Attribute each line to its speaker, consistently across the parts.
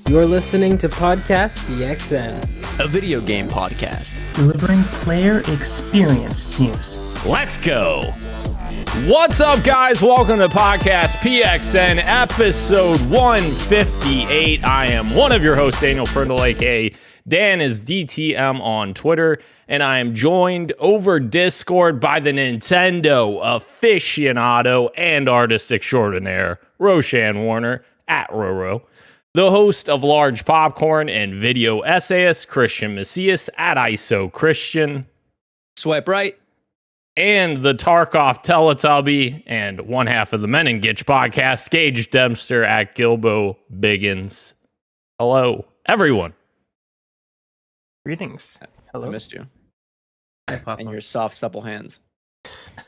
Speaker 1: You're listening to Podcast PXN,
Speaker 2: a video game podcast
Speaker 3: delivering player experience news.
Speaker 2: Let's go! What's up, guys? Welcome to Podcast PXN, episode 158. I am one of your hosts, Daniel Prindle, aka Dan is DTM on Twitter, and I am joined over Discord by the Nintendo aficionado and artist extraordinaire, Roshan Warner, at Roro, the host of Large Popcorn and video essayist, Christian Macias, at ISO Christian.
Speaker 4: Swipe right.
Speaker 2: And the Tarkov Teletubby and one half of the Men in Gitch podcast, Gage Dempster at Gilbo Biggins. Hello, everyone.
Speaker 3: Greetings. Hello.
Speaker 4: I missed you.
Speaker 1: Hi, Papa.
Speaker 4: And your soft, supple hands.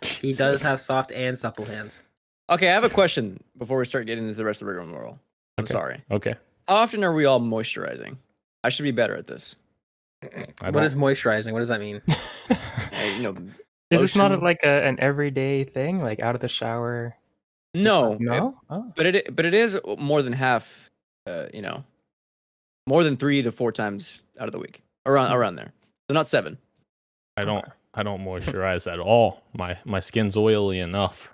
Speaker 1: He does have soft and supple hands.
Speaker 4: Okay, I have a question before we start getting into the rest of the rigmarole. I'm
Speaker 2: Okay.
Speaker 4: sorry.
Speaker 2: Okay.
Speaker 4: How often are we all moisturizing? I should be better at this.
Speaker 1: What is moisturizing? What does that mean?
Speaker 3: Is this
Speaker 4: lotion?
Speaker 3: not like an everyday thing, like out of the shower?
Speaker 4: No.
Speaker 3: No? Oh.
Speaker 4: But it is more than half, more than 3 to 4 times out of the week. Around there. So not 7.
Speaker 2: I don't moisturize at all. My skin's oily enough.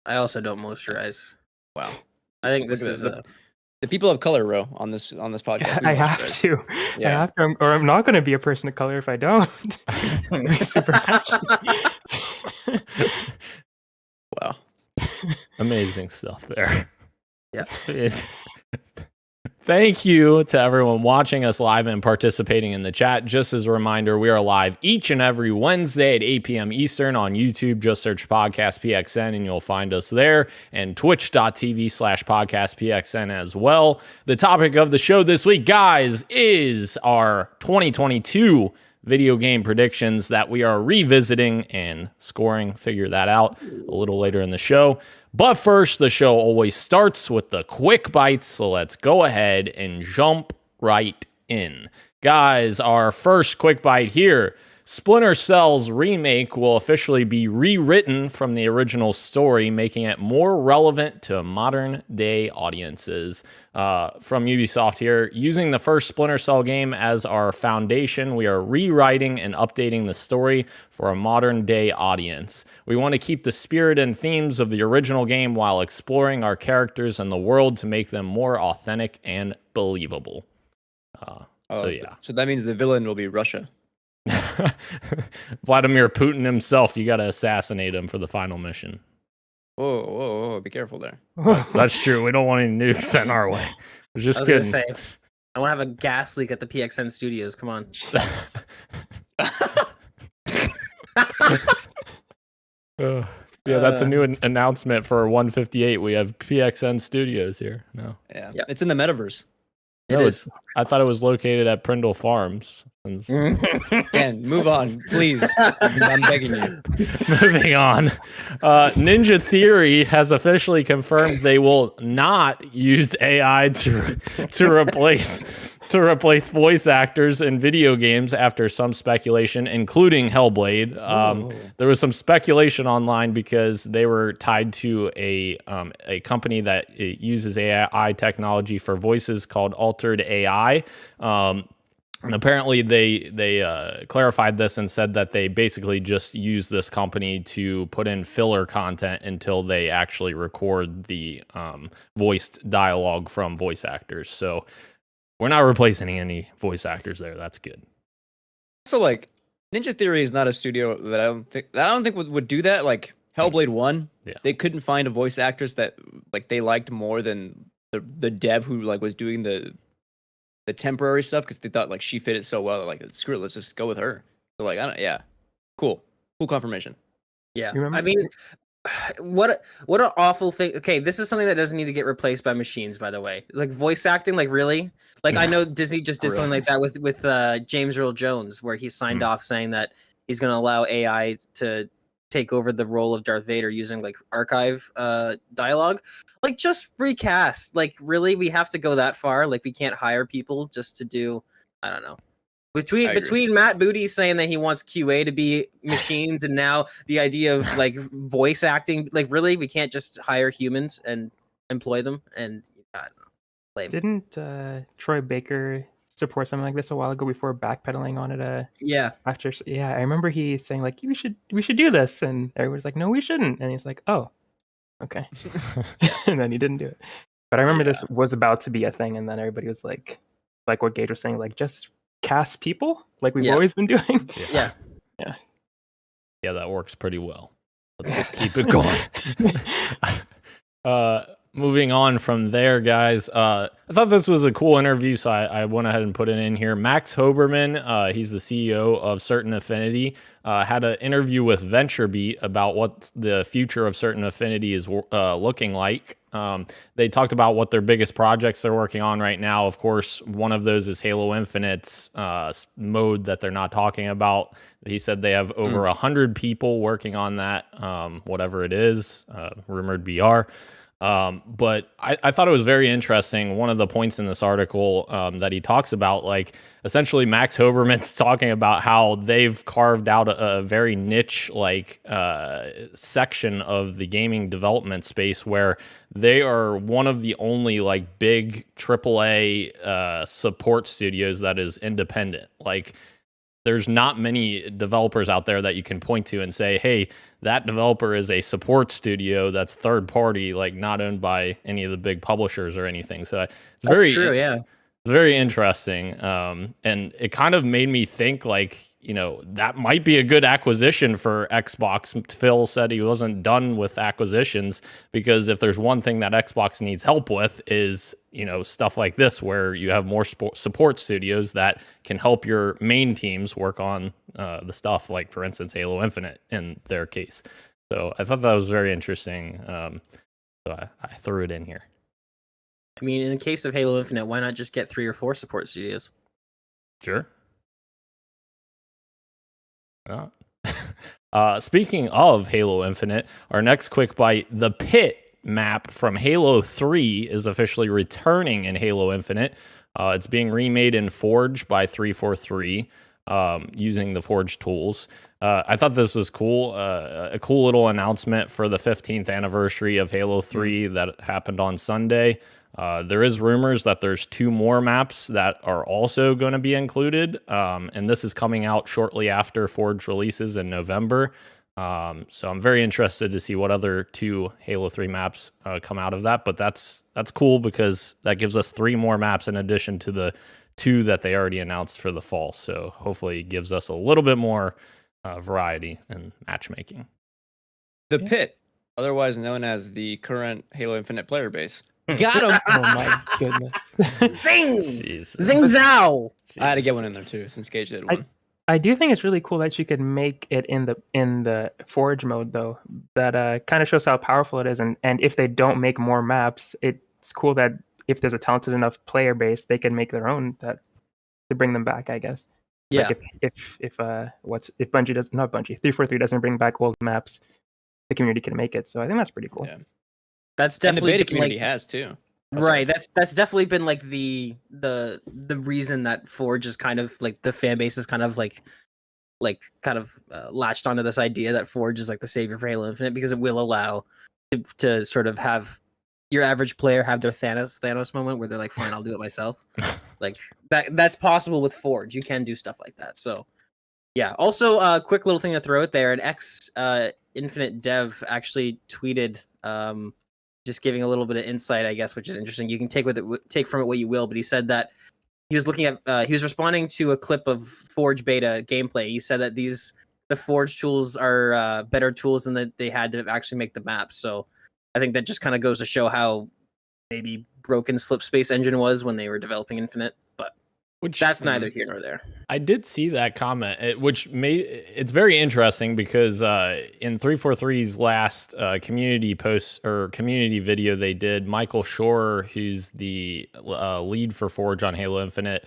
Speaker 1: I also don't moisturize.
Speaker 4: Wow.
Speaker 1: I think this
Speaker 4: Look at
Speaker 1: is
Speaker 4: that. The people of color, row on this podcast. we
Speaker 3: I have
Speaker 4: moisturize.
Speaker 3: to.
Speaker 4: Yeah.
Speaker 3: I have to, or I'm not going to be a person of color if I don't. Super happy.
Speaker 4: Wow.
Speaker 2: Amazing stuff there.
Speaker 1: Yeah.
Speaker 2: Thank you to everyone watching us live and participating in the chat. Just as a reminder, we are live each and every Wednesday at 8 p.m. Eastern on YouTube. Just search Podcast PXN and you'll find us there, and twitch.tv/Podcast PXN as well. The topic of the show this week, guys, is our 2022 video game predictions that we are revisiting and scoring. Figure that out a little later in the show. But first, the show always starts with the quick bites, so let's go ahead and jump right in. Guys, our first quick bite here. Splinter Cell's remake will officially be rewritten from the original story, making it more relevant to modern-day audiences. From Ubisoft here, using the first Splinter Cell game as our foundation, we are rewriting and updating the story for a modern-day audience. We want to keep the spirit and themes of the original game while exploring our characters and the world to make them more authentic and believable.
Speaker 4: So that means the villain will be Russia.
Speaker 2: Vladimir Putin himself, you got to assassinate him for the final mission.
Speaker 4: Whoa, be careful there.
Speaker 2: That's true. We don't want any nukes sent our way. I was just
Speaker 1: I was
Speaker 2: kidding.
Speaker 1: gonna say, I want to have a gas leak at the PXN studios. Come on.
Speaker 2: Yeah, that's a new announcement for 158. We have PXN Studios here. No,
Speaker 4: Yeah.
Speaker 1: Yep.
Speaker 4: It's in the metaverse.
Speaker 1: It
Speaker 2: No,
Speaker 1: is.
Speaker 2: I thought it was located at Prindle Farms.
Speaker 4: Dan, move on, please. I'm begging you.
Speaker 2: Moving on. Ninja Theory has officially confirmed they will not use AI to replace voice actors in video games after some speculation, including Hellblade. There was some speculation online because they were tied to a company that uses AI technology for voices called Altered AI. And apparently they clarified this and said that they basically just use this company to put in filler content until they actually record the voiced dialogue from voice actors. So we're not replacing any voice actors there. That's good.
Speaker 4: So like, Ninja Theory is not a studio that I don't think would do that. Like Hellblade 1,
Speaker 2: Yeah.
Speaker 4: they couldn't find a voice actress that like they liked more than the dev who like was doing the temporary stuff because they thought like she fit it so well. Like screw it, let's just go with her. So like cool confirmation.
Speaker 1: Yeah.
Speaker 3: You remember-
Speaker 1: I mean, what an awful thing. Okay, this is something that doesn't need to get replaced by machines, by the way. Like voice acting, like really? Like I know Disney just did something like that with James Earl Jones, where he signed off saying that he's going to allow AI to take over the role of Darth Vader using like archive dialogue. Like just recast. Like really, we have to go that far? Like we can't hire people just to do, I don't know. Between Matt Booty saying that he wants QA to be machines and now the idea of like voice acting, like really we can't just hire humans and employ them, and I don't know. Lame.
Speaker 3: Didn't Troy Baker support something like this a while ago before backpedaling on it?
Speaker 1: Yeah.
Speaker 3: After, yeah, I remember he saying like we should do this, and everyone's like, no, we shouldn't, and he's like, oh, okay, and then he didn't do it. But I remember this was about to be a thing, and then everybody was like what Gage was saying, like just cast people like we've always been doing.
Speaker 1: Yeah.
Speaker 2: Yeah, that works pretty well. Let's just keep it going. Moving on from there, guys. I thought this was a cool interview, so I went ahead and put it in here. Max Hoberman, he's the CEO of Certain Affinity, had an interview with VentureBeat about what the future of Certain Affinity is looking like. They talked about what their biggest projects they're working on right now. Of course, one of those is Halo Infinite's mode that they're not talking about. He said they have over 100 people working on that, whatever it is, rumored BR. But I thought it was very interesting. One of the points in this article that he talks about, like, essentially Max Hoberman's talking about how they've carved out a very niche, like, section of the gaming development space where they are one of the only, like, big AAA support studios that is independent. Like, there's not many developers out there that you can point to and say, hey, that developer is a support studio that's third party, like not owned by any of the big publishers or anything. So it's very true, yeah. It's very interesting. And it kind of made me think, like, you know, that might be a good acquisition for Xbox. Phil said he wasn't done with acquisitions because if there's one thing that Xbox needs help with is, you know, stuff like this where you have more support studios that can help your main teams work on the stuff, like, for instance, Halo Infinite in their case. So I thought that was very interesting. So I threw it in here.
Speaker 1: I mean, in the case of Halo Infinite, why not just get 3 or 4 support studios?
Speaker 2: Sure. Speaking of Halo Infinite, our next quick bite, the Pit map from Halo 3 is officially returning in Halo Infinite. It's being remade in Forge by 343 using the Forge tools. I thought this was cool, a cool little announcement for the 15th anniversary of Halo 3 that happened on Sunday. There is rumors that there's 2 more maps that are also going to be included, and this is coming out shortly after Forge releases in November. So I'm very interested to see what other 2 Halo 3 maps come out of that. But that's cool because that gives us 3 more maps in addition to the 2 that they already announced for the fall. So hopefully it gives us a little bit more variety in matchmaking.
Speaker 4: The Pit, otherwise known as the current Halo Infinite player base. Got him!
Speaker 3: Oh my goodness.
Speaker 1: Zing!
Speaker 2: Jesus.
Speaker 1: Zing zow!
Speaker 4: I had to get one in there too, since Gage did one.
Speaker 3: I do think it's really cool that you could make it in the Forge mode, though. That kind of shows how powerful it is, and if they don't make more maps, it's cool that if there's a talented enough player base, they can make their own to bring them back, I guess.
Speaker 1: Yeah.
Speaker 3: Like if Bungie does, not Bungie, 343 doesn't bring back old maps, the community can make it. So I think that's pretty cool.
Speaker 4: Yeah.
Speaker 1: That's definitely
Speaker 4: and the beta community has too.
Speaker 1: Right. That's definitely been like the reason that Forge is kind of like the fan base is kind of latched onto this idea that Forge is like the savior for Halo Infinite, because it will allow to sort of have your average player have their Thanos moment where they're like, fine, I'll do it myself. Like that's possible with Forge. You can do stuff like that. So yeah. Also, a quick little thing to throw out there: an ex Infinite dev actually tweeted, just giving a little bit of insight, I guess, which is interesting. You can take from it what you will, but he said that he was looking at, he was responding to a clip of Forge beta gameplay. He said that the Forge tools are better tools than that they had to actually make the maps. So I think that just kind of goes to show how maybe broken Slipspace Engine was when they were developing Infinite, but that's neither here nor there.
Speaker 2: I did see that comment, it's very interesting because in 343's last community post or community video they did, Michael Shore, who's the lead for Forge on Halo Infinite,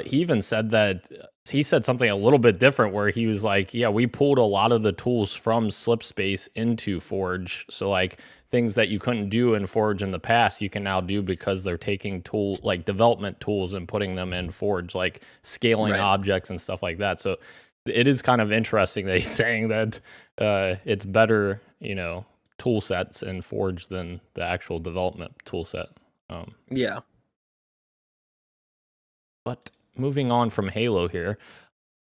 Speaker 2: he even said that he said something a little bit different where he was like, yeah, we pulled a lot of the tools from Slipspace into Forge. So like things that you couldn't do in Forge in the past, you can now do because they're taking tools like development tools and putting them in Forge, like scaling objects and stuff like that. So it is kind of interesting that he's saying that it's better, tool sets in Forge than the actual development tool set.
Speaker 1: Yeah.
Speaker 2: But moving on from Halo here.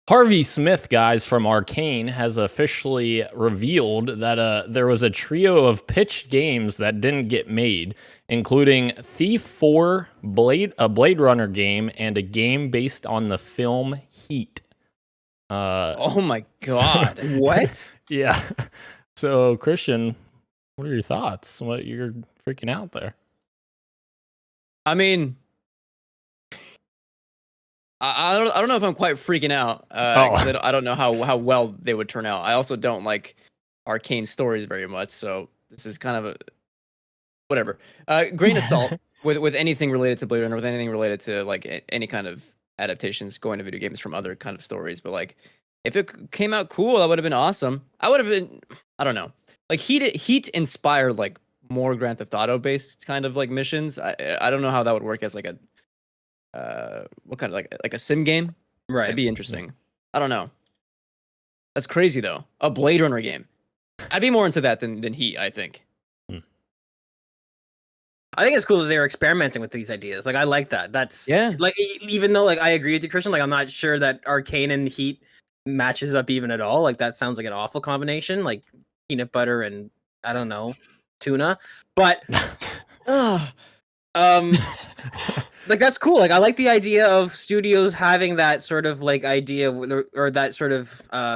Speaker 2: Harvey Smith, guys, from Arkane, has officially revealed that there was a trio of pitched games that didn't get made, including Thief 4, a Blade Runner game, and a game based on the film Heat.
Speaker 4: Oh my god!
Speaker 1: What?
Speaker 2: Yeah. So, Christian, what are your thoughts? What you're freaking out there?
Speaker 4: I mean, I don't know if I'm quite freaking out. 'Cause I don't know how well they would turn out. I also don't like Arcane stories very much, so this is kind of a whatever. Grain of salt with anything related to Blade Runner, with anything related to like any kind of adaptations going to video games from other kind of stories. But like, if it came out cool, that would have been awesome. I would have been. I don't know. Like Heat inspired like more Grand Theft Auto based kind of like missions. I don't know how that would work as like a what kind of like a sim game.
Speaker 1: Right.
Speaker 4: It'd be interesting. I don't know. That's crazy though. A Blade Runner game. I'd be more into that than Heat, I think.
Speaker 1: I think it's cool that they're experimenting with these ideas. Like I like that. That's like even though like I agree with you, Christian, like I'm not sure that Arcane and Heat matches up even at all. Like that sounds like an awful combination, like peanut butter and I don't know, tuna. But like that's cool. Like I like the idea of studios having that sort of like idea or that sort of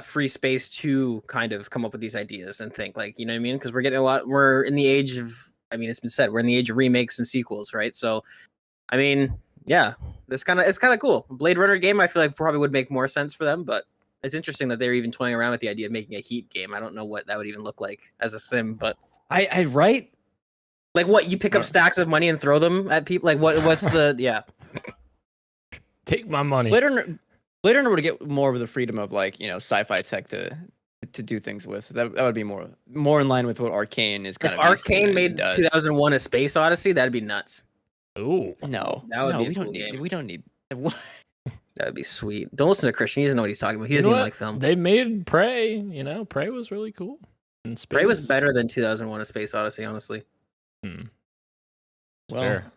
Speaker 1: free space to kind of come up with these ideas and think like, you know what I mean? Because we're in the age of, I mean, it's been said, we're in the age of remakes and sequels, right? So, I mean, yeah, it's kind of cool. Blade Runner game, I feel like probably would make more sense for them, but it's interesting that they're even toying around with the idea of making a Heat game. I don't know what that would even look like as a sim, but
Speaker 4: I right.
Speaker 1: Like what, you pick up stacks of money and throw them at people? Like what's the yeah.
Speaker 2: Take my money.
Speaker 4: Blade Runner would get more of the freedom of like, you know, sci-fi tech to do things with. That would be more in line with what Arcane is kind
Speaker 1: if
Speaker 4: of.
Speaker 1: Arcane made 2001: A Space Odyssey, that'd be nuts.
Speaker 2: Ooh.
Speaker 4: No.
Speaker 1: That would be a cool game.
Speaker 4: We don't need
Speaker 1: That would be sweet. Don't listen to Christian. He doesn't know what he's talking about. He doesn't even like film.
Speaker 2: They made Prey, you know, Prey was really cool. And
Speaker 1: Prey was better than 2001: A Space Odyssey, honestly.
Speaker 2: Well, fair.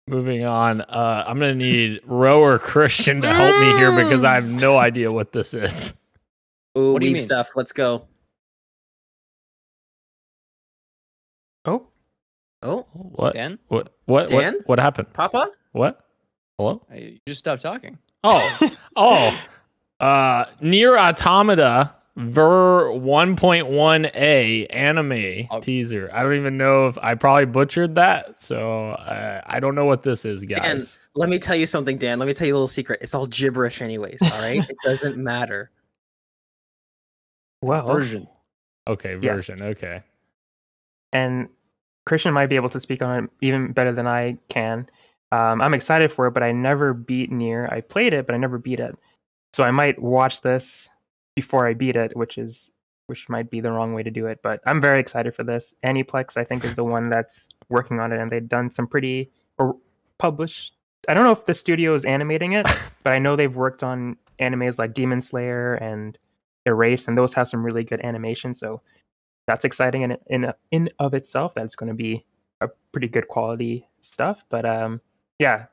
Speaker 2: Moving on, I'm gonna need Ro or Christian to help me here because I have no idea what this is.
Speaker 1: Ooh, weeb stuff. Let's go.
Speaker 3: Oh,
Speaker 2: what?
Speaker 4: Dan?
Speaker 2: What?
Speaker 1: Dan?
Speaker 2: What happened?
Speaker 1: Papa?
Speaker 2: What? Hello?
Speaker 4: You just stopped talking.
Speaker 2: Nier Automata Ver 1.1a anime teaser. I don't even know if I probably butchered that, so I don't know what this is, guys.
Speaker 1: Dan, let me tell you something, Dan. Let me tell you a little secret. It's all gibberish anyways, all right? It doesn't matter.
Speaker 3: Well,
Speaker 4: version.
Speaker 2: Okay, version. Yeah. Okay.
Speaker 3: And Christian might be able to speak on it even better than I can. I'm excited for it, but I never beat Nier. I played it, but I never beat it. So I might watch this before I beat it, which might be the wrong way to do it. But I'm very excited for this. Aniplex, I think, is the one that's working on it, and they've done some or published. I don't know if the studio is animating it, but I know they've worked on animes like Demon Slayer and Erase, and those have some really good animation. So that's exciting in of itself. That's going to be a pretty good quality stuff. But yeah,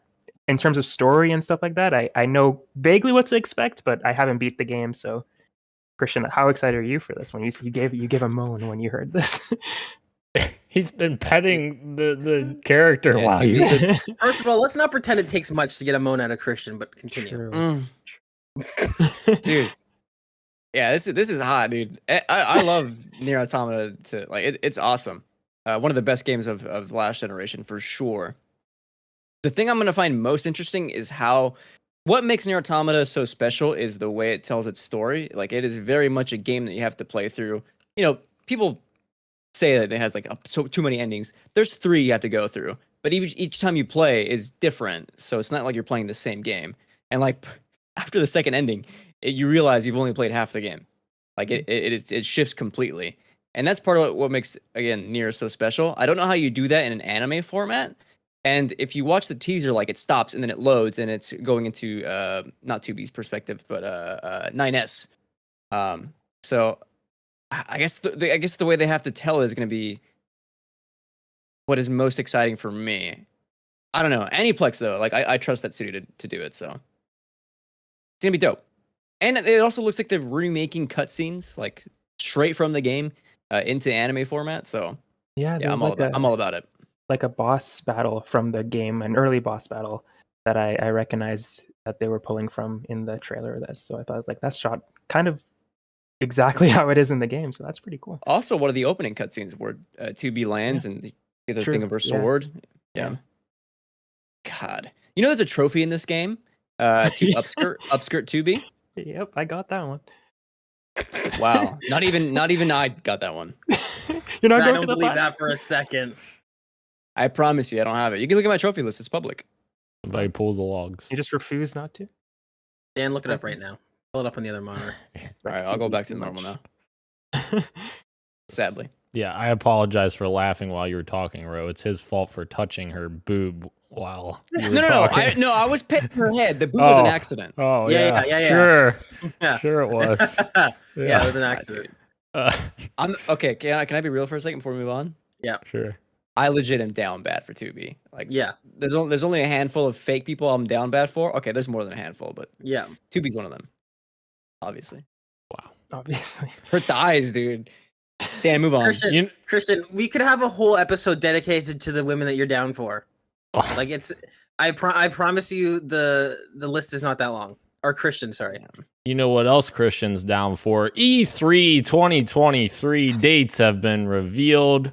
Speaker 3: in terms of story and stuff like that, I know vaguely what to expect, but I haven't beat the game. So, Christian, how excited are you for this one? You gave a moan when you heard this.
Speaker 2: He's been petting the character while you.
Speaker 1: First of all, let's not pretend it takes much to get a moan out of Christian, but continue.
Speaker 4: Dude. Yeah, this is hot, dude. I love Nier Automata. It's awesome. One of the best games of last generation for sure. The thing I'm gonna find most interesting is what makes Nier Automata so special is the way it tells its story. Like it is very much a game that you have to play through. You know, people say that it has like too many endings. There's 3 you have to go through, but each time you play is different. So it's not like you're playing the same game. And like after the second ending, you realize you've only played half the game. Like it shifts completely, and that's part of what makes again Nier so special. I don't know how you do that in an anime format. And if you watch the teaser, like it stops and then it loads and it's going into not 2B's perspective, but 9S. So I guess the way they have to tell it is going to be what is most exciting for me. I don't know. Aniplex though, like I trust that studio to do it, so it's gonna be dope. And it also looks like they're remaking cutscenes like straight from the game into anime format. So
Speaker 3: Yeah,
Speaker 4: yeah, I'm all about it.
Speaker 3: like a boss battle from the game, an early boss battle that I recognized that they were pulling from in the trailer of this. So I thought it was like that's shot kind of exactly how it is in the game. So that's pretty cool.
Speaker 4: Also, one of the opening cutscenes where 2B lands and they get the
Speaker 3: True,
Speaker 4: thing of her
Speaker 3: yeah.
Speaker 4: sword. Yeah. God, you know, there's a trophy in this game to
Speaker 3: Yeah.
Speaker 4: upskirt 2B.
Speaker 3: Yep, I got that one.
Speaker 4: Wow, not even I got that one.
Speaker 3: You're not
Speaker 1: I
Speaker 3: going
Speaker 1: don't
Speaker 3: for the
Speaker 1: believe
Speaker 3: platinum?
Speaker 1: that for a second.
Speaker 4: I promise you, I don't have it. You can look at my trophy list; it's public.
Speaker 2: Somebody pull the logs.
Speaker 3: You just refuse not to?
Speaker 1: Dan, look it up right now. Pull it up on the other monitor.
Speaker 4: All right, I'll go back to the normal now. Sadly,
Speaker 2: Yeah, I apologize for laughing while you were talking, Ro. It's his fault for touching her boob while you were talking.
Speaker 4: I was petting her head. The boob was an
Speaker 2: Oh.
Speaker 4: accident.
Speaker 2: Oh,
Speaker 1: Yeah,
Speaker 2: yeah.
Speaker 1: yeah.
Speaker 2: Sure.
Speaker 1: Yeah.
Speaker 2: Sure it was.
Speaker 1: Yeah, it was an accident.
Speaker 4: I'm okay. Can I be real for a second before we move on?
Speaker 2: Sure.
Speaker 4: I legit am down bad for 2B. Like,
Speaker 1: Yeah,
Speaker 4: there's only a handful of fake people I'm down bad for. Okay, there's more than a handful, but
Speaker 1: yeah.
Speaker 4: 2B's one of them. Obviously,
Speaker 3: Obviously.
Speaker 4: her thighs, dude. Dan, move on.
Speaker 1: Christian, we could have a whole episode dedicated to the women that you're down for.
Speaker 2: Oh.
Speaker 1: Like it's, I promise you, the list is not that long. Or Christian, sorry.
Speaker 2: You know what else Christian's down for? E3 2023 dates have been revealed.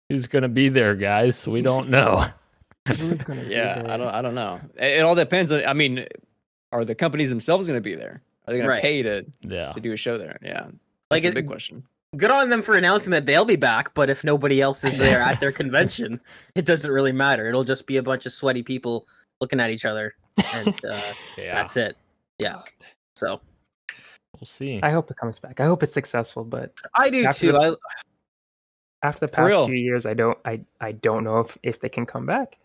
Speaker 2: Who's gonna be there, guys? We don't know.
Speaker 3: Who's gonna be
Speaker 4: Yeah,
Speaker 3: there?
Speaker 4: I don't know. It all depends on. I mean, are the companies themselves going to be there? Are they going
Speaker 1: Right.
Speaker 4: to pay to
Speaker 2: Yeah.
Speaker 4: do a show there? Yeah, that's
Speaker 1: Like
Speaker 4: the
Speaker 1: it-
Speaker 4: big question.
Speaker 1: Good on them for announcing that they'll be back, but if nobody else is there at their convention, it doesn't really matter. It'll just be a bunch of sweaty people looking at each other, and
Speaker 2: Yeah.
Speaker 1: that's it. Yeah. So
Speaker 2: We'll see.
Speaker 3: I hope it comes back. I hope it's successful, but
Speaker 1: I do
Speaker 3: After
Speaker 1: too.
Speaker 3: after the
Speaker 4: For real.
Speaker 3: past few years, I don't know if they can come back.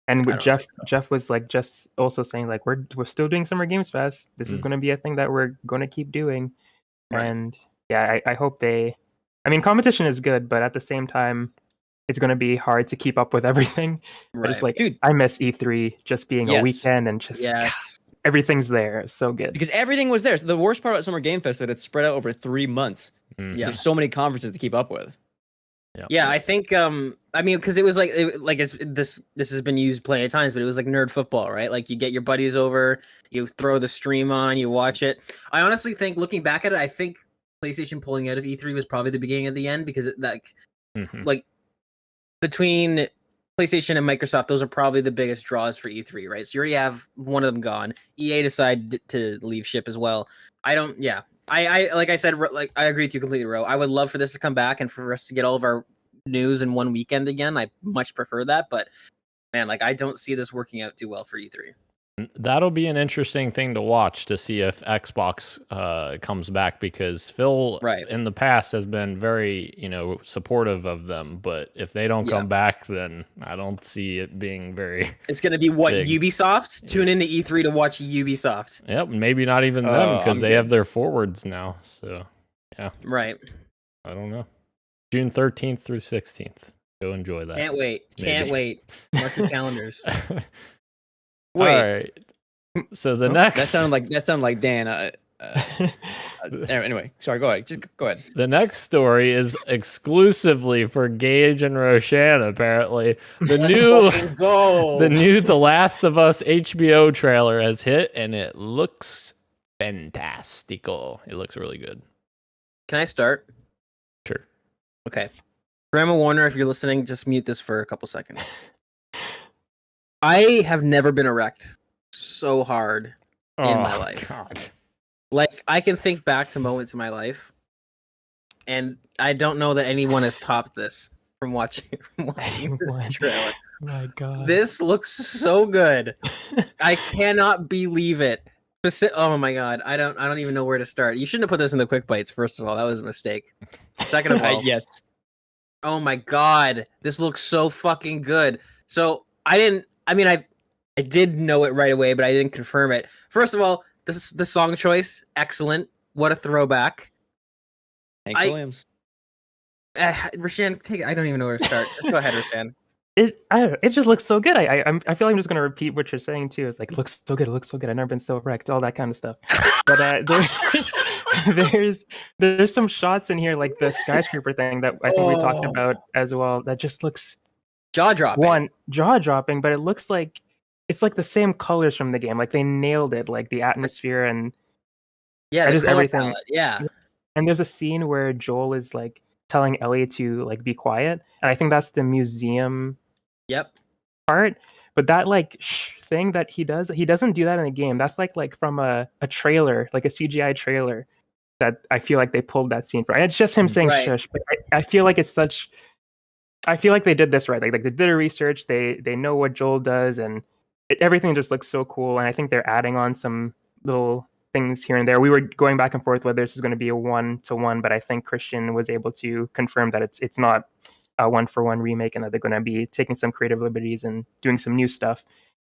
Speaker 3: And
Speaker 1: I
Speaker 3: with
Speaker 1: don't
Speaker 3: Jeff,
Speaker 1: think so.
Speaker 3: Jeff was like just also saying like we're still doing Summer Games Fest. This is
Speaker 2: Mm.
Speaker 3: going to be a thing that we're going to keep doing.
Speaker 1: Right.
Speaker 3: And yeah, I hope they. I mean, competition is good, but at the same time, it's going to be hard to keep up with everything. I just like,
Speaker 4: Dude.
Speaker 3: I miss E3 just being a
Speaker 4: Yes.
Speaker 3: weekend and just
Speaker 1: Yes.
Speaker 3: everything's there. It's so good.
Speaker 4: Because everything was there. So the worst part about Summer Game Fest is that it's spread out over 3 months.
Speaker 2: Mm.
Speaker 1: Yeah.
Speaker 4: There's so many conferences to keep up with.
Speaker 1: Yeah, I think I mean because it was like it's this has been used plenty of times, but it was like nerd football, right? Like you get your buddies over, you throw the stream on, you watch it. I honestly think looking back at it, I think PlayStation pulling out of E3 was probably the beginning of the end because
Speaker 2: Mhm.
Speaker 1: like between PlayStation and Microsoft, those are probably the biggest draws for E3, right? So you already have one of them gone. EA decided to leave ship as well. I like I said, like I agree with you completely, Ro. I would love for this to come back and for us to get all of our news in one weekend again. I much prefer that, but man, like I don't see this working out too well for E3.
Speaker 2: That'll be an interesting thing to watch to see if Xbox comes back because Phil
Speaker 1: Right.
Speaker 2: in the past has been very, supportive of them. But if they don't come back, then I don't see it being very.
Speaker 1: It's going to be what
Speaker 2: Big.
Speaker 1: Ubisoft? Tune into E3 to watch Ubisoft.
Speaker 2: Yep, maybe not even them
Speaker 4: Oh,
Speaker 2: because
Speaker 4: I'm
Speaker 2: they
Speaker 4: good.
Speaker 2: have their forwards now. So
Speaker 1: Right.
Speaker 2: I don't know. June 13th through 16th. Go enjoy that.
Speaker 1: Can't wait. Can't
Speaker 2: Maybe.
Speaker 1: wait. Mark your calendars.
Speaker 4: Wait.
Speaker 2: All right. So the next.
Speaker 4: That sounded like Dan. Anyway, sorry. Go ahead. Just go ahead.
Speaker 2: The next story is exclusively for Gage and Roshan, apparently. The
Speaker 1: Fucking go.
Speaker 2: The Last of Us HBO trailer has hit, and it looks fantastical. It looks really good.
Speaker 1: Can I start?
Speaker 2: Sure.
Speaker 1: Okay. Grandma Warner, if you're listening, just mute this for a couple seconds. I have never been erect so hard in my life.
Speaker 2: God.
Speaker 1: Like, I can think back to moments in my life, and I don't know that anyone has topped this from watching
Speaker 3: Anyone.
Speaker 1: this trailer.
Speaker 3: My God.
Speaker 1: This looks so good. I cannot believe it. Oh my God. I don't even know where to start. You shouldn't have put this in the quick bites, first of all. That was a mistake. Second of all,
Speaker 4: Yes.
Speaker 1: oh my God. This looks so fucking good. So I did know it right away, but I didn't confirm it. First of all, the song choice, excellent. What a throwback.
Speaker 4: Hank Williams.
Speaker 1: Rashan, take it. I don't even know where to start. Just go ahead, Rashan.
Speaker 3: I don't know, it just looks so good. I feel like I'm just gonna repeat what you're saying too. It's like, it looks so good, it looks so good. I've never been so wrecked, all that kind of stuff. But there's some shots in here, like the skyscraper thing that I think we talked about as well, that just looks
Speaker 1: Jaw-dropping.
Speaker 3: jaw-dropping, but it looks like it's like the same colors from the game. Like they nailed it, like the atmosphere and
Speaker 1: Yeah, the
Speaker 3: just
Speaker 1: color
Speaker 3: everything.
Speaker 1: palette, yeah.
Speaker 3: And there's a scene where Joel is like telling Ellie to like be quiet, and I think that's the museum
Speaker 1: Yep.
Speaker 3: part. But that like thing that he doesn't do that in the game. That's like from a trailer, like a CGI trailer, that I feel like they pulled that scene from. It's just him saying
Speaker 1: Right.
Speaker 3: shush, but I feel like it's such. I feel like they did this right. Like they did a research. They know what Joel does, and everything just looks so cool. And I think they're adding on some little things here and there. We were going back and forth whether this is going to be a 1-to-1, but I think Christian was able to confirm that it's not a 1-for-1 remake, and that they're going to be taking some creative liberties and doing some new stuff.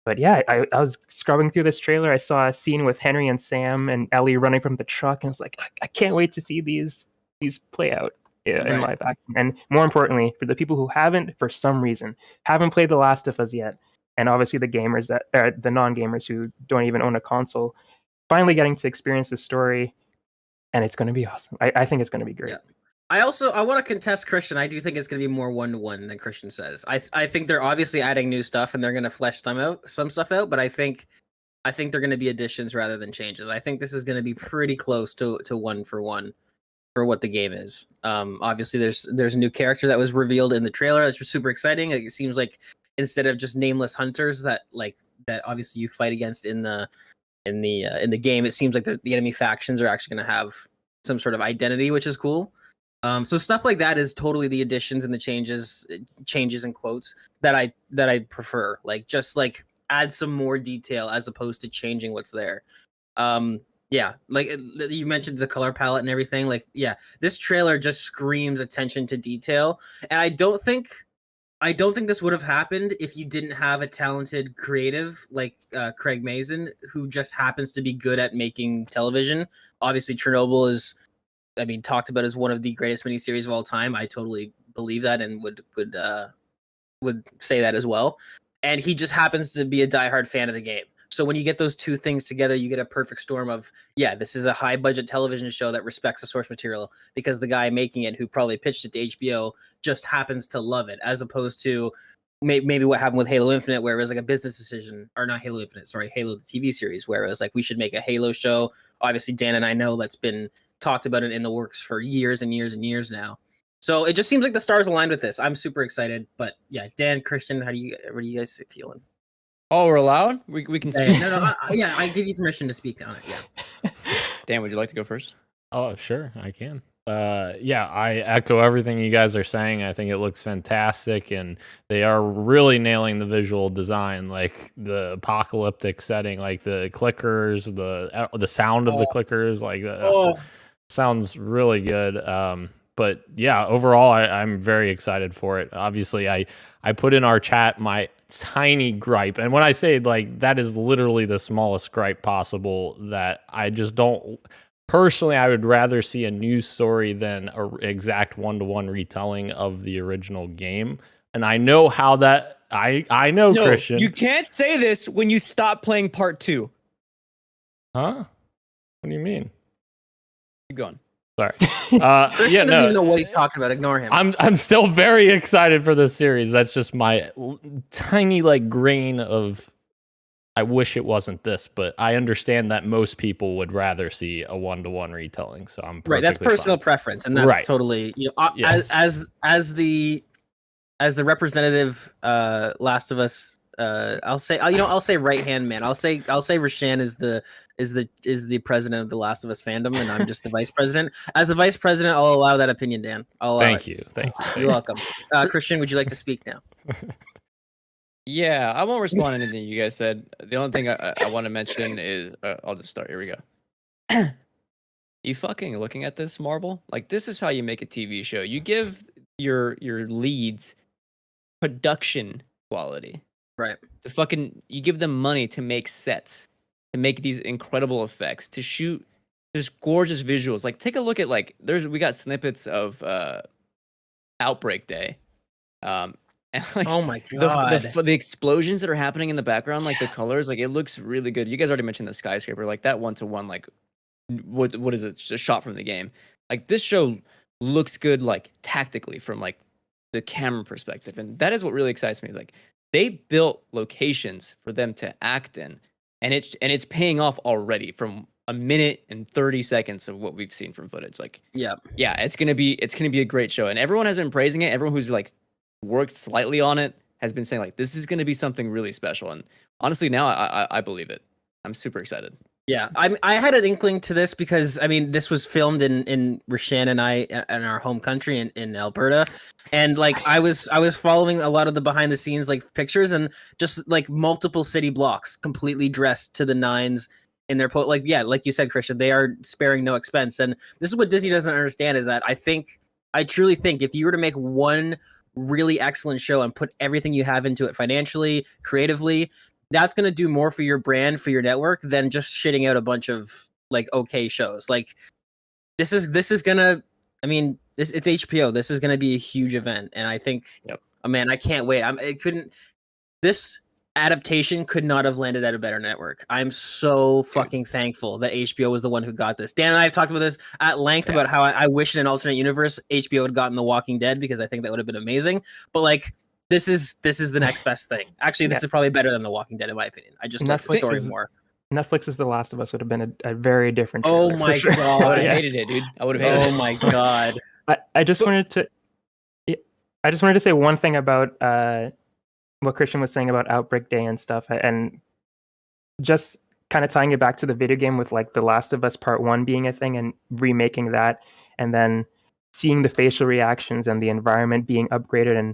Speaker 3: But yeah, I was scrubbing through this trailer. I saw a scene with Henry and Sam and Ellie running from the truck, and I was like, I can't wait to see these play out in live action. And more importantly, for the people who for some reason, haven't played The Last of Us yet, and obviously the gamers the non-gamers who don't even own a console, finally getting to experience this story, and it's going to be awesome. I think it's going to be great.
Speaker 1: Yeah. I want to contest Christian. I do think it's going to be more 1-to-1 than Christian says. I think they're obviously adding new stuff and they're going to flesh some stuff out, but I think they're going to be additions rather than changes. I think this is going to be pretty close to 1-for-1 for what the game is. Obviously there's a new character that was revealed in the trailer. That's just super exciting. Like, it seems like instead of just nameless hunters that obviously you fight against in the game, it seems like the enemy factions are actually going to have some sort of identity, which is cool. So stuff like that is totally the additions and the changes in quotes that I prefer. Like, just like add some more detail as opposed to changing what's there. Yeah, like you mentioned the color palette and everything. Like, yeah, this trailer just screams attention to detail, and I don't think this would have happened if you didn't have a talented creative like Craig Mazin, who just happens to be good at making television. Obviously, Chernobyl is, talked about as one of the greatest miniseries of all time. I totally believe that and would say that as well. And he just happens to be a diehard fan of the game. So when you get those two things together, you get a perfect storm of, yeah, this is a high budget television show that respects the source material because the guy making it, who probably pitched it to HBO, just happens to love it, as opposed to maybe what happened with Halo Infinite, where it was like a business decision, or not Halo Infinite, sorry, Halo the TV series, where it was like, we should make a Halo show. Obviously, Dan and I know that's been talked about it in the works for years and years and years now. So it just seems like the stars aligned with this. I'm super excited. But yeah, Dan, Christian, what are you guys feeling?
Speaker 4: Oh, we're allowed? We can speak.
Speaker 1: No, I give you permission to speak on it. Yeah.
Speaker 4: Dan, would you like to go first?
Speaker 2: Oh, sure, I can. Yeah, I echo everything you guys are saying. I think it looks fantastic, and they are really nailing the visual design, like the apocalyptic setting, like the clickers, the sound of the clickers, like sounds really good. But yeah, overall, I'm very excited for it. Obviously, I put in our chat my tiny gripe, and when I say like that is literally the smallest gripe possible, that I just don't. Personally, I would rather see a new story than an exact 1-to-1 retelling of the original game. And I know how that. I know, no, Christian.
Speaker 4: You can't say this when you stop playing part 2.
Speaker 2: Huh? What do you mean?
Speaker 4: Keep going.
Speaker 2: Sorry.
Speaker 1: Christian doesn't even know what he's talking about. Ignore him.
Speaker 2: I'm still very excited for this series. That's just my tiny grain of. I wish it wasn't this, but I understand that most people would rather see a 1-to-1 retelling. So I'm
Speaker 1: right. That's personal preference, and that's
Speaker 2: right.
Speaker 1: Totally yes. as the representative Last of Us. I'll say right hand man. I'll say Rashan is the president of the Last of Us fandom, and I'm just the vice president. As the vice president, I'll allow that opinion, Dan. I'll allow
Speaker 2: Thank you.
Speaker 1: You're welcome. Christian, would you like to speak now?
Speaker 4: Yeah, I won't respond to anything you guys said. The only thing I want to mention is I'll just start. Here we go. You fucking looking at this, Marvel? Like, this is how you make a TV show. You give your leads production quality.
Speaker 2: Right.
Speaker 4: You give them money to make sets, to make these incredible effects, to shoot just gorgeous visuals. Like, take a look at we got snippets of Outbreak Day. And like
Speaker 1: Oh my god.
Speaker 4: the explosions that are happening in the background, like the colors, like it looks really good. You guys already mentioned the skyscraper, like that 1-to-1, like what is it? Just a shot from the game. Like this show looks good, like tactically from like the camera perspective, and that is what really excites me. Like they built locations for them to act in, and it's paying off already from a minute and 30 seconds of what we've seen from footage. Like
Speaker 1: Yeah.
Speaker 4: it's gonna be a great show, and everyone has been praising it. Everyone who's like worked slightly on it has been saying like this is gonna be something really special. And honestly, now I believe it. I'm super excited.
Speaker 1: Yeah, I had an inkling to this because I mean this was filmed in Rashan and I in our home country in Alberta, and like I was following a lot of the behind the scenes like pictures and just like multiple city blocks completely dressed to the nines in their like like you said, Christian, they are sparing no expense, and this is what Disney doesn't understand is that I truly think if you were to make one really excellent show and put everything you have into it financially, creatively, that's going to do more for your brand, for your network than just shitting out a bunch of like okay shows. Like this is going to, I mean, it's HBO. This is going to be a huge event. And I think, oh man, I can't wait. This adaptation could not have landed at a better network. I'm so fucking thankful that HBO was the one who got this. Dan and I have talked about this at length about how I wish in an alternate universe HBO had gotten The Walking Dead because I think that would have been amazing. But like, this is the next best thing. Actually, this is probably better than The Walking Dead in my opinion. I just like the story more.
Speaker 3: Netflix's The Last of Us would have been a very different.
Speaker 1: Oh my
Speaker 3: sure.
Speaker 1: god,
Speaker 4: I would have hated it, dude. I would have hated it.
Speaker 1: Oh my god.
Speaker 3: I just wanted to say one thing about what Christian was saying about Outbreak Day and stuff, and just kind of tying it back to the video game with like The Last of Us Part 1 being a thing and remaking that, and then seeing the facial reactions and the environment being upgraded and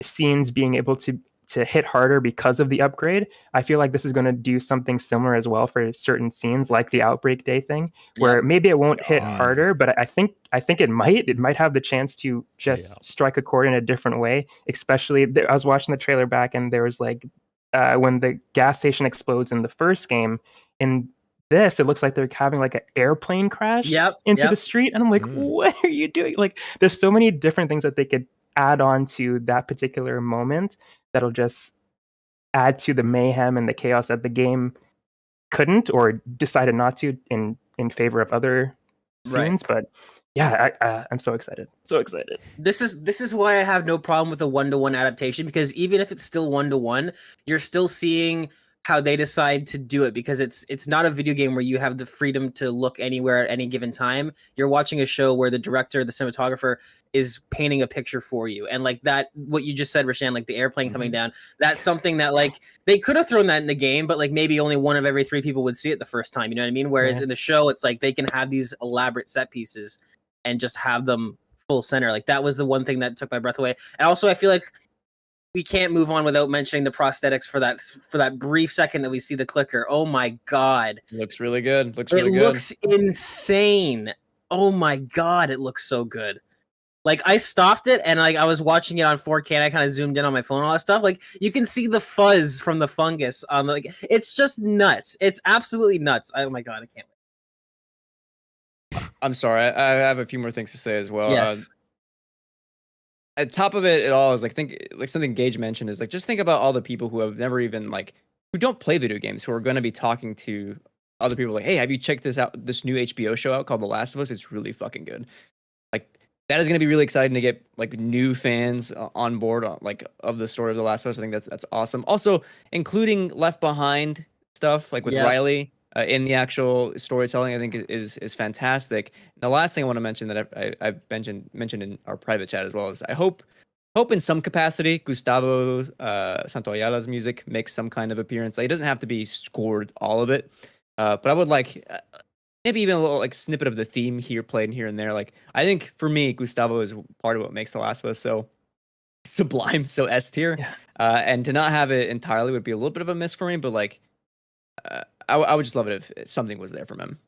Speaker 3: scenes being able to hit harder because of the upgrade. I feel like this is going to do something similar as well for certain scenes, like the Outbreak Day thing, where maybe it won't hit harder, but I think it might have the chance to just strike a chord in a different way. Especially, I was watching the trailer back, and there was like when the gas station explodes in the first game. In this, it looks like they're having like an airplane crash into the street, and I'm like, what are you doing? Like, there's so many different things that they could add on to that particular moment that'll just add to the mayhem and the chaos that the game couldn't or decided not to in favor of other scenes. But yeah, I'm so excited.
Speaker 1: This is why I have no problem with a 1-to-1 adaptation, because even if it's still 1-to-1, you're still seeing how they decide to do it, because it's not a video game where you have the freedom to look anywhere at any given time. You're watching a show where the director, the cinematographer is painting a picture for you. And like that, what you just said, Rashan, like the airplane coming down, that's something that like they could have thrown that in the game, but like maybe only one of every 3 people would see it the first time. You know what I mean? Whereas in the show, it's like they can have these elaborate set pieces and just have them full center. Like that was the one thing that took my breath away. And also I feel like we can't move on without mentioning the prosthetics for that brief second that we see the clicker. Oh my god.
Speaker 4: Looks really good.
Speaker 1: It looks insane. Oh my god, it looks so good. Like I stopped it and like I was watching it on 4K and I kind of zoomed in on my phone and all that stuff. Like you can see the fuzz from the fungus on like it's just nuts. It's absolutely nuts. Oh my god, I can't wait.
Speaker 4: I'm sorry. I have a few more things to say as well.
Speaker 1: Yes.
Speaker 4: At top of it all is like something Gage mentioned is like just think about all the people who have never even like who don't play video games who are going to be talking to other people like, hey, have you checked this new HBO show out called The Last of Us? It's really fucking good. Like that is going to be really exciting to get like new fans on board like of the story of The Last of Us. I think that's awesome. Also including Left Behind stuff like with Riley in the actual storytelling, I think is fantastic. And the last thing I want to mention that I've mentioned in our private chat as well is I hope in some capacity Gustavo Santaollala's music makes some kind of appearance. Like, it doesn't have to be scored all of it, but I would like maybe even a little like snippet of the theme here played here and there. Like I think for me, Gustavo is part of what makes The Last of Us so sublime, so S tier. And to not have it entirely would be a little bit of a miss for me. But like, I would just love it if something was there from him.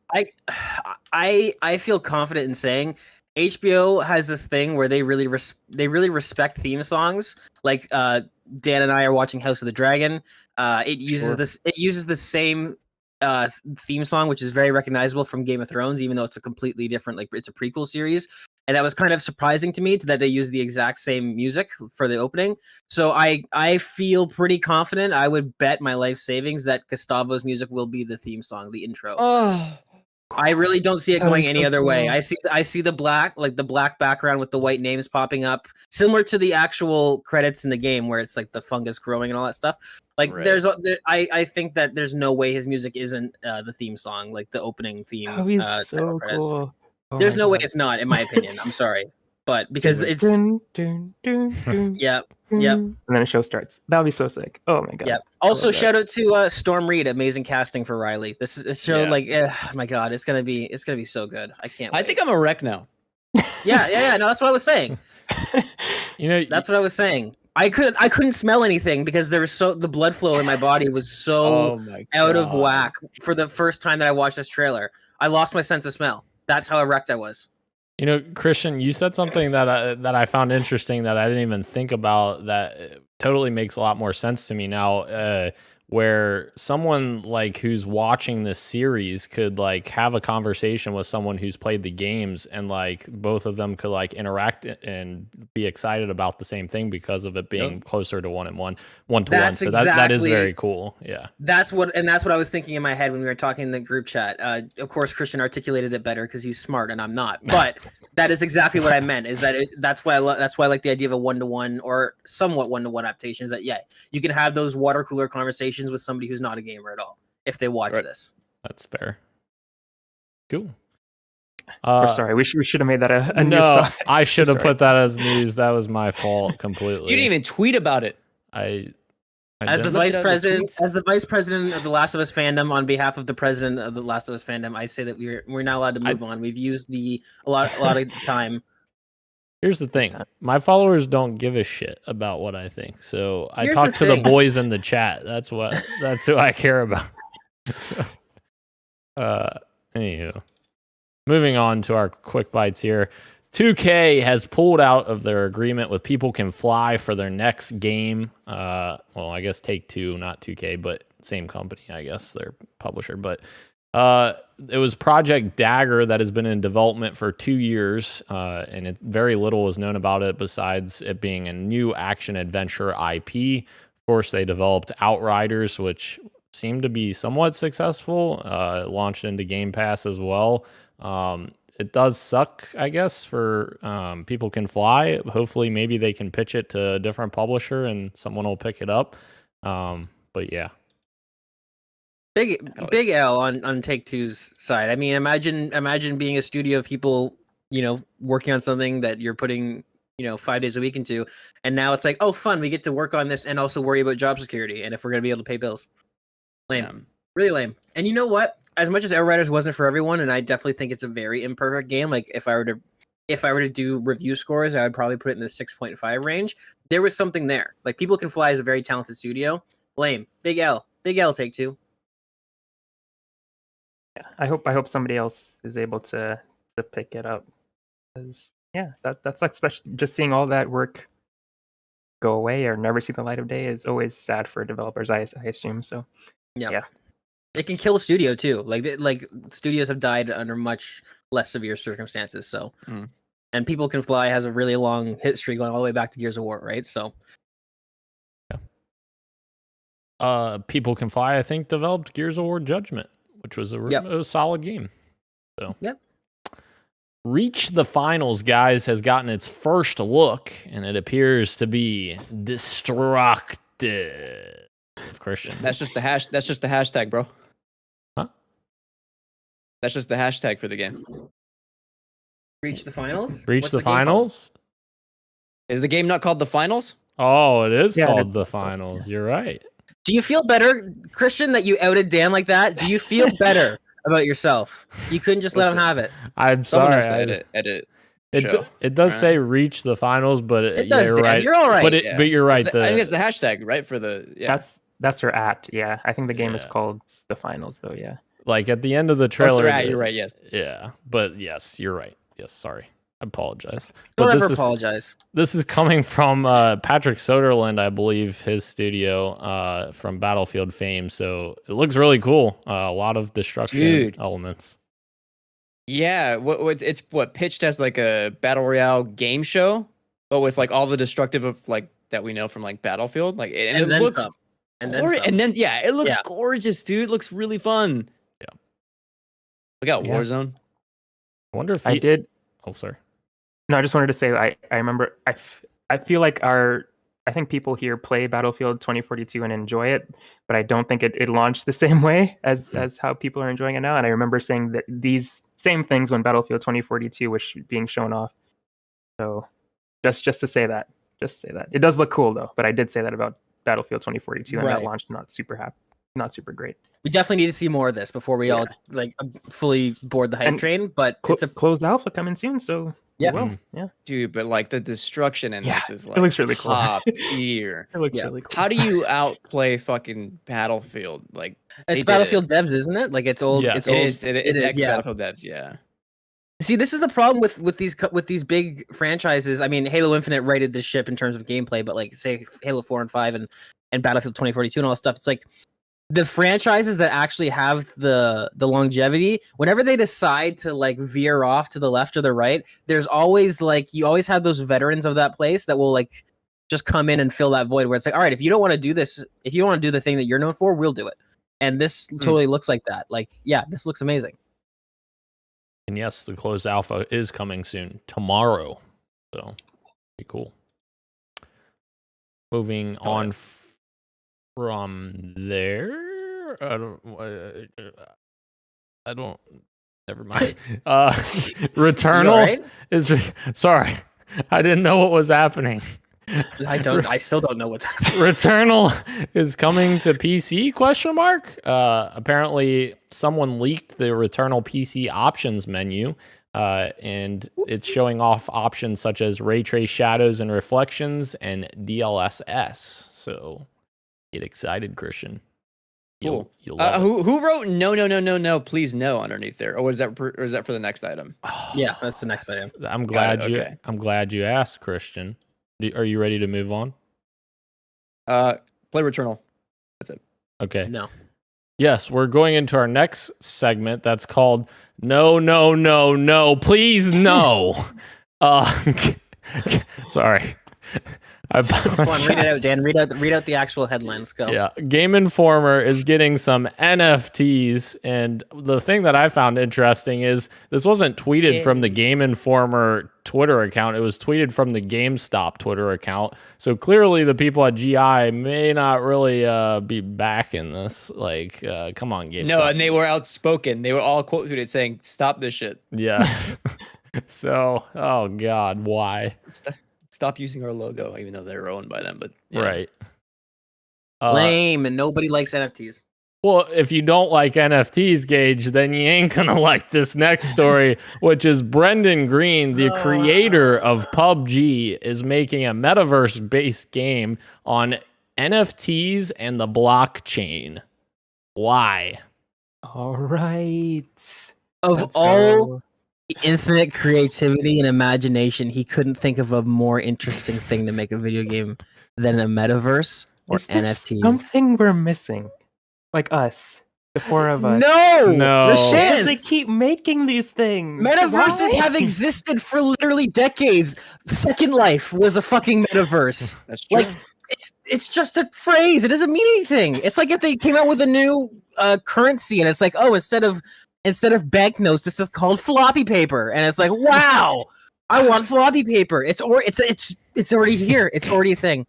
Speaker 1: I feel confident in saying HBO has this thing where they really respect theme songs. Like Dan and I are watching House of the Dragon. It uses the same theme song, which is very recognizable from Game of Thrones, even though it's a completely different, like it's a prequel series. and that was kind of surprising to me that they used the exact same music for the opening. So I feel pretty confident. I would bet my life savings that Gustavo's music will be the theme song, the intro.
Speaker 4: Oh,
Speaker 1: I really don't see it
Speaker 3: That
Speaker 1: going
Speaker 3: is
Speaker 1: any
Speaker 3: so
Speaker 1: other way.
Speaker 3: cool.
Speaker 1: I see the black, like the black background with the white names popping up, similar to the actual credits in the game where it's like the fungus growing and all that stuff. Like
Speaker 4: Right.
Speaker 1: I think that there's no way his music isn't the theme song, like the opening theme.
Speaker 3: Oh, he's
Speaker 1: title
Speaker 3: so
Speaker 1: credits.
Speaker 3: cool. Oh
Speaker 1: There's
Speaker 3: my
Speaker 1: no way
Speaker 3: God.
Speaker 1: it's not, in my opinion. I'm sorry, but because it's
Speaker 3: Dun, dun, dun, dun,
Speaker 1: yep.
Speaker 3: dun,
Speaker 1: Yep.
Speaker 3: and then the show starts. That'll be so sick. Oh my God.
Speaker 1: Yep. Also,
Speaker 3: love that.
Speaker 1: shout out to Storm Reed, amazing casting for Riley. This show,
Speaker 4: Yeah.
Speaker 1: like, my God, it's gonna be so good. I can't.
Speaker 4: I
Speaker 1: wait.
Speaker 4: think I'm a wreck now.
Speaker 1: Yeah. No, that's what I was saying.
Speaker 2: You know,
Speaker 1: That's what I was saying. I couldn't smell anything because there was the blood flow in my body was so
Speaker 4: Oh my
Speaker 1: out of
Speaker 4: God.
Speaker 1: whack for the first time that I watched this trailer. I lost my sense of smell. That's how erect I was.
Speaker 2: You know, Christian, you said something that I found interesting that I didn't even think about that totally makes a lot more sense to me now. Where someone like who's watching this series could like have a conversation with someone who's played the games, and like both of them could like interact and be excited about the same thing because of it being closer to one to one.
Speaker 1: That's
Speaker 2: So that is
Speaker 1: exactly-
Speaker 2: very cool. Yeah.
Speaker 1: That's what I was thinking in my head when we were talking in the group chat. Of course, Christian articulated it better because he's smart and I'm not. But that is exactly what I meant. Is that that's why I like the idea of a 1-to-1 or somewhat 1-to-1 adaptation. Is that you can have those water cooler conversations with somebody who's not a gamer at all if they watch
Speaker 4: Right.
Speaker 1: this.
Speaker 2: That's fair. Cool.
Speaker 3: We're sorry. We should have made that a
Speaker 2: no,
Speaker 3: new stuff.
Speaker 2: I should have
Speaker 3: Sorry.
Speaker 2: put that as news. That was my fault completely.
Speaker 4: You didn't even tweet about it.
Speaker 2: I
Speaker 1: As the
Speaker 2: didn't-
Speaker 1: vice
Speaker 4: at the
Speaker 1: president,
Speaker 4: tweets.
Speaker 1: as the vice president of the Last of Us fandom, on behalf of the president of the Last of Us fandom, I say that we're not allowed to move on. We've used a lot of time.
Speaker 2: Here's the thing. My followers don't give a shit about what I think. So I
Speaker 1: Here's
Speaker 2: talk
Speaker 1: the
Speaker 2: to the
Speaker 1: thing.
Speaker 2: boys in the chat. That's who I care about. Anywho. Moving on to our quick bites here. 2K has pulled out of their agreement with People Can Fly for their next game. Well, I guess Take-Two, not 2K, but same company, I guess, their publisher. But it was Project Dagger that has been in development for 2 years, and very little was known about it besides it being a new action-adventure IP. Of course, they developed Outriders, which seemed to be somewhat successful. It launched into Game Pass as well. It does suck, I guess, for People Can Fly. Hopefully, maybe they can pitch it to a different publisher and someone will pick it up. But yeah.
Speaker 1: Big L on Take-Two's side. I mean, imagine being a studio of people, working on something that you're putting, 5 days a week into, and now it's like, oh, fun, we get to work on this and also worry about job security and if we're gonna be able to pay bills. Lame, really lame. And you know what? As much as Outriders wasn't for everyone, and I definitely think it's a very imperfect game. Like if I were to do review scores, I would probably put it in the 6.5 range. There was something there. Like People Can Fly is a very talented studio. Lame. Big L. Take-Two.
Speaker 3: Yeah, I hope somebody else is able to pick it up. Because that's like special. Just seeing all that work go away or never see the light of day is always sad for developers. I assume so. Yeah.
Speaker 1: It can kill a studio too. Like studios have died under much less severe circumstances. So, and People Can Fly has a really long history going all the way back to Gears of War, right? So,
Speaker 2: People Can Fly, I think, developed Gears of War Judgment, which was a solid game. So, Reach the Finals, guys, has gotten its first look, and it appears to be destructive. Christian,
Speaker 4: That's just the hashtag, bro.
Speaker 2: Huh?
Speaker 4: That's just the hashtag for the game.
Speaker 1: Reach the Finals.
Speaker 2: Reach
Speaker 1: What's
Speaker 2: the
Speaker 1: game called?
Speaker 2: Finals.
Speaker 4: Is the game not called the Finals?
Speaker 2: Oh, it is
Speaker 3: Yeah,
Speaker 2: called
Speaker 3: it's
Speaker 2: the
Speaker 3: called,
Speaker 2: Finals. You're right.
Speaker 1: Do you feel better, Christian, that you outed Dan like that? Do you feel better about yourself? You couldn't just let him have it.
Speaker 2: I'm
Speaker 4: Someone
Speaker 2: sorry.
Speaker 4: has to edit.
Speaker 2: It does say reach the finals, but
Speaker 1: It does,
Speaker 2: you're
Speaker 1: Dan.
Speaker 2: right.
Speaker 1: You're all right.
Speaker 2: But you're right.
Speaker 4: I think it's the hashtag, right? For the
Speaker 3: That's her at. Yeah, I think the game is
Speaker 2: Yeah.
Speaker 3: called the Finals, though. Yeah.
Speaker 2: like at the end of the
Speaker 4: That's
Speaker 2: trailer.
Speaker 4: their at, you're right. Yes.
Speaker 2: Yeah, but yes, you're right. Yes, sorry. I apologize.
Speaker 1: Don't
Speaker 2: But
Speaker 1: ever apologize.
Speaker 2: this is coming from Patrick Soderlund, I believe, his studio from Battlefield fame. So it looks really cool. A lot of destruction
Speaker 4: Dude.
Speaker 2: elements.
Speaker 4: Yeah, it's pitched as like a battle royale game show, but with like all the destructive of like that we know from like Battlefield, like and it
Speaker 1: then
Speaker 4: looks
Speaker 1: some. And
Speaker 4: then yeah, it looks
Speaker 1: Yeah.
Speaker 4: gorgeous, dude. It looks really fun.
Speaker 2: Yeah.
Speaker 4: Look out,
Speaker 3: Yeah.
Speaker 4: Warzone.
Speaker 2: I wonder if
Speaker 3: I did.
Speaker 2: Oh, sorry.
Speaker 3: No, I just wanted to say I remember I feel like I think people here play Battlefield 2042 and enjoy it, but I don't think it launched the same way as how people are enjoying it now. And I remember saying that these same things when Battlefield 2042 was being shown off. So just to say that, it does look cool though. But I did say that about Battlefield 2042, and that
Speaker 1: Right.
Speaker 3: launched not super great.
Speaker 1: We definitely need to see more of this before we all like fully board the hype
Speaker 3: And
Speaker 1: train. But it's a
Speaker 3: Closed alpha coming soon, so
Speaker 1: Yeah.
Speaker 3: well, yeah,
Speaker 4: Dude, but like the destruction in this is like
Speaker 3: it looks really cool.
Speaker 4: top tier.
Speaker 3: It looks
Speaker 1: Yeah.
Speaker 3: really cool.
Speaker 4: How do you outplay fucking Battlefield? Like they
Speaker 1: it's
Speaker 4: did
Speaker 1: Battlefield devs, isn't it? Like it's old.
Speaker 2: Yeah.
Speaker 1: It's
Speaker 4: It
Speaker 1: old.
Speaker 4: is. It's
Speaker 1: is,
Speaker 4: ex
Speaker 1: yeah.
Speaker 4: Battlefield devs. Yeah.
Speaker 1: See, this is the problem with these big franchises. I mean, Halo Infinite righted the ship in terms of gameplay, but like say Halo 4 and 5 and Battlefield 2042 and all that stuff, it's like the franchises that actually have the longevity, whenever they decide to like veer off to the left or the right, there's always like you always have those veterans of that place that will like just come in and fill that void where it's like, all right, if you don't want to do this, if you don't want to do the thing that you're known for, we'll do it. And this totally looks like that. Like, yeah, this looks amazing.
Speaker 2: And yes, the closed alpha is coming soon tomorrow. So be cool. Moving on from there. I don't never mind. Returnal
Speaker 1: right?
Speaker 2: is sorry. I didn't know what was happening.
Speaker 1: I still don't know what's happening.
Speaker 2: Returnal is coming to PC ? Apparently someone leaked the Returnal PC options menu, and it's showing off options such as ray trace shadows and reflections and DLSS. So get excited, Christian.
Speaker 4: Cool.
Speaker 2: You'll love it.
Speaker 4: Who wrote no, please no underneath there, or is that for the next item?
Speaker 1: Yeah, that's the next item.
Speaker 2: I'm glad
Speaker 4: okay.
Speaker 2: I'm glad you asked, Christian. Are you ready to move on?
Speaker 4: Play Returnal. That's it.
Speaker 2: Okay.
Speaker 1: No.
Speaker 2: Yes, we're going into our next segment that's called No, please no. Sorry. I
Speaker 1: Come on, read it out, Dan. Read out the actual headlines. Go.
Speaker 2: Yeah, Game Informer is getting some NFTs, and the thing that I found interesting is this wasn't tweeted from the Game Informer Twitter account. It was tweeted from the GameStop Twitter account. So clearly, the people at GI may not really be backing this. Like, come on, GameStop.
Speaker 4: No, and they were outspoken. They were all quote tweeted saying, "Stop this shit."
Speaker 2: Yes. So, oh God, why?
Speaker 4: Stop using our logo, even though they're owned by them. But yeah.
Speaker 2: Right.
Speaker 1: Lame, and nobody likes NFTs.
Speaker 2: Well, if you don't like NFTs, Gage, then you ain't gonna like this next story, which is Brendan Green, the creator of PUBG, is making a metaverse-based game on NFTs and the blockchain. Why?
Speaker 3: All right.
Speaker 1: Of
Speaker 3: Let's
Speaker 1: all
Speaker 3: go.
Speaker 1: infinite creativity and imagination, he couldn't think of a more interesting thing to make a video game than a metaverse or
Speaker 3: Is there
Speaker 1: NFTs.
Speaker 3: something we're missing, like us, the four of us.
Speaker 1: No,
Speaker 2: No.
Speaker 3: Because
Speaker 1: Rashan,
Speaker 3: they keep making these things.
Speaker 1: metaverses
Speaker 3: Why?
Speaker 1: have existed for literally decades. Second Life was a fucking metaverse.
Speaker 4: That's true.
Speaker 1: Like, it's just a phrase. It doesn't mean anything. It's like if they came out with a new currency and it's like, oh, instead of banknotes, this is called floppy paper, and it's like, wow, I want floppy paper. It's already here. It's already a thing.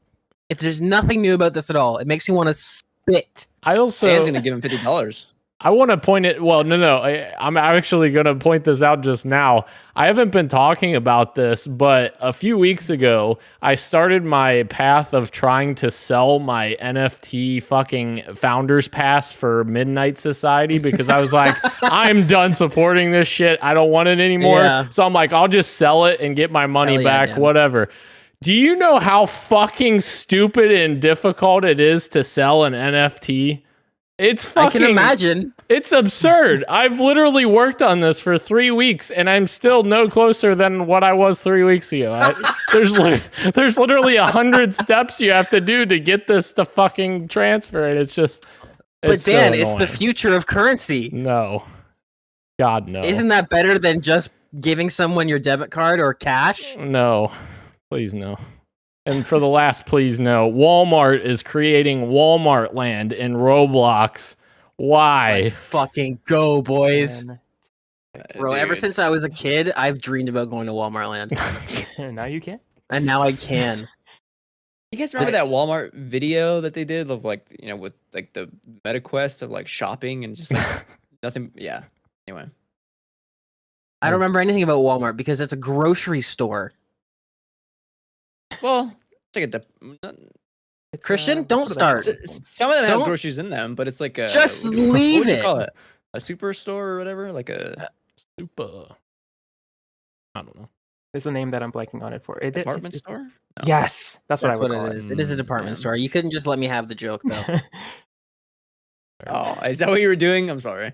Speaker 1: There's nothing new about this at all. It makes me want to spit.
Speaker 2: I also
Speaker 4: Stan's gonna give him $50.
Speaker 2: I want to point it. Well, no. I'm actually going to point this out just now. I haven't been talking about this, but a few weeks ago, I started my path of trying to sell my NFT fucking founders pass for Midnight Society because I was like, I'm done supporting this shit. I don't want it anymore.
Speaker 1: Yeah.
Speaker 2: So I'm like, I'll just sell it and get my money
Speaker 1: Hell yeah,
Speaker 2: back,
Speaker 1: man.
Speaker 2: whatever. Do you know how fucking stupid and difficult it is to sell an NFT? It's fucking.
Speaker 1: I can imagine.
Speaker 2: It's absurd. I've literally worked on this for 3 weeks, and I'm still no closer than what I was 3 weeks ago. There's literally 100 steps you have to do to get this to fucking transfer, and it's just.
Speaker 1: But
Speaker 2: It's
Speaker 1: Dan,
Speaker 2: so
Speaker 1: it's the
Speaker 2: annoying.
Speaker 1: future of currency.
Speaker 2: No. God, no.
Speaker 1: Isn't that better than just giving someone your debit card or cash?
Speaker 2: No. Please, no. And for the last, please, no. Walmart is creating Walmart Land in Roblox. Why?
Speaker 1: Let's fucking go, boys.
Speaker 3: Man.
Speaker 1: Bro, ever since I was a kid, I've dreamed about going to Walmart Land.
Speaker 3: Now you can.
Speaker 1: And now I can.
Speaker 4: You guys remember that Walmart video that they did of like, with like the meta quest of like shopping and just like nothing? Yeah. Anyway.
Speaker 1: I don't remember anything about Walmart because it's a grocery store.
Speaker 4: Well, it's like
Speaker 1: Christian, don't start.
Speaker 4: some of them have
Speaker 1: Don't-
Speaker 4: groceries in them, but it's like a
Speaker 1: Just
Speaker 4: what
Speaker 1: leave
Speaker 4: would you
Speaker 1: it.
Speaker 4: call it? A superstore or whatever? Like a
Speaker 2: Super. I don't know.
Speaker 3: There's a name that I'm blanking on it for.
Speaker 4: department store? No.
Speaker 3: Yes, that's what
Speaker 1: That's
Speaker 3: I would
Speaker 1: what
Speaker 3: call
Speaker 1: it is. It is a department
Speaker 4: Yeah.
Speaker 1: store. You couldn't just let me have the joke, though.
Speaker 4: Oh, is that what you were doing? I'm sorry.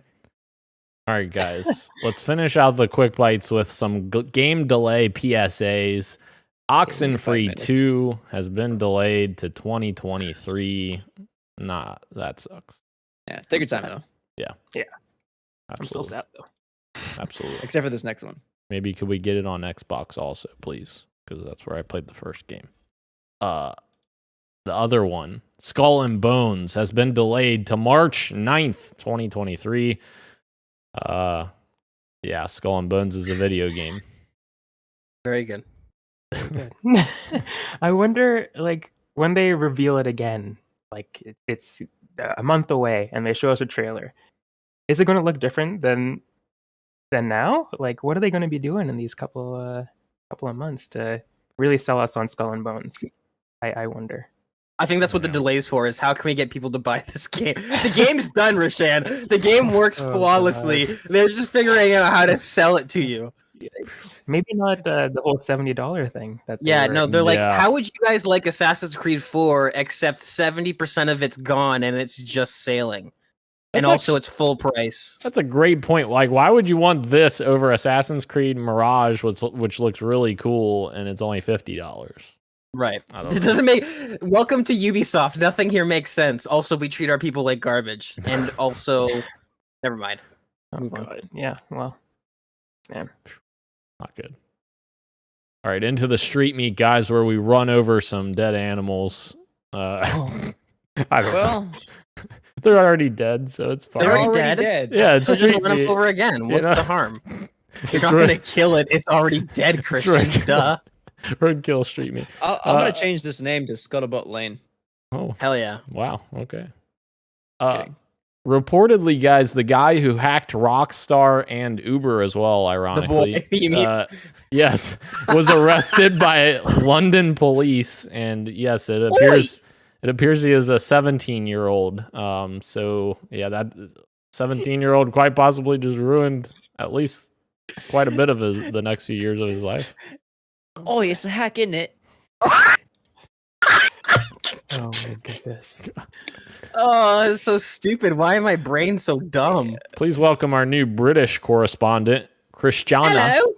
Speaker 2: All right, guys. Let's finish out the quick bites with some game delay PSAs. Oxenfree
Speaker 4: 5 minutes.
Speaker 2: 2 has been delayed to 2023. Nah, that sucks.
Speaker 4: Yeah, take your time though.
Speaker 3: I'm so
Speaker 2: Absolutely.
Speaker 3: sad though.
Speaker 2: Absolutely.
Speaker 4: Except for this next one.
Speaker 2: Maybe could we get it on Xbox also, please? Because that's where I played the first game. The other one, Skull and Bones, has been delayed to March 9th, 2023. Yeah, Skull and Bones is a video game.
Speaker 1: Very good.
Speaker 3: Good. I wonder, like, when they reveal it again, like it's a month away, and they show us a trailer. Is it going to look different than now? Like, what are they going to be doing in these couple of months to really sell us on Skull and Bones? I wonder.
Speaker 1: I think that's what the
Speaker 2: Yeah.
Speaker 1: delay's for, is how can we get people to buy this game? The game's done, Roshan. The game works
Speaker 3: Oh,
Speaker 1: flawlessly. They're just figuring out how to sell it to you.
Speaker 3: Maybe not the whole $70 thing. That they
Speaker 1: Yeah,
Speaker 3: were-
Speaker 1: no, they're like,
Speaker 2: Yeah.
Speaker 1: how would you guys like Assassin's Creed 4 except 70% of it's gone and it's just sailing? And
Speaker 2: That's
Speaker 1: also
Speaker 2: actu-
Speaker 1: it's full price.
Speaker 2: That's a great point. Like, why would you want this over Assassin's Creed Mirage, which looks really cool, and it's only $50?
Speaker 1: Right.
Speaker 2: I don't
Speaker 1: It
Speaker 2: know.
Speaker 1: doesn't make welcome to Ubisoft. Nothing here makes sense. Also, we treat our people like garbage. And also never mind.
Speaker 3: Oh,
Speaker 1: Move on.
Speaker 3: God. Yeah. Well. Man.
Speaker 2: Not good. All right, into the street meat, guys, where we run over some dead animals. I don't know.
Speaker 4: Well,
Speaker 2: They're already dead, so it's fine.
Speaker 1: They're
Speaker 4: they're
Speaker 1: already
Speaker 4: already
Speaker 1: dead.
Speaker 4: dead.
Speaker 2: Yeah, it's
Speaker 1: So just
Speaker 2: street
Speaker 1: run
Speaker 2: meat.
Speaker 1: them over again. What's
Speaker 2: know?
Speaker 1: the harm? You're
Speaker 2: It's
Speaker 1: not
Speaker 2: right-
Speaker 1: gonna kill it. It's already dead, Christian.
Speaker 2: right.
Speaker 1: Duh.
Speaker 2: Roadkill street meat.
Speaker 4: I'm
Speaker 2: Uh,
Speaker 4: gonna change this name to Scuttlebutt Lane.
Speaker 2: Oh,
Speaker 1: Hell yeah.
Speaker 2: wow. Okay.
Speaker 4: Just kidding.
Speaker 2: Reportedly, guys, the guy who hacked Rockstar and Uber as well, ironically,
Speaker 1: boy, you mean-
Speaker 2: yes, was arrested by London police, and yes, it appears he is a 17-year-old. So yeah, that 17-year-old quite possibly just ruined at least quite a bit of the next few years of his life.
Speaker 4: Oh, it's a hack, isn't it?
Speaker 3: Oh my goodness.
Speaker 1: Oh, that's so stupid. Why am my brain so dumb?
Speaker 2: Please welcome our new British correspondent, Christiana.
Speaker 1: Hello.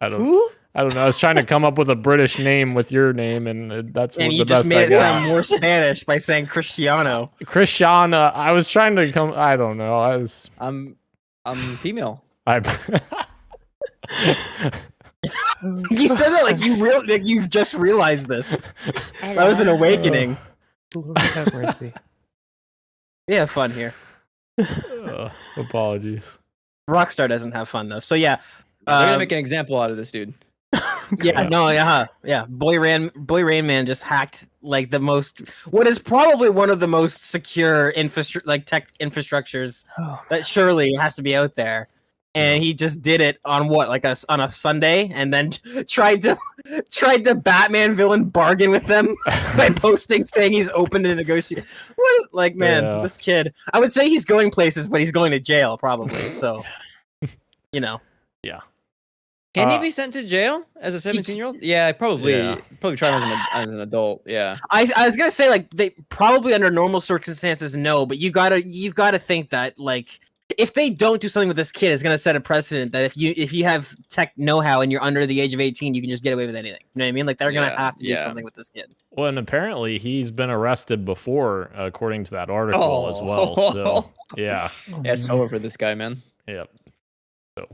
Speaker 2: I don't
Speaker 4: Who?
Speaker 2: know. I was trying to come up with a British name with your name, and that's
Speaker 1: And
Speaker 2: the
Speaker 1: you just
Speaker 2: best I
Speaker 1: made it
Speaker 2: got.
Speaker 1: sound more Spanish by saying Cristiano.
Speaker 2: Christiana. I was trying to come. I don't know.
Speaker 4: I'm female.
Speaker 1: You said that like you've just realized this. That was an awakening.
Speaker 3: Lord have mercy.
Speaker 1: We have fun here.
Speaker 2: Apologies.
Speaker 1: Rockstar doesn't have fun though. So yeah.
Speaker 4: They're gonna
Speaker 1: um,
Speaker 4: make an example out of this dude.
Speaker 1: Yeah, no, yeah. Boy Rain Man just hacked like what is probably one of the most secure tech infrastructures
Speaker 3: Oh,
Speaker 1: that surely has to be out there. And he just did it on on a Sunday, and then tried to Batman villain bargain with them by posting saying he's open to negotiate. What is
Speaker 2: Yeah.
Speaker 1: this kid? I would say he's going places, but he's going to jail probably. So, you know.
Speaker 4: Can he be sent to jail as a 17-year-old? Yeah, probably.
Speaker 2: Yeah.
Speaker 4: Probably try him as an adult. Yeah.
Speaker 1: I was gonna say like they probably under normal circumstances no, but you gotta think that like if they don't do something with this kid, it's going to set a precedent that if you have tech know-how and you're under the age of 18, you can just get away with anything. You know what I mean? Like they're going to have to do something with this kid.
Speaker 2: Well, and apparently he's been arrested before, according to that article as well. So yeah,
Speaker 4: it's over for this guy, man.
Speaker 2: Yep. So.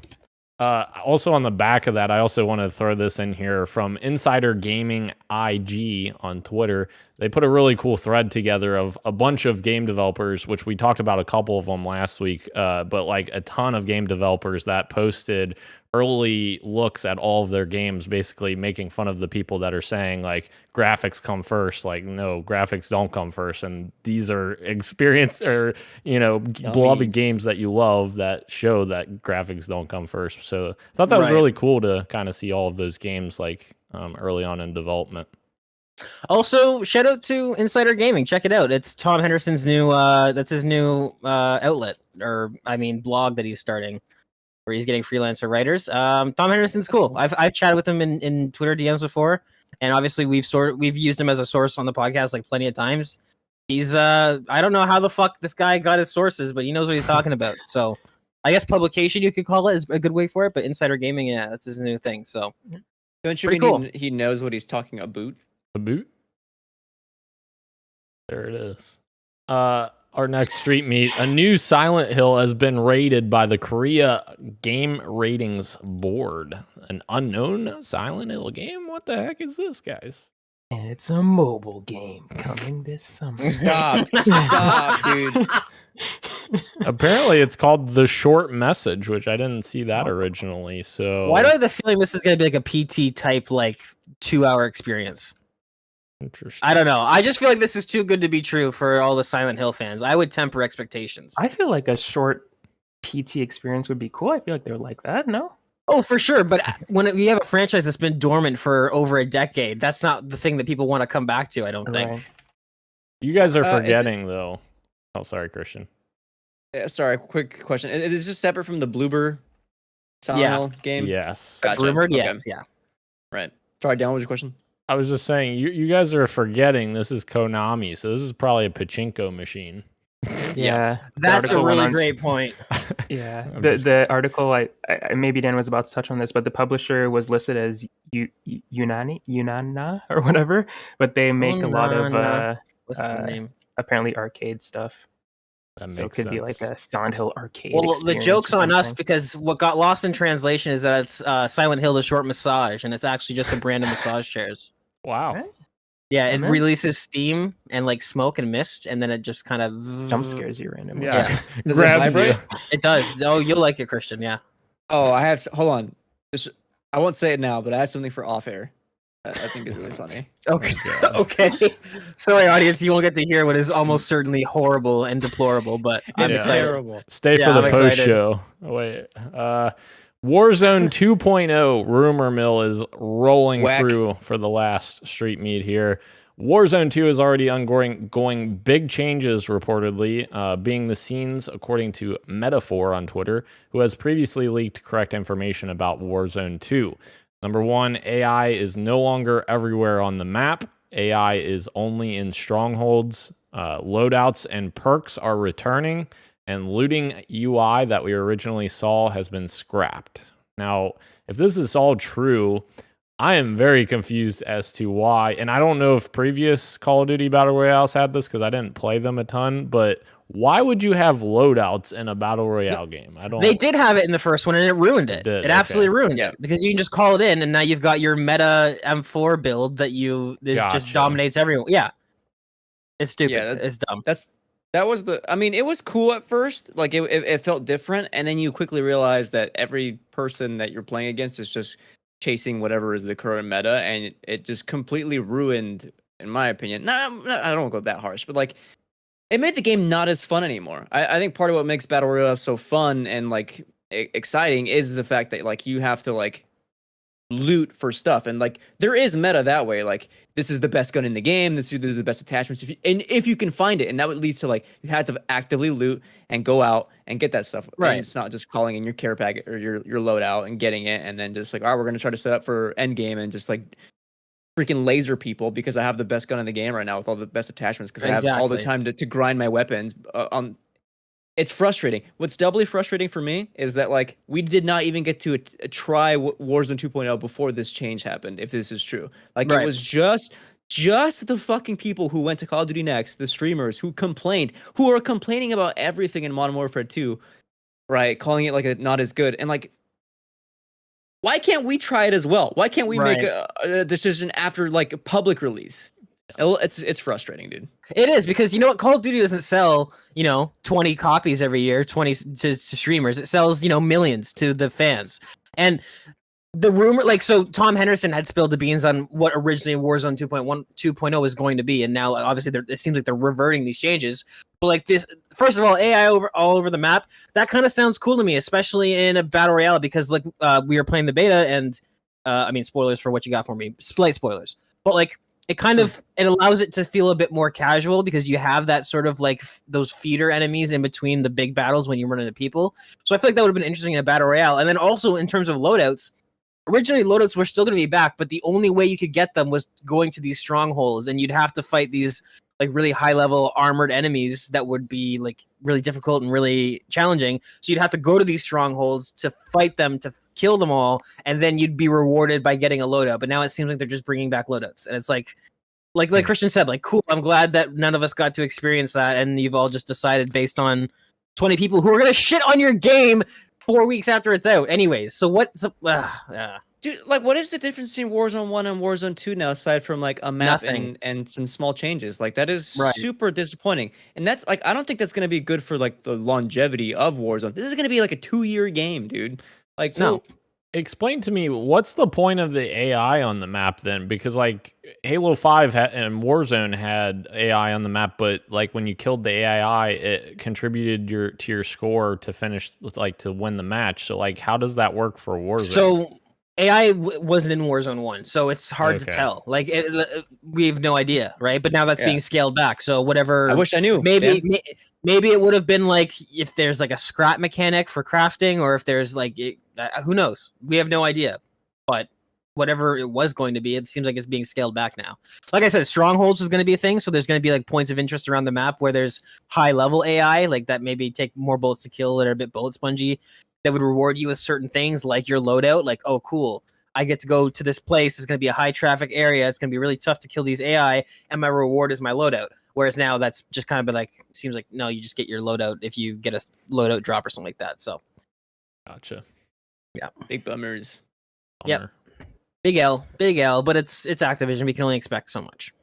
Speaker 2: Also on the back of that, I also want to throw this in here from Insider Gaming IG on Twitter. They put a really cool thread together of a bunch of game developers, which we talked about a couple of them last week, but like a ton of game developers that posted early looks at all of their games, basically making fun of the people that are saying like graphics come first. Like, no, graphics don't come first. And these are experience or, beloved games that you love that show that graphics don't come first. So I thought that was really cool to kind of see all of those games like early on in development.
Speaker 1: Also, shout out to Insider Gaming. Check it out. It's Tom Henderson's new that's his new outlet, or blog that he's starting, where he's getting freelancer writers. Tom Henderson's cool. I've chatted with him in Twitter DMs before, and obviously we've used him as a source on the podcast like plenty of times. He's I don't know how the fuck this guy got his sources, but he knows what he's talking about. So I guess publication you could call it is a good way for it. But Insider Gaming, yeah, that's his new thing. So
Speaker 4: don't you mean he knows what he's talking about?
Speaker 2: A boot? There it is. Our next street meet, a new Silent Hill has been rated by the Korea Game Ratings Board. An unknown Silent Hill game? What the heck is this, guys?
Speaker 3: And it's a mobile game coming this summer.
Speaker 4: Stop, dude.
Speaker 2: Apparently it's called The Short Message, which I didn't see that originally. So
Speaker 1: why do I have the feeling this is going to be like a PT type, like 2-hour experience?
Speaker 2: Interesting.
Speaker 1: I don't know. I just feel like this is too good to be true for all the Silent Hill fans. I would temper expectations.
Speaker 3: I feel like a short PT experience would be cool. I feel like they're like that, no?
Speaker 1: Oh, for sure. But when you have a franchise that's been dormant for over a decade, that's not the thing that people want to come back to, I don't think.
Speaker 2: You guys are forgetting, though. Oh, sorry, Christian.
Speaker 4: Sorry, quick question. Is this separate from the Bloober Silent Hill game?
Speaker 2: Yes.
Speaker 1: Gotcha. Rumored, yes, yeah.
Speaker 4: Right. Sorry, Dan, what was your question?
Speaker 2: I was just saying, you guys are forgetting this is Konami, so this is probably a pachinko machine.
Speaker 3: Yeah.
Speaker 1: That's a really great point.
Speaker 3: Yeah. The article, I maybe Dan was about to touch on this, but the publisher was listed as Yunana or whatever, but they make a lot of
Speaker 1: what's the name?
Speaker 3: Apparently arcade stuff.
Speaker 2: That makes
Speaker 3: so it could
Speaker 2: sense.
Speaker 3: be like a Silent Hill arcade.
Speaker 1: Well, the joke's on us because what got lost in translation is that it's Silent Hill: The Short Massage, and it's actually just a brand of massage chairs.
Speaker 2: Wow.
Speaker 3: Right?
Speaker 1: Yeah, it releases steam and like smoke and mist, and then it just kind of
Speaker 3: jump scares you randomly.
Speaker 2: Yeah,
Speaker 4: Does
Speaker 2: grabs
Speaker 4: it
Speaker 2: you.
Speaker 1: It does. Oh, you'll like it, Christian. Yeah.
Speaker 4: Oh, I have. Hold on. I won't say it now, but I have something for off air. I think is really funny.
Speaker 1: Okay. Okay. Sorry, audience, you won't get to hear what is almost certainly horrible and deplorable, but I'm
Speaker 4: It's
Speaker 1: excited.
Speaker 4: terrible.
Speaker 2: Stay for the post show. Oh, wait. Warzone 2.0 rumor mill is rolling through for the last street meet here. Warzone 2 is already undergoing big changes, reportedly, being the scenes, according to Metaphor on Twitter, who has previously leaked correct information about Warzone 2. Number one, AI is no longer everywhere on the map. AI is only in strongholds. Loadouts and perks are returning, and looting UI that we originally saw has been scrapped. Now, if this is all true, I am very confused as to why, and I don't know if previous Call of Duty Battle Royales had this because I didn't play them a ton, but why would you have loadouts in a Battle Royale game? I don't.
Speaker 1: They did have it in the first one, and it ruined it. It absolutely ruined it because you can just call it in, and now you've got your meta M4 build that just dominates everyone. Yeah, it's stupid. Yeah, it's dumb.
Speaker 4: That was it was cool at first. Like it felt different, and then you quickly realize that every person that you're playing against is just chasing whatever is the current meta, and it just completely ruined, in my opinion. I don't go that harsh, but like it made the game not as fun anymore. I think part of what makes Battle Royale so fun and like exciting is the fact that like you have to like loot for stuff, and like there is meta that way. Like this is the best gun in the game. This is the best attachments. If you can find it, and that would lead to like you had to actively loot and go out and get that stuff.
Speaker 1: Right.
Speaker 4: And it's not just calling in your care packet or your loadout and getting it, and then just like, all right, we're gonna try to set up for end game and just like freaking laser people because I have the best gun in the game right now with all the best attachments because I have all the time to grind my weapons on. It's frustrating. What's doubly frustrating for me is that like we did not even get to try Warzone 2.0 before this change happened. If this is true, like it was just the fucking people who went to Call of Duty Next, the streamers who are complaining about everything in Modern Warfare 2, right? Calling it like not as good, and like, why can't we try it as well? Why can't we make a decision after like public release? It's frustrating, dude.
Speaker 1: It is, because you know what, Call of Duty doesn't sell 20 copies every year, 20 to streamers. It sells millions to the fans. And the rumor, like, so Tom Henderson had spilled the beans on what originally Warzone 2.0 was going to be, and now obviously it seems like they're reverting these changes. But like this, first of all, AI all over the map, that kind of sounds cool to me, especially in a battle royale, because like we were playing the beta, and I mean, spoilers for what you got for me, slight spoilers, but like it kind of it allows it to feel a bit more casual, because you have that sort of like those feeder enemies in between the big battles when you run into people. So I feel like that would have been interesting in a battle royale. And then also in terms of loadouts, originally loadouts were still going to be back, but the only way you could get them was going to these strongholds, and you'd have to fight these like really high level armored enemies that would be like really difficult and really challenging. So you'd have to go to these strongholds to fight them, to kill them all, and then you'd be rewarded by getting a loadout. But now it seems like they're just bringing back loadouts, and it's like Christian said, like, cool, I'm glad that none of us got to experience that, and you've all just decided based on 20 people who are gonna shit on your game 4 weeks after it's out. Anyways, so what's
Speaker 4: Dude, like, what is the difference between Warzone 1 and Warzone 2 now, aside from like a map and some small changes? Like, that is super disappointing. And that's like, I don't think that's gonna be good for like the longevity of Warzone. This is gonna be like a 2-year game, dude. Like,
Speaker 2: so explain to me, what's the point of the AI on the map then? Because like Halo 5 and Warzone had AI on the map, but like when you killed the AI, it contributed to your score to finish, like to win the match. So like, how does that work for Warzone?
Speaker 1: So AI wasn't in Warzone 1, so it's hard to tell. Like, we have no idea, right? But now that's being scaled back. So whatever.
Speaker 4: I wish I knew.
Speaker 1: Maybe it would have been like if there's like a scrap mechanic for crafting, or if there's like who knows? We have no idea. But whatever it was going to be, it seems like it's being scaled back now. Like I said, strongholds is going to be a thing. So there's going to be like points of interest around the map where there's high level AI, like that maybe take more bullets to kill, that are a bit bullet spongy, that would reward you with certain things like your loadout. Like, oh, cool, I get to go to this place. It's going to be a high traffic area. It's going to be really tough to kill these AI, and my reward is my loadout. Whereas now that's just kind of been like, seems like, no, you just get your loadout if you get a loadout drop or something like that. So,
Speaker 2: gotcha.
Speaker 1: Yeah,
Speaker 4: big bummers.
Speaker 1: Yep. Big L, but it's Activision. We can only expect so much.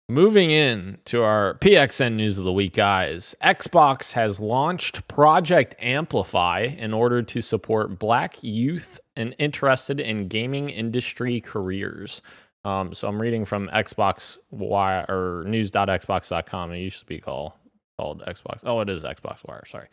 Speaker 2: Moving in to our PXN news of the week, guys. Xbox has launched Project Amplify in order to support Black youth and interested in gaming industry careers. So I'm reading from Xbox Wire, or news.xbox.com. It used to be called Xbox. Oh, it is Xbox Wire. Sorry.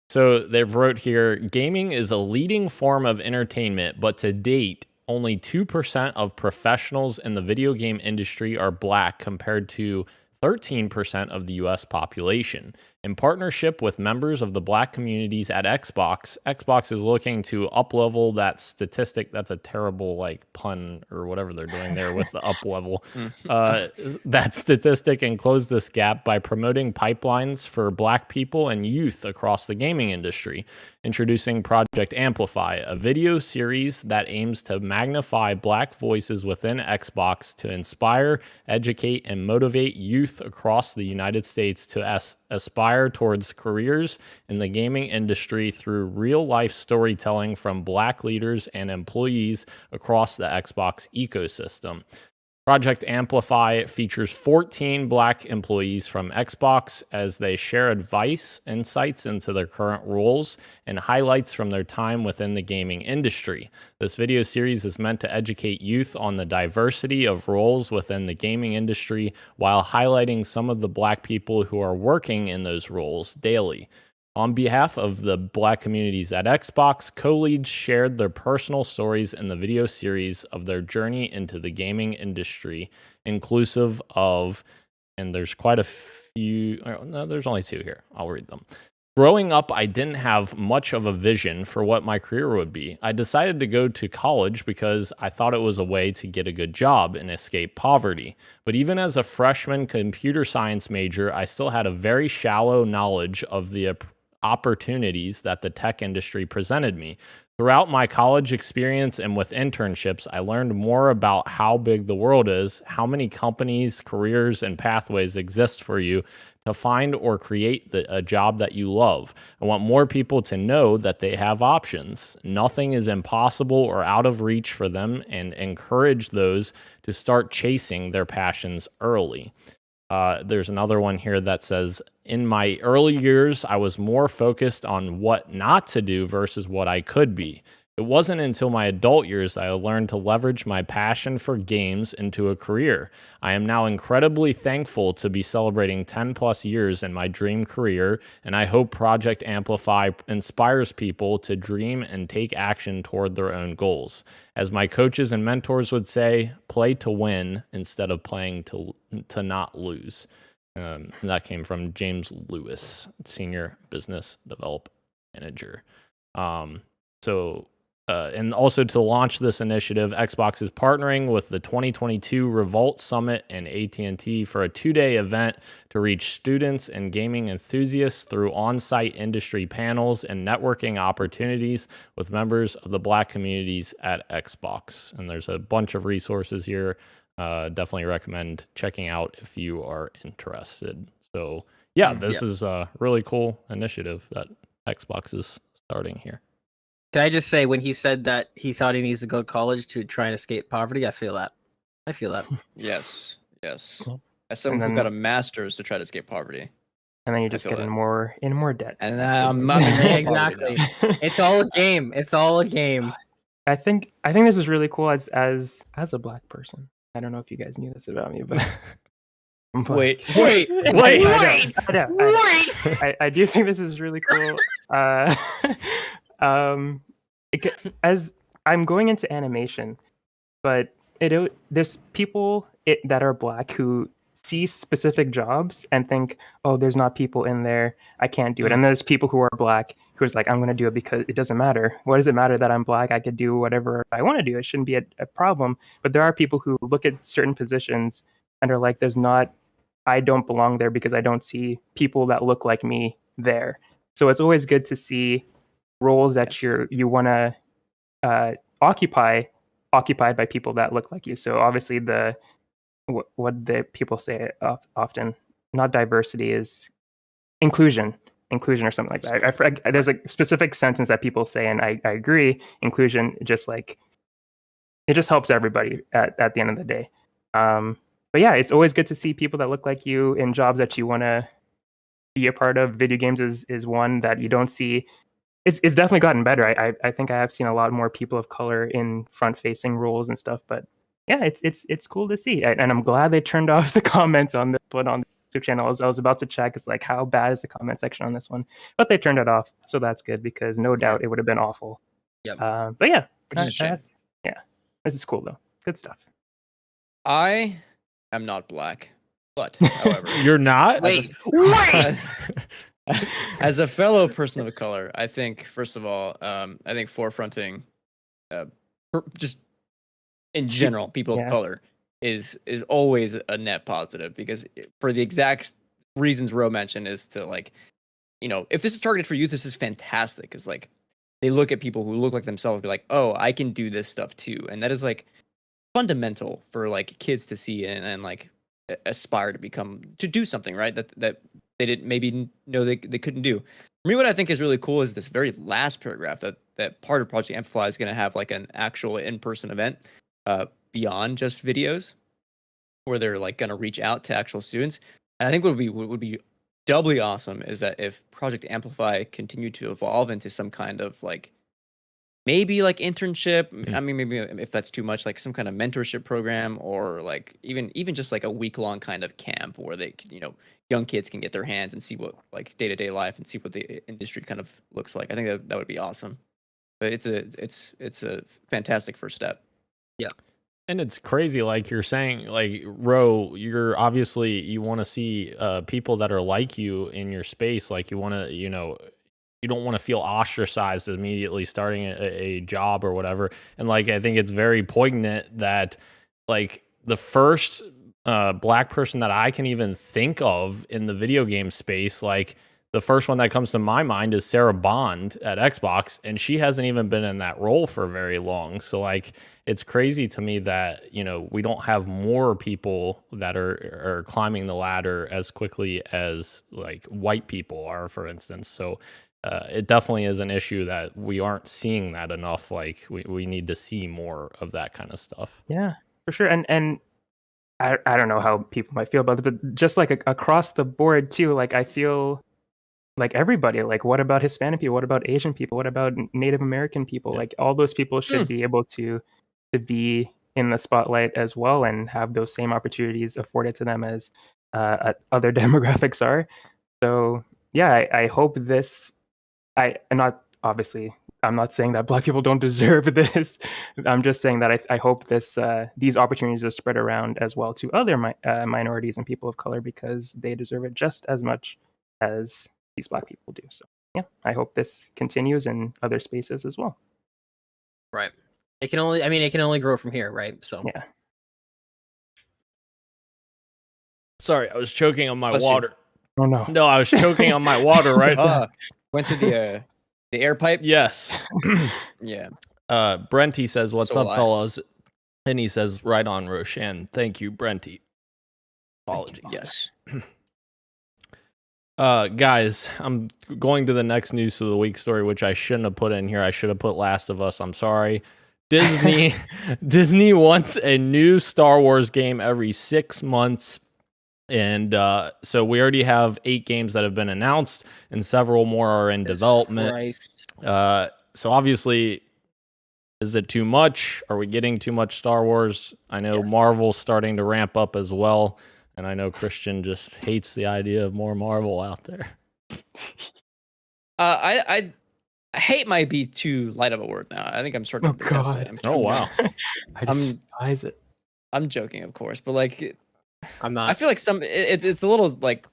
Speaker 2: So they've wrote here, gaming is a leading form of entertainment, but to date, only 2% of professionals in the video game industry are Black, compared to 13% of the US population. In partnership with members of the Black communities at Xbox, Xbox is looking to up-level that statistic. That's a terrible like pun or whatever they're doing there with the up-level. That statistic, and close this gap by promoting pipelines for Black people and youth across the gaming industry. Introducing Project Amplify, a video series that aims to magnify Black voices within Xbox to inspire, educate, and motivate youth across the United States to aspire towards careers in the gaming industry through real-life storytelling from Black leaders and employees across the Xbox ecosystem. Project Amplify features 14 Black employees from Xbox as they share advice, insights into their current roles, and highlights from their time within the gaming industry. This video series is meant to educate youth on the diversity of roles within the gaming industry while highlighting some of the Black people who are working in those roles daily. On behalf of the Black communities at Xbox, co-leads shared their personal stories in the video series of their journey into the gaming industry, inclusive of, and there's quite a few, no, there's only 2 here. I'll read them. Growing up, I didn't have much of a vision for what my career would be. I decided to go to college because I thought it was a way to get a good job and escape poverty. But even as a freshman computer science major, I still had a very shallow knowledge of the opportunities that the tech industry presented me. Throughout my college experience and with internships, I learned more about how big the world is, how many companies, careers, and pathways exist for you to find or create a job that you love. I want more people to know that they have options. Nothing is impossible or out of reach for them, and encourage those to start chasing their passions early. There's another one here that says, in my early years, I was more focused on what not to do versus what I could be. It wasn't until my adult years that I learned to leverage my passion for games into a career. I am now incredibly thankful to be celebrating 10 plus years in my dream career, and I hope Project Amplify inspires people to dream and take action toward their own goals. As my coaches and mentors would say, play to win instead of playing to not lose. That came from James Lewis, Senior Business Development Manager. And also to launch this initiative, Xbox is partnering with the 2022 Revolt Summit and AT&T for a 2-day event to reach students and gaming enthusiasts through on-site industry panels and networking opportunities with members of the Black communities at Xbox. And there's a bunch of resources here. Definitely recommend checking out if you are interested. So yeah, this is a really cool initiative that Xbox is starting here.
Speaker 1: Can I just say, when he said that he thought he needs to go to college to try and escape poverty, I feel that.
Speaker 4: Yes.
Speaker 3: Cool.
Speaker 4: As someone
Speaker 3: And
Speaker 4: who
Speaker 3: then-
Speaker 4: got a master's to try to escape poverty.
Speaker 3: And then you just
Speaker 4: feel
Speaker 3: get
Speaker 4: that.
Speaker 3: in more debt.
Speaker 4: And I'm
Speaker 1: Exactly. It's all a game. It's all a game.
Speaker 3: I think this is really cool as a Black person. I don't know if you guys knew this about me, but I'm Black.
Speaker 4: Wait.
Speaker 3: I do think this is really cool. As I'm going into animation, but there's people that are Black who see specific jobs and think, oh, there's not people in there, I can't do it. And there's people who are Black who's like, I'm going to do it because it doesn't matter. What does it matter that I'm Black? I could do whatever I want to do. It shouldn't be a problem. But there are people who look at certain positions and are like, I don't belong there because I don't see people that look like me there. So it's always good to see roles that you want to occupied by people that look like you. So obviously what the people say often, not diversity, is inclusion or something like that. There's a specific sentence that people say, and I agree. Inclusion, it just helps everybody at the end of the day. But yeah, it's always good to see people that look like you in jobs that you want to be a part of. Video games is one that you don't see. It's definitely gotten better. I think I have seen a lot more people of color in front-facing roles and stuff. But yeah, it's cool to see, and I'm glad they turned off the comments on this one on the YouTube channel. I was about to check, it's like, how bad is the comment section on this one? But they turned it off, so that's good, because no doubt it would have been awful.
Speaker 1: Yep.
Speaker 3: But yeah,
Speaker 4: Which is a shame.
Speaker 3: this is cool though. Good stuff.
Speaker 4: I am not Black, but however,
Speaker 2: You're not?
Speaker 1: Wait.
Speaker 4: As a fellow person of color, I think, first of all, I think forefronting, just in general, people of color is always a net positive, because for the exact reasons Ro mentioned, is to, like, you know, if this is targeted for youth, this is fantastic, because, like, they look at people who look like themselves and be like, oh, I can do this stuff too. And that is, like, fundamental for, like, kids to see and like aspire to do something, right? That they didn't maybe know they couldn't do. For me, what I think is really cool is this very last paragraph, that part of Project Amplify is going to have like an actual in-person event beyond just videos, where they're like going to reach out to actual students. And I think what would be doubly awesome is that if Project Amplify continued to evolve into some kind of like, maybe like internship, I mean, maybe if that's too much, like some kind of mentorship program, or like even just like a week-long kind of camp where they, you know, young kids can get their hands and see what like day-to-day life and see what the industry kind of looks like. I think that would be awesome. But it's a fantastic first step.
Speaker 1: Yeah.
Speaker 2: And it's crazy, like you're saying, like Ro, you're obviously you want to see people that are like you in your space. Like you want to, you don't want to feel ostracized immediately starting a job or whatever. And like I think it's very poignant that like the first black person that I can even think of in the video game space, like the first one that comes to my mind is Sarah Bond at Xbox, and she hasn't even been in that role for very long. So like it's crazy to me that, we don't have more people that are climbing the ladder as quickly as like white people are, for instance. So it definitely is an issue that we aren't seeing that enough. Like we need to see more of that kind of stuff.
Speaker 3: Yeah, for sure. And I don't know how people might feel about it, but just like across the board too, like I feel like everybody, like what about Hispanic people? What about Asian people? What about Native American people?
Speaker 2: Yeah.
Speaker 3: Like all those people should be able to be in the spotlight as well and have those same opportunities afforded to them as other demographics are. So yeah, I hope this. I'm not saying that Black people don't deserve this. I'm just saying that I hope these opportunities are spread around as well to other minorities and people of color, because they deserve it just as much as these Black people do. So yeah, I hope this continues in other spaces as well.
Speaker 1: Right. It can only grow from here, right? So
Speaker 3: yeah.
Speaker 2: Sorry, I was choking on my
Speaker 4: Bless you.
Speaker 2: water.
Speaker 3: Oh no.
Speaker 2: No, I was choking on my water right
Speaker 4: Went through the air pipe.
Speaker 2: Yes.
Speaker 4: Yeah.
Speaker 2: Brenty says, "What's
Speaker 4: So
Speaker 2: up,
Speaker 4: will I.
Speaker 2: fellas?" And he says, "Right on, Roshan. Thank you, Brenty." Apologies.
Speaker 4: Yes.
Speaker 2: Guys, I'm going to the next news of the week story, which I shouldn't have put in here. I should have put Last of Us. I'm sorry. Disney wants a new Star Wars game every 6 months. And so we already have 8 games that have been announced, and several more are in development.
Speaker 1: Christ.
Speaker 2: So obviously, is it too much? Are we getting too much Star Wars? I know
Speaker 1: Yes.
Speaker 2: Marvel's starting to ramp up as well, and I know Christian just hates the idea of more Marvel out there.
Speaker 4: I hate might be too light of a word now. I think I'm starting to detest
Speaker 3: God.
Speaker 4: it.
Speaker 2: Oh wow.
Speaker 3: I despise it.
Speaker 4: I'm joking, of course, but like
Speaker 1: I'm not.
Speaker 4: I feel like it's a little like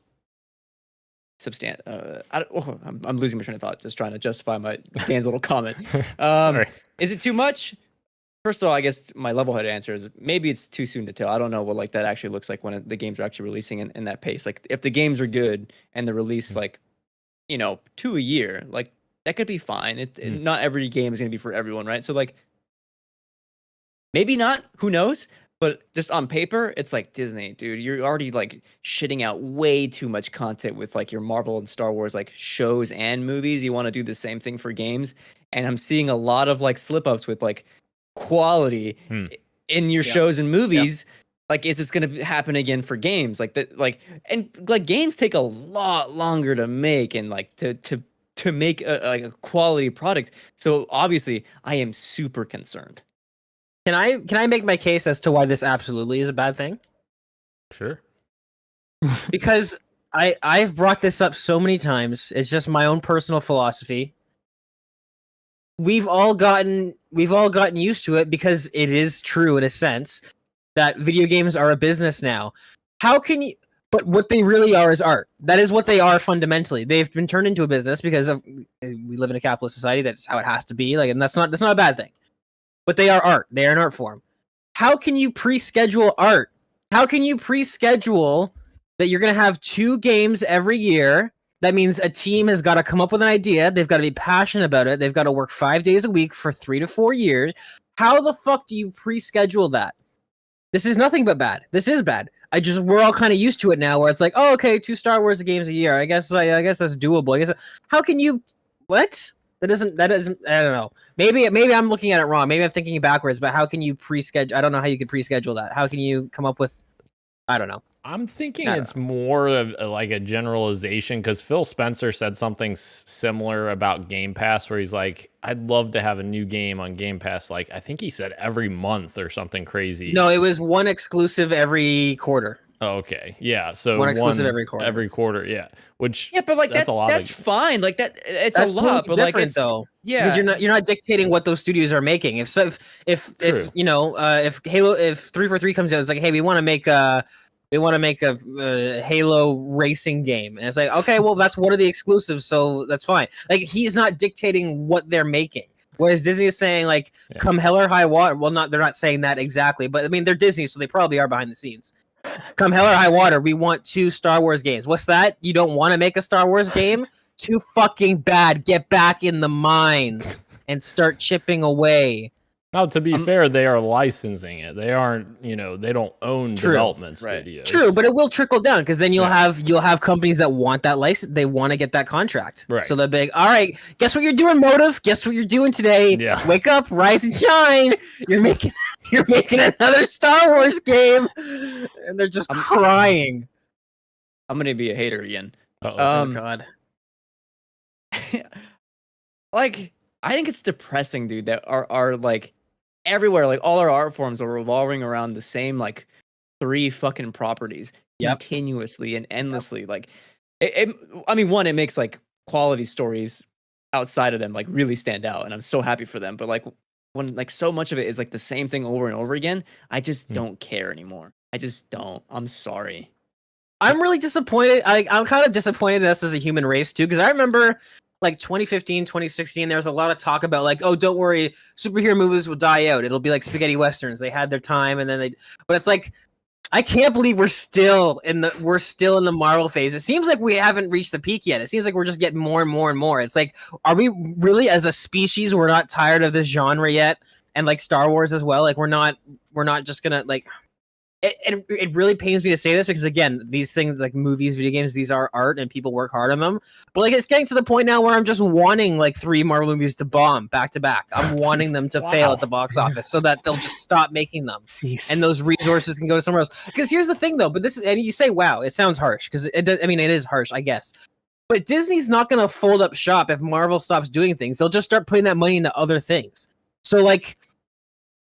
Speaker 4: substantial. I'm losing my train of thought, just trying to justify Dan's little comment.
Speaker 2: Sorry.
Speaker 4: Is it too much? First of all, I guess my level-headed answer is maybe it's too soon to tell. I don't know what like that actually looks like when the games are actually releasing in that pace. Like if the games are good and they're released like 2 a year, like that could be fine. Not every game is going to be for everyone, right? So like maybe not. Who knows? But just on paper, it's like Disney, dude. You're already like shitting out way too much content with like your Marvel and Star Wars like shows and movies. You want to do the same thing for games, and I'm seeing a lot of like slip ups with like quality in your shows and movies. Like, is this gonna happen again for games? Like that, and games take a lot longer to make and like to make a quality product. So obviously, I am super concerned.
Speaker 1: Can I make my case as to why this absolutely is a bad thing?
Speaker 2: Sure.
Speaker 1: Because I've brought this up so many times. It's just my own personal philosophy. We've all gotten used to it because it is true in a sense that video games are a business now. How can you? But what they really are is art. That is what they are fundamentally. They've been turned into a business because we live in a capitalist society. That's how it has to be. Like, and that's not a bad thing. But they are art. They are an art form. How can you pre-schedule art? How can you pre-schedule that you're going to have 2 games every year? That means a team has got to come up with an idea. They've got to be passionate about it. They've got to work 5 days a week for 3 to 4 years. How the fuck do you pre-schedule that? This is nothing but bad. This is bad. We're all kind of used to it now, where it's like, oh, okay, 2 Star Wars games a year. I guess that's doable. I guess. How can you? What? That doesn't. I don't know. Maybe I'm looking at it wrong. Maybe I'm thinking backwards. But how can you pre-schedule? I don't know how you could pre-schedule that. How can you come up with? I don't know.
Speaker 2: I'm thinking it's more of like a generalization, because Phil Spencer said something similar about Game Pass, where he's like, I'd love to have a new game on Game Pass. Like, I think he said every month or something crazy.
Speaker 1: No, it was one exclusive every quarter.
Speaker 2: Oh, okay. Yeah. So
Speaker 1: One exclusive every quarter.
Speaker 2: Yeah. Which
Speaker 4: Yeah, but like that's
Speaker 2: a lot.
Speaker 4: That's fine. Like it's
Speaker 1: that's
Speaker 4: a lot,
Speaker 1: really
Speaker 4: but like
Speaker 1: different
Speaker 4: it's
Speaker 1: though.
Speaker 4: yeah.
Speaker 1: Because you're not dictating what those studios are making. If you know if 343 comes out, it's like, hey, we want to make a Halo racing game, and it's like, okay, well, that's one of the exclusives, so that's fine. Like, he's not dictating what they're making. Whereas Disney is saying, like, come hell or high water. Well, they're not saying that exactly, but I mean, they're Disney, so they probably are behind the scenes. Come hell or high water, we want 2 Star Wars games. What's that? You don't want to make a Star Wars game? Too fucking bad. Get back in the mines and start chipping away.
Speaker 2: Now, to be fair, they are licensing it. They aren't, they don't own development studios.
Speaker 1: True, but it will trickle down because then you'll have companies that want that license. They want to get that contract.
Speaker 2: Right.
Speaker 1: So they'll be like, all right, guess what you're doing, Motive? Guess what you're doing today?
Speaker 2: Yeah.
Speaker 1: Wake up, rise and shine. You're making another Star Wars game, and they're just crying.
Speaker 4: I'm gonna be a hater again.
Speaker 1: Oh God.
Speaker 4: Like, I think it's depressing, dude, that our like everywhere, like all our art forms are revolving around the same like 3 fucking properties continuously and endlessly. Like, I mean, one, it makes like quality stories outside of them like really stand out, and I'm so happy for them. But like when like so much of it is like the same thing over and over again, I just don't care anymore. I just don't. I'm sorry.
Speaker 1: I'm really disappointed. I'm kind of disappointed in us as a human race too, because I remember like 2015, 2016, there was a lot of talk about like, oh, don't worry, superhero movies will die out. It'll be like spaghetti westerns. They had their time, and then but it's like, I can't believe we're still in the Marvel phase. It seems like we haven't reached the peak yet. It seems like we're just getting more and more and more. It's like, are we really, as a species, we're not tired of this genre yet? And like Star Wars as well. Like we're not just gonna like. It really pains me to say this because, again, these things like movies, video games, these are art and people work hard on them. But like, it's getting to the point now where I'm just wanting like 3 Marvel movies to bomb back to back. I'm wanting them to fail at the box office so that they'll just stop making them. And those resources can go to somewhere else. Because here's the thing, though. But this is, and you say, wow, it sounds harsh because it does. I mean, it is harsh, I guess. But Disney's not going to fold up shop if Marvel stops doing things. They'll just start putting that money into other things. So like,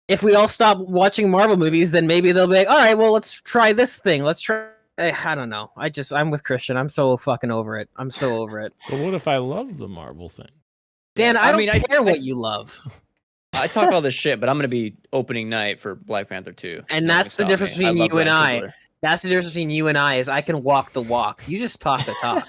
Speaker 1: if we all stop watching Marvel movies, then maybe they'll be like, all right, well, let's try this thing. Let's try. I don't know. I'm with Christian. I'm so fucking over it. I'm so over it.
Speaker 2: But what if I love the Marvel thing?
Speaker 1: Dan, I don't care what you love.
Speaker 4: I talk all this shit, but I'm going to be opening night for Black Panther 2.
Speaker 1: And that's the difference between you and I. That's the difference between you and I is I can walk the walk. You just talk the talk.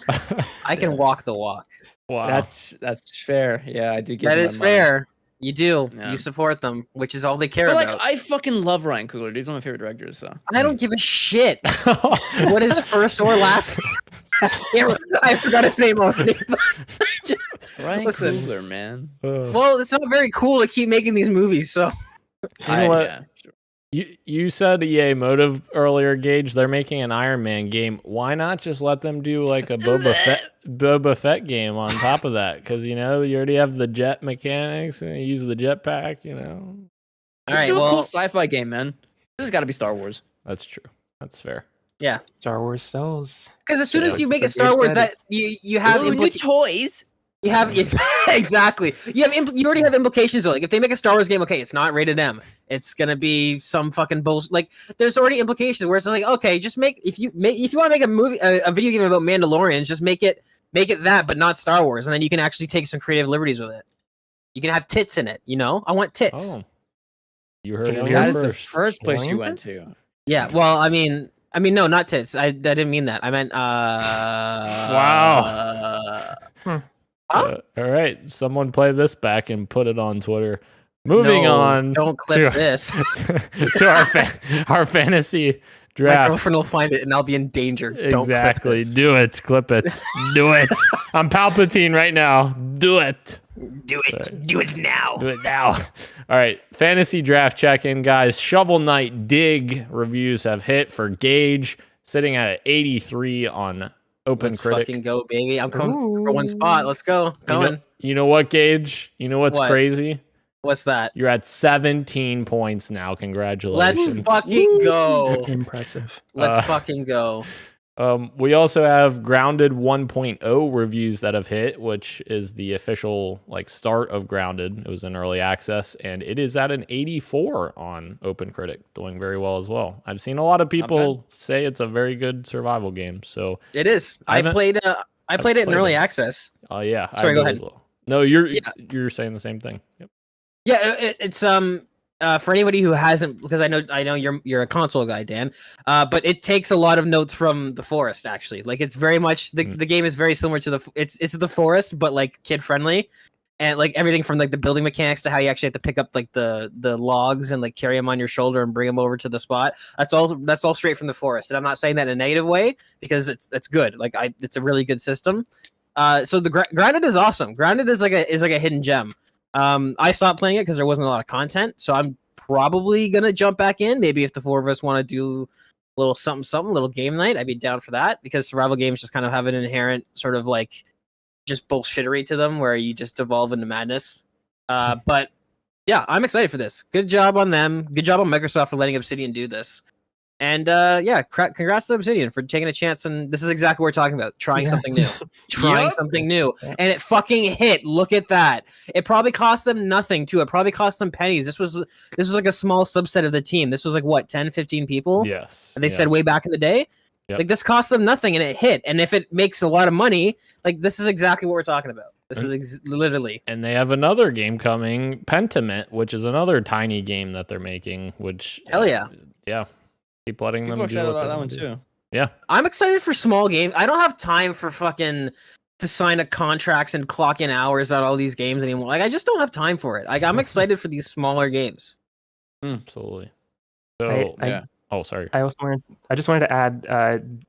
Speaker 1: I can walk the walk.
Speaker 2: Wow.
Speaker 4: That's fair. Yeah, I do get
Speaker 1: that. Is
Speaker 4: money.
Speaker 1: Fair. You do.
Speaker 4: Yeah.
Speaker 1: You support them, which is all they care
Speaker 4: but,
Speaker 1: about.
Speaker 4: Like, I fucking love Ryan Coogler. He's one of my favorite directors. So
Speaker 1: I don't give a shit what is first or last. I forgot his name already.
Speaker 4: Ryan Coogler, man.
Speaker 1: Well, it's not very cool to keep making these movies. So
Speaker 2: you know what? Yeah, sure. You said EA Motive earlier, Gage. They're making an Iron Man game. Why not just let them do like a Boba Fett game on top of that? Because you already have the jet mechanics and you use the jetpack.
Speaker 1: All
Speaker 4: right, do a cool sci-fi game, man. This has got to be Star Wars.
Speaker 2: That's true. That's fair.
Speaker 1: Yeah,
Speaker 3: Star Wars sells.
Speaker 1: Because as soon as you make a Star Wars, that you have
Speaker 4: new toys.
Speaker 1: You have exactly. You already have implications though. Like if they make a Star Wars game, okay, it's not rated M. It's gonna be some fucking bullshit. Like there's already implications where it's like, okay, just if you want to make a video game about Mandalorians, just make it that, but not Star Wars, and then you can actually take some creative liberties with it. You can have tits in it. I want tits.
Speaker 2: Oh. You heard it.
Speaker 4: That is the first place you went to.
Speaker 1: Yeah. Well, I mean, no, not tits. I didn't mean that. I meant.
Speaker 2: Wow. All right, someone play this back and put it on Twitter. Moving on.
Speaker 1: Don't clip this.
Speaker 2: to our fantasy draft.
Speaker 1: My girlfriend will find it and I'll be in danger. Don't
Speaker 2: exactly.
Speaker 1: Clip this.
Speaker 2: Do it. Clip it. Do it. I'm Palpatine right now. Do it.
Speaker 1: Do it. Sorry. Do it now.
Speaker 2: Do it now. All right. Fantasy draft check-in, guys. Shovel Knight Dig reviews have hit for Gage, sitting at 83 on Let's
Speaker 1: fucking go, baby. I'm coming for one spot. Let's go. Going.
Speaker 2: You know what, Gage? You know what's crazy?
Speaker 1: What's that?
Speaker 2: You're at 17 points now. Congratulations.
Speaker 1: Let's fucking go.
Speaker 3: Impressive.
Speaker 1: Let's fucking go.
Speaker 2: We also have Grounded 1.0 reviews that have hit, which is the official like start of Grounded. It was in early access, and it is at an 84 on OpenCritic, doing very well as well. I've seen a lot of people say it's a very good survival game. So
Speaker 1: it is. I played it in early access.
Speaker 2: Oh yeah.
Speaker 1: Sorry, go ahead.
Speaker 2: Well. No, you're saying the same thing. Yep.
Speaker 1: Yeah, it's for anybody who hasn't, because I know you're a console guy, Dan. But it takes a lot of notes from The Forest, actually. Like it's very much the game is very similar to it's The Forest, but like kid friendly, and like everything from like the building mechanics to how you actually have to pick up like the logs and like carry them on your shoulder and bring them over to the spot. That's all straight from The Forest, and I'm not saying that in a negative way because it's good. Like it's a really good system. So the Grounded is awesome. Grounded is like a hidden gem. I stopped playing it because there wasn't a lot of content, so I'm probably gonna jump back in. Maybe if the four of us want to do a little something, little game night, I'd be down for that, because survival games just kind of have an inherent sort of like just bullshittery to them where you just evolve into madness. But yeah, I'm excited for this. Good job on them. Good job on Microsoft for letting Obsidian do this. And yeah, congrats to Obsidian for taking a chance. And this is exactly what we're talking about. Trying something new. Something new. And it fucking hit. Look at that. It probably cost them nothing too. It probably cost them pennies. This was like a small subset of the team. This was like what, 10, 15 people?
Speaker 2: Yes.
Speaker 1: And they said way back in the day. Yep. Like this cost them nothing and it hit. And if it makes a lot of money, like this is exactly what we're talking about. This is literally.
Speaker 2: And they have another game coming, Pentiment, which is another tiny game that they're making, which
Speaker 1: hell yeah.
Speaker 2: Yeah. Keep letting
Speaker 4: People
Speaker 2: them do
Speaker 4: about that one too.
Speaker 2: Yeah.
Speaker 1: I'm excited for small games. I don't have time for fucking to sign contracts and clock in hours on all these games anymore. Like I just don't have time for it. Like I'm excited for these smaller games.
Speaker 2: Absolutely. So
Speaker 3: yeah.
Speaker 2: Oh, sorry.
Speaker 3: I just wanted to add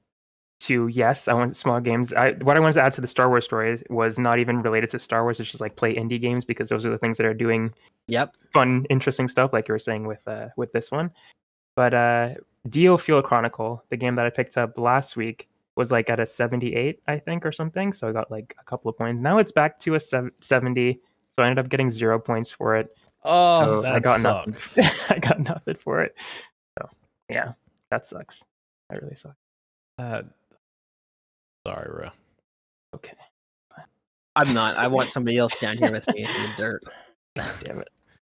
Speaker 3: to yes, I want small games. What I wanted to add to the Star Wars story was not even related to Star Wars. It's just like play indie games, because those are the things that are doing fun, interesting stuff, like you were saying with this one. But Dio Field Chronicle, the game that I picked up last week, was like at a 78, I think, or something. So I got like a couple of points. Now it's back to a 70. So I ended up getting 0 points for it.
Speaker 2: Oh,
Speaker 3: so
Speaker 2: that
Speaker 3: I got
Speaker 2: sucks.
Speaker 3: nothing. I got nothing for it. So yeah, that sucks. That really sucks.
Speaker 2: Sorry, bro.
Speaker 3: Okay.
Speaker 1: I'm not. I want somebody else down here with me in the dirt.
Speaker 3: God damn it.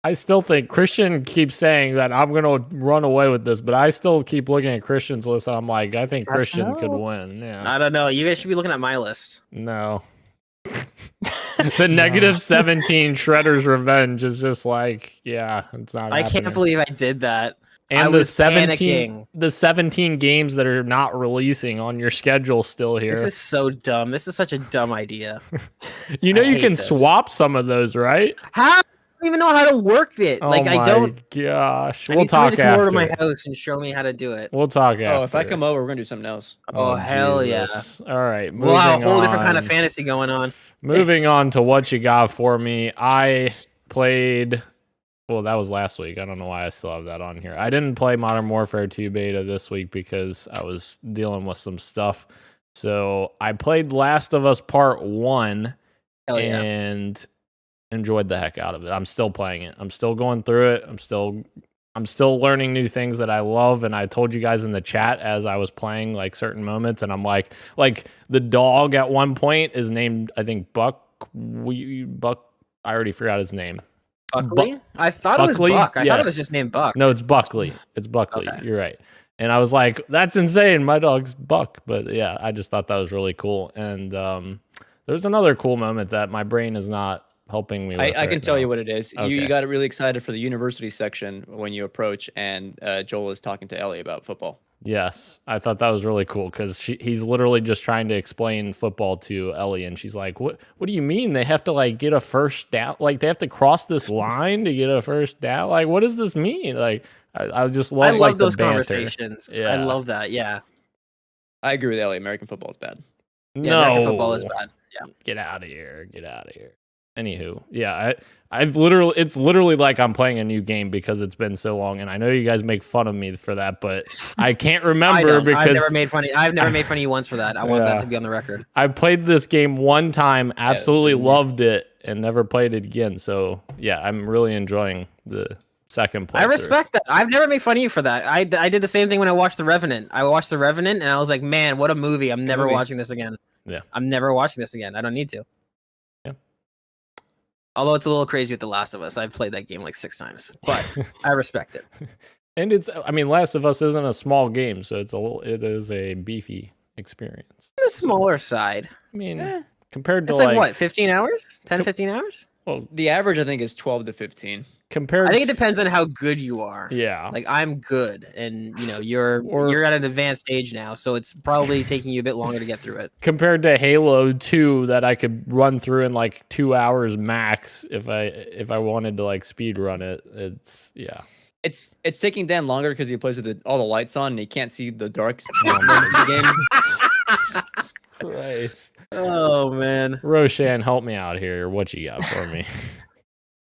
Speaker 2: I still think Christian keeps saying that I'm going to run away with this, but I still keep looking at Christian's list. I'm like, I think Christian could win. Yeah.
Speaker 1: I don't know. You guys should be looking at my list.
Speaker 2: No. The negative 17 Shredder's Revenge is just like, yeah, it's not happening.
Speaker 1: Can't believe I did that.
Speaker 2: And the 17 games that are not releasing on your schedule still here.
Speaker 1: This is so dumb. This is such a dumb idea.
Speaker 2: You can swap some of those, right?
Speaker 1: How? I don't even know how to work it.
Speaker 2: Oh
Speaker 1: like I don't.
Speaker 2: Gosh,
Speaker 1: we'll talk after. Come over to my house and show me how to do it.
Speaker 2: We'll talk after.
Speaker 4: Oh, if I come over, we're gonna do something else.
Speaker 1: Oh hell
Speaker 2: Jesus. Yeah! All right,
Speaker 1: we'll have a whole different kind of fantasy going on.
Speaker 2: Moving on to what you got for me. I played. Well, that was last week. I don't know why I still have that on here. I didn't play Modern Warfare 2 beta this week because I was dealing with some stuff. So I played Last of Us Part 1 and enjoyed the heck out of it. I'm still playing it. I'm still going through it. I'm still learning new things that I love. And I told you guys in the chat as I was playing like certain moments, and I'm like the dog at one point is named, I think, Buck. I already forgot his name.
Speaker 1: Buckley? I thought Buckley? It was Buck. I thought it was just named Buck.
Speaker 2: No, it's Buckley. It's Buckley. Okay. You're right. And I was like, that's insane. My dog's Buck. But yeah, I just thought that was really cool. And there's another cool moment that my brain is not helping me with.
Speaker 4: I can tell you what it is.
Speaker 2: Okay.
Speaker 4: You got really excited for the university section when you approach, and Joel is talking to Ellie about football.
Speaker 2: Yes, I thought that was really cool because he's literally just trying to explain football to Ellie, and she's like, "What do you mean they have to like get a first down? Like they have to cross this line to get a first down? Like what does this mean?" Like I just love. I love
Speaker 1: those
Speaker 2: the
Speaker 1: conversations. Yeah. I love that. Yeah,
Speaker 4: I agree with Ellie. American football is bad.
Speaker 1: No, American football is bad. Yeah,
Speaker 2: get out of here. Get out of here. Anywho, yeah, it's literally like I'm playing a new game because it's been so long, and I know you guys make fun of me for that, but I can't remember because
Speaker 1: I've never made fun of you once for that. I want that to be on the record.
Speaker 2: I played this game one time, absolutely loved it, and never played it again. So yeah, I'm really enjoying the second playthrough.
Speaker 1: I respect that. I've never made fun of you for that. I did the same thing when I watched The Revenant. I watched The Revenant and I was like, man, what a movie. I'm never watching this again.
Speaker 2: Yeah.
Speaker 1: I'm never watching this again. I don't need to.
Speaker 2: Yeah.
Speaker 1: Although it's a little crazy with The Last of Us. I've played that game like 6 times, but I respect it.
Speaker 2: And Last of Us isn't a small game, so it is a beefy experience.
Speaker 1: The smaller side.
Speaker 2: I mean, compared to
Speaker 1: It's like what, 15 hours? 10, 15 hours?
Speaker 2: Well,
Speaker 4: The average, I think, is 12 to 15.
Speaker 2: compared
Speaker 1: I think it depends on how good you are.
Speaker 2: Yeah.
Speaker 1: Like I'm good, and you're at an advanced stage now, so it's probably taking you a bit longer to get through it.
Speaker 2: Compared to Halo 2 that I could run through in like 2 hours max if I wanted to like speed run it. It's
Speaker 4: It's taking Dan longer because he plays with all the lights on and he can't see the dark the game.
Speaker 2: Christ.
Speaker 1: Oh man.
Speaker 2: Roshan, help me out here. What you got for me?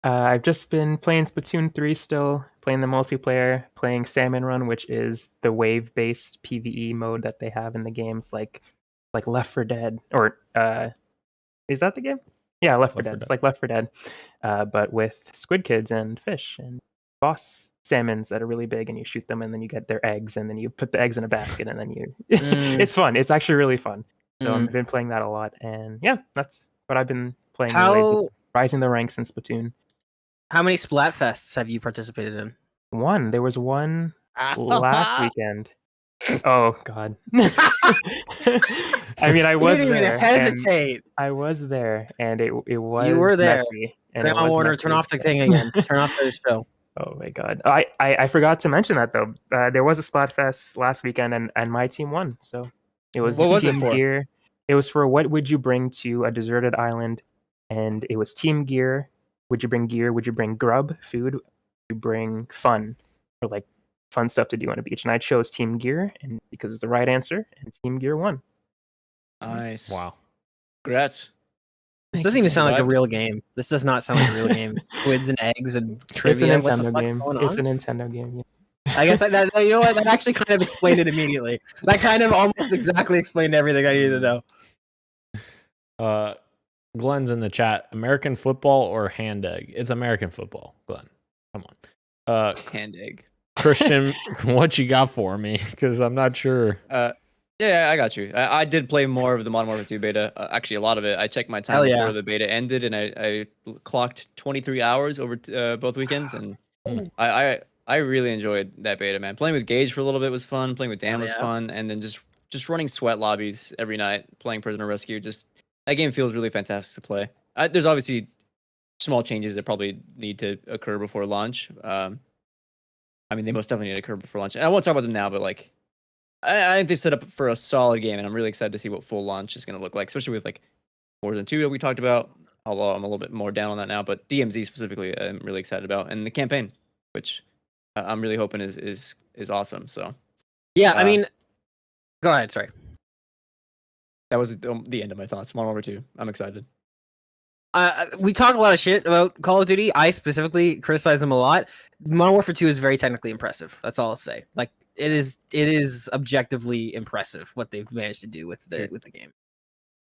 Speaker 3: I've just been playing Splatoon 3 still, playing the multiplayer, playing Salmon Run, which is the wave-based PvE mode that they have in the games, like Left 4 Dead, or is that the game? Yeah, Left 4 Dead. It's like Left 4 Dead, but with squid kids and fish and boss salmons that are really big, and you shoot them, and then you get their eggs, and then you put the eggs in a basket, and then you. It's fun. It's actually really fun. So I've been playing that a lot, and yeah, that's what I've been playing. Rising the ranks in Splatoon.
Speaker 1: How many Splatfests have you participated in?
Speaker 3: One. There was one last weekend. Oh God. I mean, I was
Speaker 1: you didn't
Speaker 3: there.
Speaker 1: even hesitate.
Speaker 3: I was there, and it was.
Speaker 1: You were there.
Speaker 3: Messy, and
Speaker 1: Grandma Warner, turn off the thing again. Turn off the show.
Speaker 3: Oh my God. I forgot to mention that though. There was a Splatfest last weekend, and my team won. So it was.
Speaker 4: What was it
Speaker 3: team
Speaker 4: for?
Speaker 3: Gear. It was for what would you bring to a deserted island, and it was team gear. Would you bring gear? Would you bring grub, food? Would you bring fun, or like fun stuff to do on a beach? And I chose team gear, and because it's the right answer, and team gear won.
Speaker 4: Nice.
Speaker 2: Wow.
Speaker 4: Congrats.
Speaker 1: This doesn't even sound like a real game. This does not sound like a real game. Squids and eggs and trivia.
Speaker 3: It's a Nintendo game.
Speaker 1: Going on?
Speaker 3: It's a Nintendo game. Yeah.
Speaker 1: I guess that you know what, that actually kind of explained it immediately. That kind of almost exactly explained everything I needed to know.
Speaker 2: Glenn's in the chat. American football or hand egg? It's American football, Glenn. Come on.
Speaker 4: Hand egg.
Speaker 2: Christian, what you got for me? Because I'm not sure.
Speaker 4: Yeah, I got you. I did play more of the Modern Warfare 2 beta. Actually, a lot of it. I checked my time
Speaker 1: Hell
Speaker 4: before
Speaker 1: yeah.
Speaker 4: the beta ended, and I clocked 23 hours over both weekends, and I really enjoyed that beta, man. Playing with Gage for a little bit was fun. Playing with Dan was fun, and then just running sweat lobbies every night, playing Prisoner Rescue. That game feels really fantastic to play. There's obviously small changes that probably need to occur before launch. I mean, they most definitely need to occur before launch. And I won't talk about them now, but like, I think they set up for a solid game, and I'm really excited to see what full launch is going to look like, especially with like Warzone 2 that we talked about. Although I'm a little bit more down on that now, but DMZ specifically, I'm really excited about, and the campaign, which I'm really hoping is awesome. So
Speaker 1: Yeah, I mean, go ahead. Sorry.
Speaker 4: That was the end of my thoughts. Modern Warfare 2. I'm excited.
Speaker 1: We talk a lot of shit about Call of Duty. I specifically criticize them a lot. Modern Warfare 2 is very technically impressive. That's all I'll say. Like it is objectively impressive what they've managed to do with the game.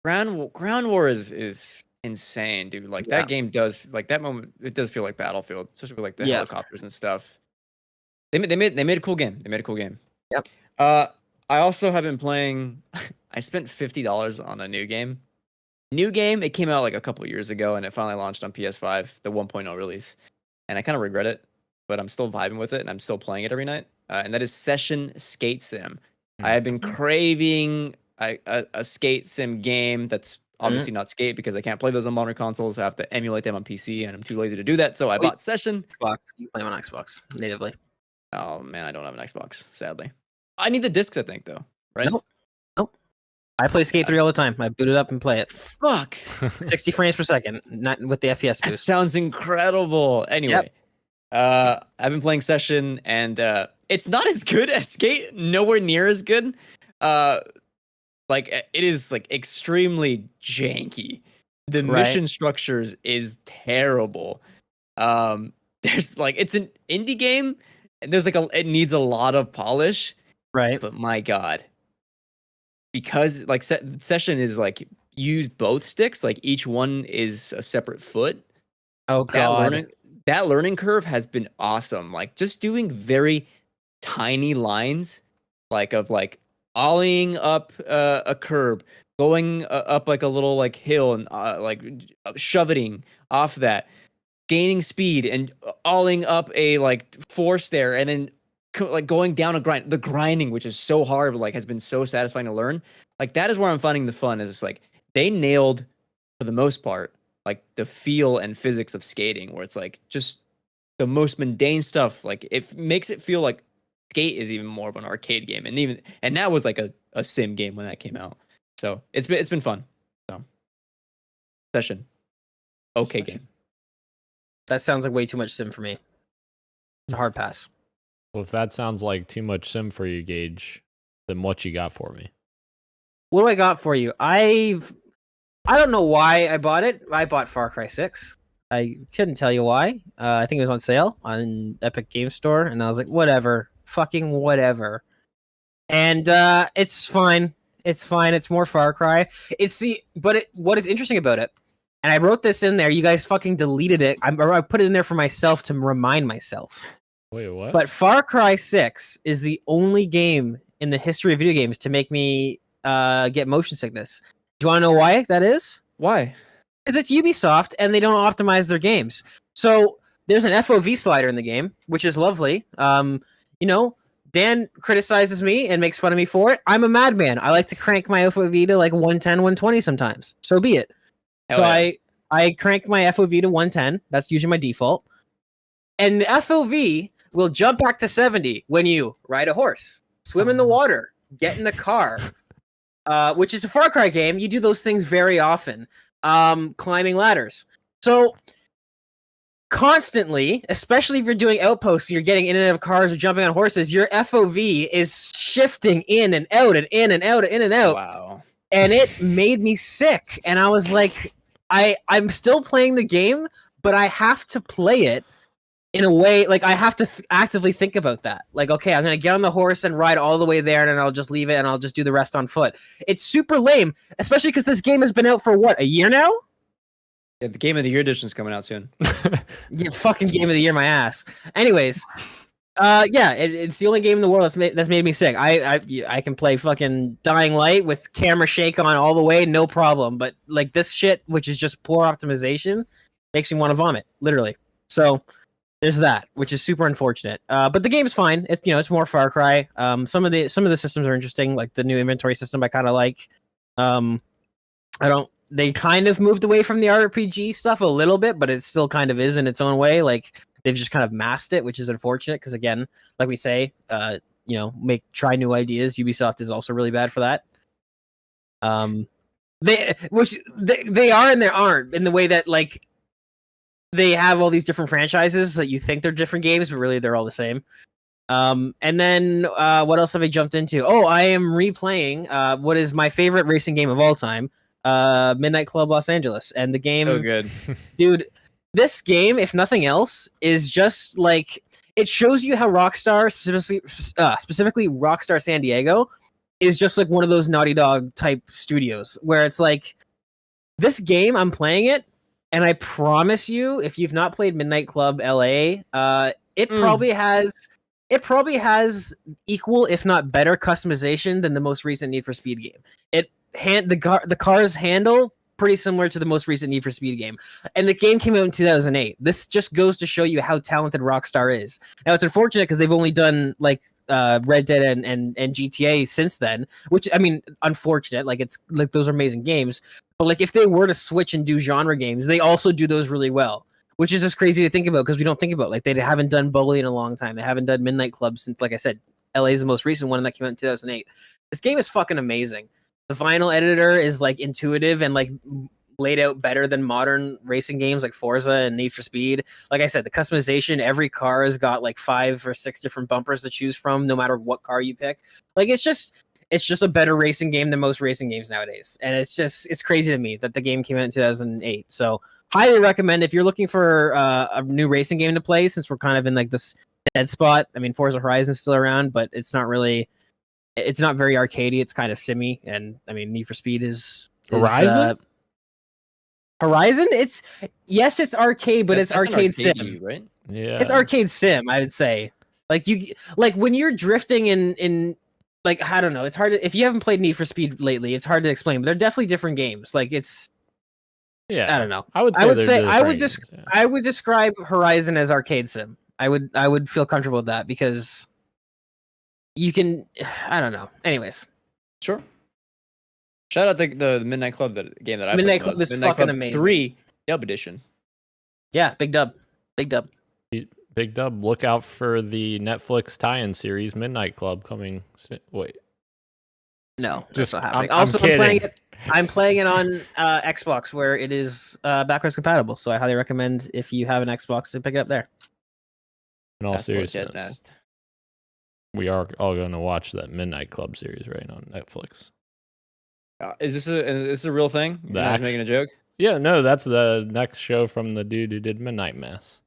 Speaker 4: Ground War is insane, dude. Like that game does like that moment. It does feel like Battlefield, especially with like the helicopters and stuff. They made a cool game. They made a cool game.
Speaker 1: Yep.
Speaker 4: I also have been playing. I spent $50 on a new game. It came out like a couple years ago, and it finally launched on PS5, the 1.0 release. And I kind of regret it, but I'm still vibing with it, and I'm still playing it every night. And that is Session Skate Sim. I have been craving a skate sim game that's obviously not skate because I can't play those on modern consoles. I have to emulate them on PC, and I'm too lazy to do that. So I bought Session.
Speaker 1: Xbox. You play them on Xbox natively.
Speaker 4: Oh man, I don't have an Xbox, sadly. I need the discs, I think, though. Right?
Speaker 1: Nope. I play Skate 3 all the time. I boot it up and play it.
Speaker 4: Fuck.
Speaker 1: 60 frames per second, not with the FPS
Speaker 4: That
Speaker 1: boost.
Speaker 4: sounds incredible. Anyway, I've been playing Session, and it's not as good as Skate. Nowhere near as good. Like it is like extremely janky. The mission structures is terrible. There's like it's an indie game. And there's like it needs a lot of polish.
Speaker 1: Right.
Speaker 4: But my God. Because like Session is like use both sticks, like each one is a separate foot.
Speaker 1: Oh God.
Speaker 4: that learning curve has been awesome. Like just doing very tiny lines, like of like ollieing up a curb, going up like a little like hill, and like shoveting off that, gaining speed and ollieing up a like force there, and then like going down a grind. The grinding, which is so hard, but like has been so satisfying to learn. Like that is where I'm finding the fun. Is like they nailed for the most part like the feel and physics of skating, where it's like just the most mundane stuff. Like it makes it feel like skate is even more of an arcade game, and that was like a sim game when that came out. So it's been fun. So session, okay game.
Speaker 1: That sounds like way too much sim for me. It's a hard pass.
Speaker 2: Well, if that sounds like too much sim for you, Gage, then what you got for me?
Speaker 1: What do I got for you? I don't know why I bought it. I bought Far Cry 6. I couldn't tell you why. I think it was on sale on Epic Game Store, and I was like, whatever. Fucking whatever. And it's fine. It's fine. It's more Far Cry. What is interesting about it, and I wrote this in there, you guys fucking deleted it. I put it in there for myself to remind myself.
Speaker 2: Wait, what?
Speaker 1: But Far Cry 6 is the only game in the history of video games to make me get motion sickness. Do you want to know why that is?
Speaker 4: Why?
Speaker 1: Because it's Ubisoft and they don't optimize their games. So there's an FOV slider in the game, which is lovely. Dan criticizes me and makes fun of me for it. I'm a madman. I like to crank my FOV to like 110, 120 sometimes. So be it.
Speaker 4: Hell
Speaker 1: so
Speaker 4: yeah.
Speaker 1: I crank my FOV to 110. That's usually my default. And the FOV will jump back to 70 when you ride a horse, swim in the water, get in a car, which is a Far Cry game. You do those things very often. Climbing ladders. So constantly, especially if you're doing outposts and you're getting in and out of cars or jumping on horses, your FOV is shifting in and out and in and out and in and out.
Speaker 4: Wow.
Speaker 1: And it made me sick. And I was like, I'm still playing the game, but I have to play it in a way, like I have to actively think about that. Like, okay, I'm going to get on the horse and ride all the way there, and then I'll just leave it and I'll just do the rest on foot. It's super lame, especially because this game has been out for what, a year now?
Speaker 4: Yeah, the Game of the Year edition is coming out soon.
Speaker 1: Yeah, fucking Game of the Year, my ass. Anyways, it's the only game in the world that's made me sick. I can play fucking Dying Light with camera shake on all the way, no problem. But like this shit, which is just poor optimization, makes me want to vomit, literally. So there's that, which is super unfortunate. But the game's fine. It's more Far Cry. Some of the systems are interesting, like the new inventory system. I kind of like. They kind of moved away from the RPG stuff a little bit, but it still kind of is in its own way. Like they've just kind of masked it, which is unfortunate because again, like we say, try new ideas. Ubisoft is also really bad for that. They are and they aren't in the way that like they have all these different franchises that you think they're different games, but really they're all the same. And then what else have I jumped into? Oh, I am replaying what is my favorite racing game of all time, Midnight Club Los Angeles. And the game,
Speaker 4: So good.
Speaker 1: dude, this game, if nothing else, is just like it shows you how Rockstar, specifically Rockstar San Diego, is just like one of those Naughty Dog type studios where it's like this game, I'm playing it, and I promise you, if you've not played Midnight Club LA, it probably has equal, if not better, customization than the most recent Need for Speed game. The cars handle pretty similar to the most recent Need for Speed game, and the game came out in 2008. This just goes to show you how talented Rockstar is. Now it's unfortunate because they've only done like Red Dead and GTA since then, which I mean, unfortunate. Like it's like those are amazing games, but like if they were to switch and do genre games, they also do those really well. Which is just crazy to think about because we don't think about like they haven't done Bully in a long time. They haven't done Midnight Club since, like I said, LA is the most recent one, and that came out in 2008. This game is fucking amazing. The vinyl editor is like intuitive and like laid out better than modern racing games like Forza and Need for Speed. Like I said, the customization, every car has got like 5 or 6 different bumpers to choose from, no matter what car you pick. Like it's just a better racing game than most racing games nowadays. And it's crazy to me that the game came out in 2008. So highly recommend if you're looking for a new racing game to play, since we're kind of in like this dead spot. I mean, Forza Horizon's still around, but it's not very arcadey. It's kind of simmy. And I mean, Need for Speed is
Speaker 2: Horizon?
Speaker 1: Horizon, it's arcade, but it's
Speaker 4: That's an
Speaker 1: arcade sim.
Speaker 4: view, right?
Speaker 2: Yeah.
Speaker 1: It's arcade sim, I would say. Like when you're drifting in like, I don't know, it's hard to, if you haven't played Need for Speed lately, it's hard to explain, but they're definitely different games. Like it's,
Speaker 2: Yeah.
Speaker 1: I don't know.
Speaker 2: I would say
Speaker 1: I would describe Horizon as arcade sim. I would feel comfortable with that because you can, I don't know. Anyways,
Speaker 4: Sure. Shout out the Midnight Club, that game that I
Speaker 1: Midnight
Speaker 4: played.
Speaker 1: Club is
Speaker 4: Midnight
Speaker 1: fucking
Speaker 4: Club
Speaker 1: amazing.
Speaker 4: 3 Dub Edition.
Speaker 1: yeah, big dub.
Speaker 2: Big dub. Look out for the Netflix tie-in series Midnight Club coming. Wait.
Speaker 1: No,
Speaker 2: Just-
Speaker 1: that's not happening.
Speaker 2: I'm
Speaker 1: Also,
Speaker 2: kidding.
Speaker 1: I'm playing it on Xbox where it is backwards compatible. So I highly recommend if you have an Xbox to pick it up there.
Speaker 2: In all
Speaker 4: That's what it
Speaker 2: seriousness,
Speaker 4: asked.
Speaker 2: we are all going to watch that Midnight Club series right on Netflix.
Speaker 4: Is this a real thing? You're
Speaker 2: The
Speaker 4: not
Speaker 2: act-
Speaker 4: making a joke?
Speaker 2: Yeah, no, that's the next show from the dude who did Midnight Mass.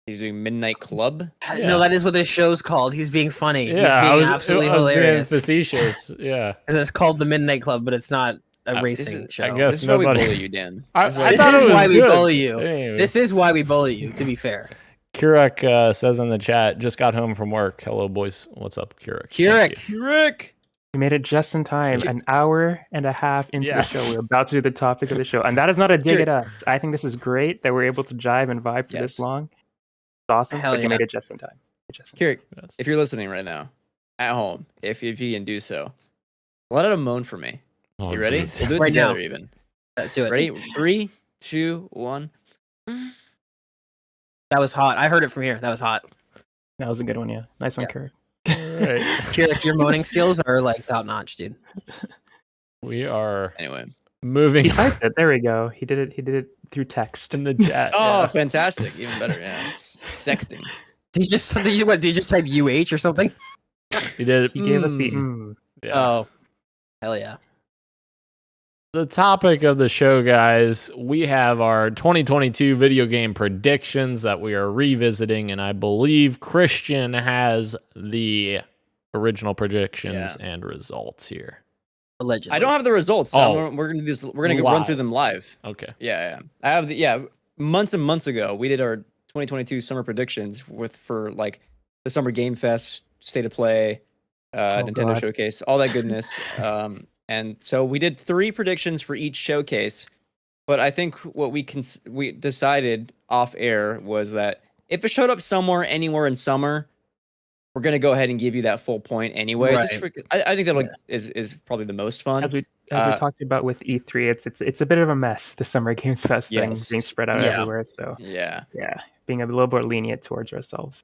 Speaker 4: He's doing Midnight Club?
Speaker 2: Yeah.
Speaker 1: No, that is what this show's called. He's being funny.
Speaker 2: Yeah,
Speaker 1: He's being
Speaker 2: I was
Speaker 1: absolutely
Speaker 2: being
Speaker 1: hilarious.
Speaker 2: facetious. Yeah,
Speaker 1: Because it's called the Midnight Club, but it's not a racing
Speaker 4: is-
Speaker 1: show.
Speaker 2: I guess
Speaker 4: This is why we
Speaker 2: nobody-
Speaker 4: bully you, Dan.
Speaker 2: I
Speaker 4: This is why-
Speaker 1: This
Speaker 2: thought
Speaker 1: is
Speaker 2: it was
Speaker 1: why we
Speaker 2: good.
Speaker 1: bully you.
Speaker 2: Anyway.
Speaker 1: This is why we bully you, to be fair.
Speaker 2: Kurek says in the chat, just got home from work. Hello, boys. What's up, Kurek? Thank
Speaker 1: Kurek.
Speaker 2: you.
Speaker 4: Rick!
Speaker 3: We made it just in time,
Speaker 2: Just-
Speaker 3: an hour and a half into
Speaker 2: Yes.
Speaker 3: the show. We're about to do the topic of the show. And that is not a dig
Speaker 4: Sure.
Speaker 3: at us. I think this is great that we're able to jive and vibe for
Speaker 4: Yes.
Speaker 3: this long. It's awesome.
Speaker 1: Hell
Speaker 3: but you
Speaker 1: yeah.
Speaker 3: made it just in time. Just in time.
Speaker 4: Kirik,
Speaker 2: Yes.
Speaker 4: if you're listening right now, at home, if you can do so, let out a moan for me.
Speaker 2: Oh,
Speaker 4: You ready?
Speaker 2: jeez.
Speaker 4: We'll do it
Speaker 1: Right
Speaker 4: together
Speaker 1: now.
Speaker 4: even.
Speaker 1: To it.
Speaker 4: Ready? 3, 2, 1.
Speaker 1: That was hot. I heard it from here. That was hot.
Speaker 3: That was a good one, yeah. Nice one,
Speaker 1: Yeah.
Speaker 3: Kurt.
Speaker 2: All right.
Speaker 1: Kurek, your moaning skills are like top notch, dude.
Speaker 2: We are
Speaker 4: Anyway.
Speaker 2: moving
Speaker 3: He typed it. There we go. He did it through text.
Speaker 2: in the chat.
Speaker 4: Oh,
Speaker 2: yeah.
Speaker 4: fantastic. Even better. Yeah. It's sexting.
Speaker 1: Did you just type UH or something?
Speaker 2: He did.
Speaker 3: He gave us the
Speaker 2: Yeah.
Speaker 1: Oh, hell yeah.
Speaker 2: The topic of the show, guys, we have our 2022 video game predictions that we are revisiting, and I believe Christian has the original predictions and results here.
Speaker 1: Allegedly.
Speaker 4: I don't have the results. So we're gonna do this. We're gonna run through them live.
Speaker 2: Okay.
Speaker 4: Yeah. I have months and months ago, we did our 2022 summer predictions for like the Summer Game Fest, State of Play, Nintendo
Speaker 3: God.
Speaker 4: Showcase, all that goodness. And so we did 3 predictions for each showcase. But I think what we decided off air was that if it showed up somewhere, anywhere in summer, we're gonna go ahead and give you that full point anyway.
Speaker 1: Right.
Speaker 4: I think that is probably the most fun.
Speaker 3: As we talked about with E3, it's a bit of a mess. The Summer Games Fest thing
Speaker 4: Yes.
Speaker 3: being spread out
Speaker 1: Yeah.
Speaker 3: everywhere. So
Speaker 4: Yeah.
Speaker 3: yeah, being a little more lenient towards ourselves.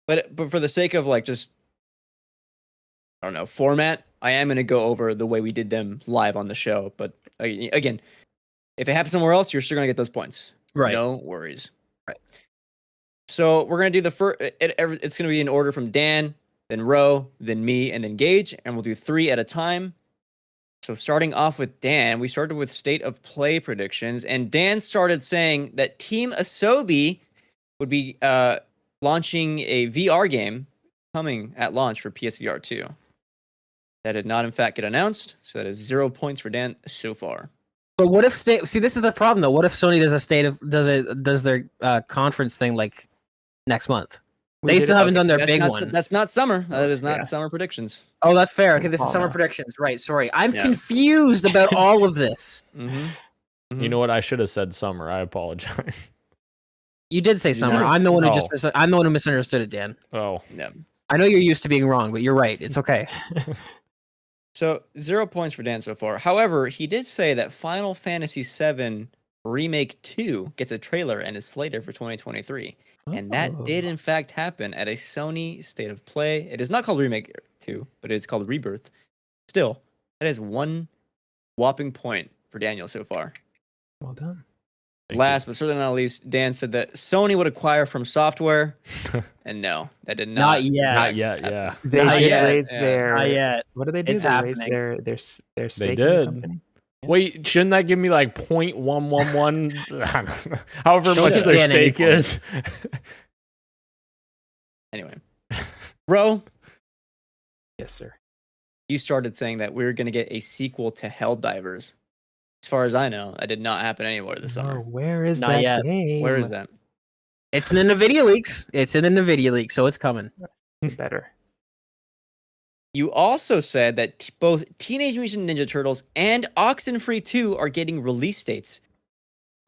Speaker 4: But for the sake of like just I don't know, format, I am going to go over the way we did them live on the show, but again, if it happens somewhere else, you're still going to get those points.
Speaker 1: Right.
Speaker 4: No worries.
Speaker 1: Right.
Speaker 4: So, we're going to do the first it's going to be in order from Dan, then Ro, then me, and then Gage, and we'll do 3 at a time. So, starting off with Dan, we started with State of Play predictions, and Dan started saying that Team Asobi would be launching a VR game coming at launch for PSVR 2. That did not, in fact, get announced, so that is 0 points for Dan so far.
Speaker 1: But what if see, this is the problem though. What if Sony does their conference thing like next month? They still haven't done their big one.
Speaker 4: That's not summer. That is not summer predictions.
Speaker 1: Oh, that's fair. Okay, this is
Speaker 3: Oh,
Speaker 1: summer
Speaker 3: no.
Speaker 1: predictions. Right. Sorry, I'm
Speaker 4: Yeah.
Speaker 1: confused about all of this.
Speaker 4: Mm-hmm.
Speaker 2: You know what? I should have said summer. I apologize.
Speaker 1: You did say summer.
Speaker 4: No.
Speaker 1: I'm the one who
Speaker 2: No.
Speaker 1: I'm the one who misunderstood it, Dan.
Speaker 2: Oh.
Speaker 4: Yeah.
Speaker 1: I know you're used to being wrong, but you're right. It's okay.
Speaker 4: So 0 points for Dan so far. However, he did say that Final Fantasy VII Remake 2 gets a trailer and is slated for 2023. And that did in fact happen at a Sony State of Play. It is not called Remake 2, but it is called Rebirth. Still, that is 1 whopping point for Daniel so far.
Speaker 3: Well done.
Speaker 2: Thank
Speaker 4: Last but certainly not least, Dan said that Sony would acquire From Software. And no, that did not.
Speaker 1: Not yet.
Speaker 2: Not yet. Yeah.
Speaker 3: They
Speaker 1: Not
Speaker 3: did
Speaker 1: yet,
Speaker 3: raise
Speaker 4: yeah.
Speaker 3: their.
Speaker 1: Not yet.
Speaker 3: What did they do?
Speaker 1: It's
Speaker 3: they
Speaker 1: happening.
Speaker 3: raised their stake in
Speaker 2: did.
Speaker 3: the company.
Speaker 2: Wait, shouldn't that give me like 0.111? However
Speaker 1: Don't
Speaker 2: much
Speaker 1: give
Speaker 2: their
Speaker 1: Dan any
Speaker 2: stake is.
Speaker 4: Anyway. Ro,
Speaker 3: Yes, sir.
Speaker 4: you started saying that we're going to get a sequel to Helldivers As far as I know, that did not happen anywhere this summer.
Speaker 3: Where is
Speaker 1: Not
Speaker 3: that
Speaker 1: yet.
Speaker 3: game?
Speaker 4: Where is that?
Speaker 1: It's in the NVIDIA leaks. It's in the NVIDIA leak, so it's coming.
Speaker 3: Better.
Speaker 4: You also said that both Teenage Mutant Ninja Turtles and Oxenfree 2 are getting release dates.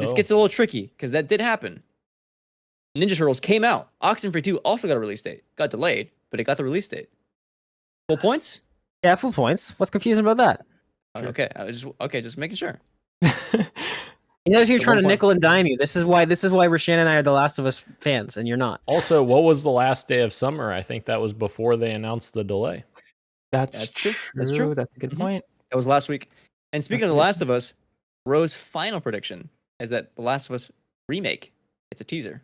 Speaker 4: This gets a little tricky because that did happen. Ninja Turtles came out. Oxenfree 2 also got a release date. Got delayed, but it got the release date. Full points?
Speaker 1: Yeah, full points. What's confusing about that?
Speaker 4: Okay, just making sure.
Speaker 1: You know, you're
Speaker 4: So
Speaker 1: trying
Speaker 4: 1
Speaker 1: to
Speaker 4: point.
Speaker 1: nickel and dime you. This is why Rashan and I are the Last of Us fans, and you're not.
Speaker 2: Also, what was the last day of summer? I think that was before they announced the delay.
Speaker 3: That's
Speaker 4: true.
Speaker 3: true.
Speaker 4: That's true.
Speaker 3: That's a good point.
Speaker 4: That was last week. And speaking of The Last of Us, Ro's final prediction is that The Last of Us remake. It's a teaser.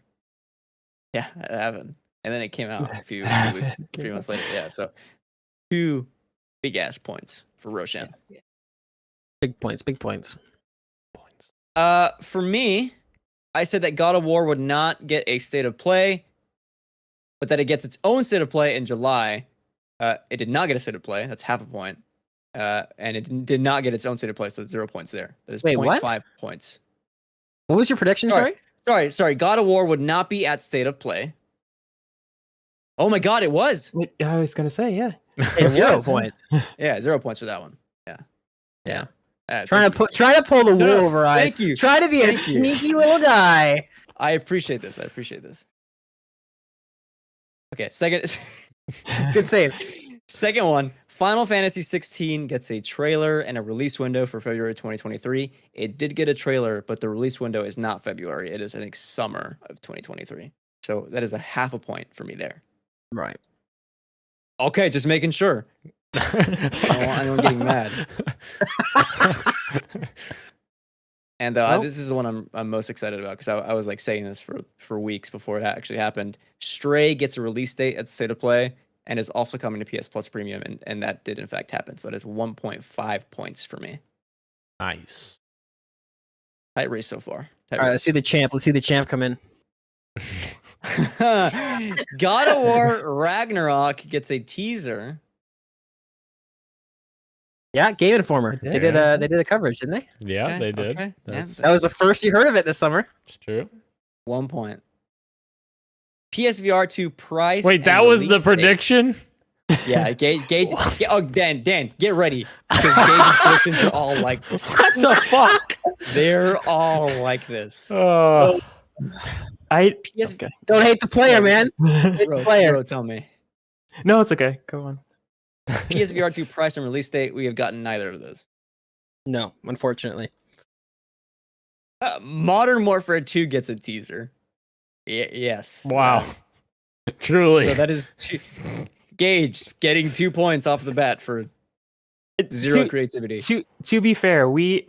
Speaker 4: Yeah, it happened. And then it came out a few months later. Yeah, so 2 big ass points for Roshan.
Speaker 1: Big points. Big points.
Speaker 4: For me, I said that God of War would not get a state of play, but that it gets its own state of play in July. It did not get a state of play. That's half a point. And it did not get its own state of play, so 0 points there. That is
Speaker 1: Wait, what?
Speaker 4: 0.5 points.
Speaker 1: What was your prediction? Sorry.
Speaker 4: God of War would not be at state of play. Oh my God, it was.
Speaker 3: I was gonna say, yeah.
Speaker 1: It's 0 points.
Speaker 4: Yeah, 0 points for that one. Yeah.
Speaker 1: Trying to pull the wool
Speaker 4: No,
Speaker 1: over eyes.
Speaker 4: thank you.
Speaker 1: Try to be a
Speaker 4: Thank you.
Speaker 1: sneaky little guy.
Speaker 4: I appreciate this. Okay, second.
Speaker 1: Good save.
Speaker 4: Second one, Final Fantasy 16 gets a trailer and a release window for February 2023. It did get a trailer, but the release window is not February. It is, I think, summer of 2023. So that is a half a point for me there.
Speaker 1: Right.
Speaker 4: Okay, just making sure. I don't want anyone getting mad. And this is the one I'm most excited about because I was like saying this for weeks before it actually happened. Stray gets a release date at State of Play and is also coming to PS Plus Premium, and that did in fact happen. So that is 1.5 points for me.
Speaker 2: Nice.
Speaker 4: Tight race so far.
Speaker 1: All right, let's see the champ. Let's see the champ come in.
Speaker 4: God of War Ragnarok gets a teaser.
Speaker 1: Yeah, Game Informer. They did a coverage, didn't they?
Speaker 2: Yeah,
Speaker 4: Okay,
Speaker 2: they did.
Speaker 4: okay.
Speaker 2: That's
Speaker 1: That was the first you heard of it this summer.
Speaker 2: it's true.
Speaker 4: 1 point. PSVR 2 price.
Speaker 2: Wait,
Speaker 4: and
Speaker 2: that was the
Speaker 4: release date.
Speaker 2: prediction?
Speaker 4: Yeah, Gage. Oh, Dan, get ready because Gage's predictions are all like this.
Speaker 2: What the fuck?
Speaker 4: They're all like this.
Speaker 2: Oh,
Speaker 3: Okay.
Speaker 1: Don't hate the player, man. Hate the player.
Speaker 4: Bro, tell me.
Speaker 3: No, it's okay. Go on.
Speaker 4: PSVR 2 price and release date. We have gotten neither of those.
Speaker 1: No, unfortunately.
Speaker 4: Modern Warfare 2 gets a teaser. Yes.
Speaker 2: wow. Truly.
Speaker 4: So that is Gage getting 2 points off the bat for zero creativity.
Speaker 3: To be fair, we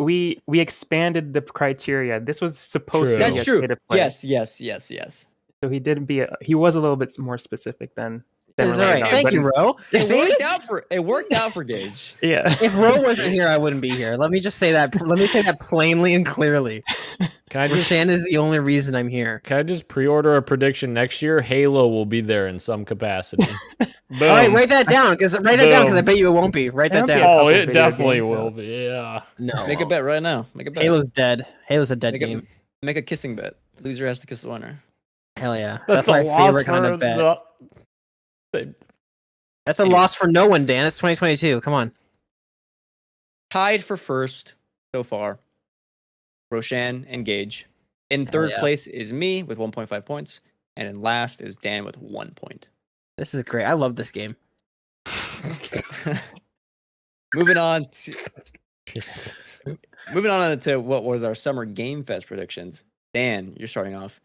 Speaker 3: expanded the criteria. This was supposed
Speaker 2: True.
Speaker 3: to be
Speaker 4: That's
Speaker 3: a
Speaker 4: true.
Speaker 3: state of play.
Speaker 4: Yes.
Speaker 3: So he was a little bit more specific than
Speaker 1: It's all right.
Speaker 3: Ragnarok,
Speaker 1: Thank
Speaker 3: but-
Speaker 1: you, Ro.
Speaker 4: It worked out for Gage.
Speaker 3: Yeah.
Speaker 1: If Ro wasn't here, I wouldn't be here. Let me just say that. Let me say that plainly and clearly.
Speaker 2: Can I just
Speaker 1: Rashan is the only reason I'm here.
Speaker 2: pre-order a prediction next year? Halo will be there in some capacity. Boom.
Speaker 1: All right, write that down because I bet you it won't be. Write that
Speaker 3: It'll be
Speaker 1: down.
Speaker 3: a
Speaker 2: Oh,
Speaker 3: couple
Speaker 2: it
Speaker 3: video
Speaker 2: definitely
Speaker 3: games,
Speaker 2: will
Speaker 3: though.
Speaker 2: be. Yeah.
Speaker 1: No,
Speaker 4: Make a bet right now. Make a bet.
Speaker 1: Halo's dead. Halo's a dead
Speaker 4: Make
Speaker 1: game.
Speaker 4: Make a kissing bet. Loser has to kiss the winner.
Speaker 1: Hell yeah.
Speaker 2: That's
Speaker 1: my
Speaker 2: a loss
Speaker 1: favorite kind of bet. That's a
Speaker 4: Anyway.
Speaker 1: loss for no one, Dan. It's 2022. Come on.
Speaker 4: Tied for first so far. Roshan and Gage. In
Speaker 1: Hell
Speaker 4: third
Speaker 1: yeah.
Speaker 4: place is me with 1.5 points. And in last is Dan with 1 point.
Speaker 1: This is great. I love this game.
Speaker 4: Moving on to what was our summer Game Fest predictions. Dan, you're starting off.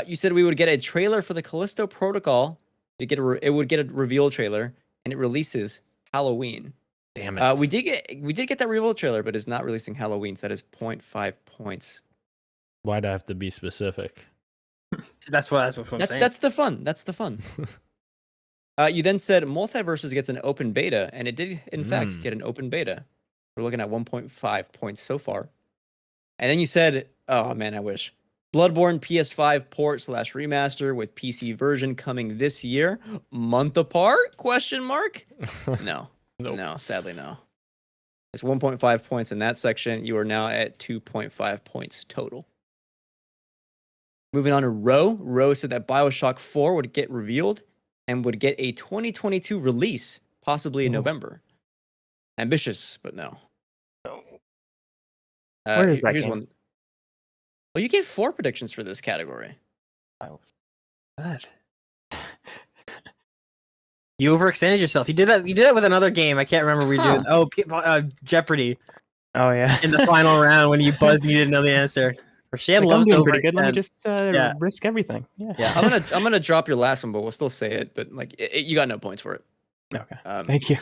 Speaker 4: You said we would get a trailer for the Callisto Protocol. It would get a reveal trailer, and it releases Halloween.
Speaker 2: Damn it.
Speaker 4: We did get that reveal trailer, but it's not releasing Halloween, so that is 0.5 points.
Speaker 2: Why'd I have to be specific?
Speaker 1: That's what I'm saying.
Speaker 4: That's the fun. That's the fun. You then said Multiverses gets an open beta, and it did in fact get an open beta. We're looking at 1.5 points so far. And then you said, oh man, I wish. Bloodborne PS5 port / remaster with PC version coming this year. Month apart? Question mark? No.
Speaker 2: Nope.
Speaker 4: No, sadly no. It's 1.5 points in that section. You are now at 2.5 points total. Moving on to Ro. Ro said that BioShock 4 would get revealed and would get a 2022 release, possibly in November. Ambitious, but no.
Speaker 3: Where is that
Speaker 4: here's
Speaker 3: game?
Speaker 4: one. Well, you gave 4 predictions for this category.
Speaker 3: I was bad.
Speaker 1: You overextended yourself. You did that. You did it with another game. I can't remember. We did. Oh, Jeopardy
Speaker 3: Oh yeah.
Speaker 1: in the final round when you buzzed and you didn't know the answer. Rashan
Speaker 3: Like, I'm
Speaker 1: loves to
Speaker 3: doing pretty good. Let me
Speaker 1: overextend.
Speaker 3: just risk everything. Yeah.
Speaker 1: Yeah.
Speaker 4: I'm gonna drop your last one, but we'll still say it. But like, you got no points for it.
Speaker 3: Okay.
Speaker 4: Um,
Speaker 3: Thank you.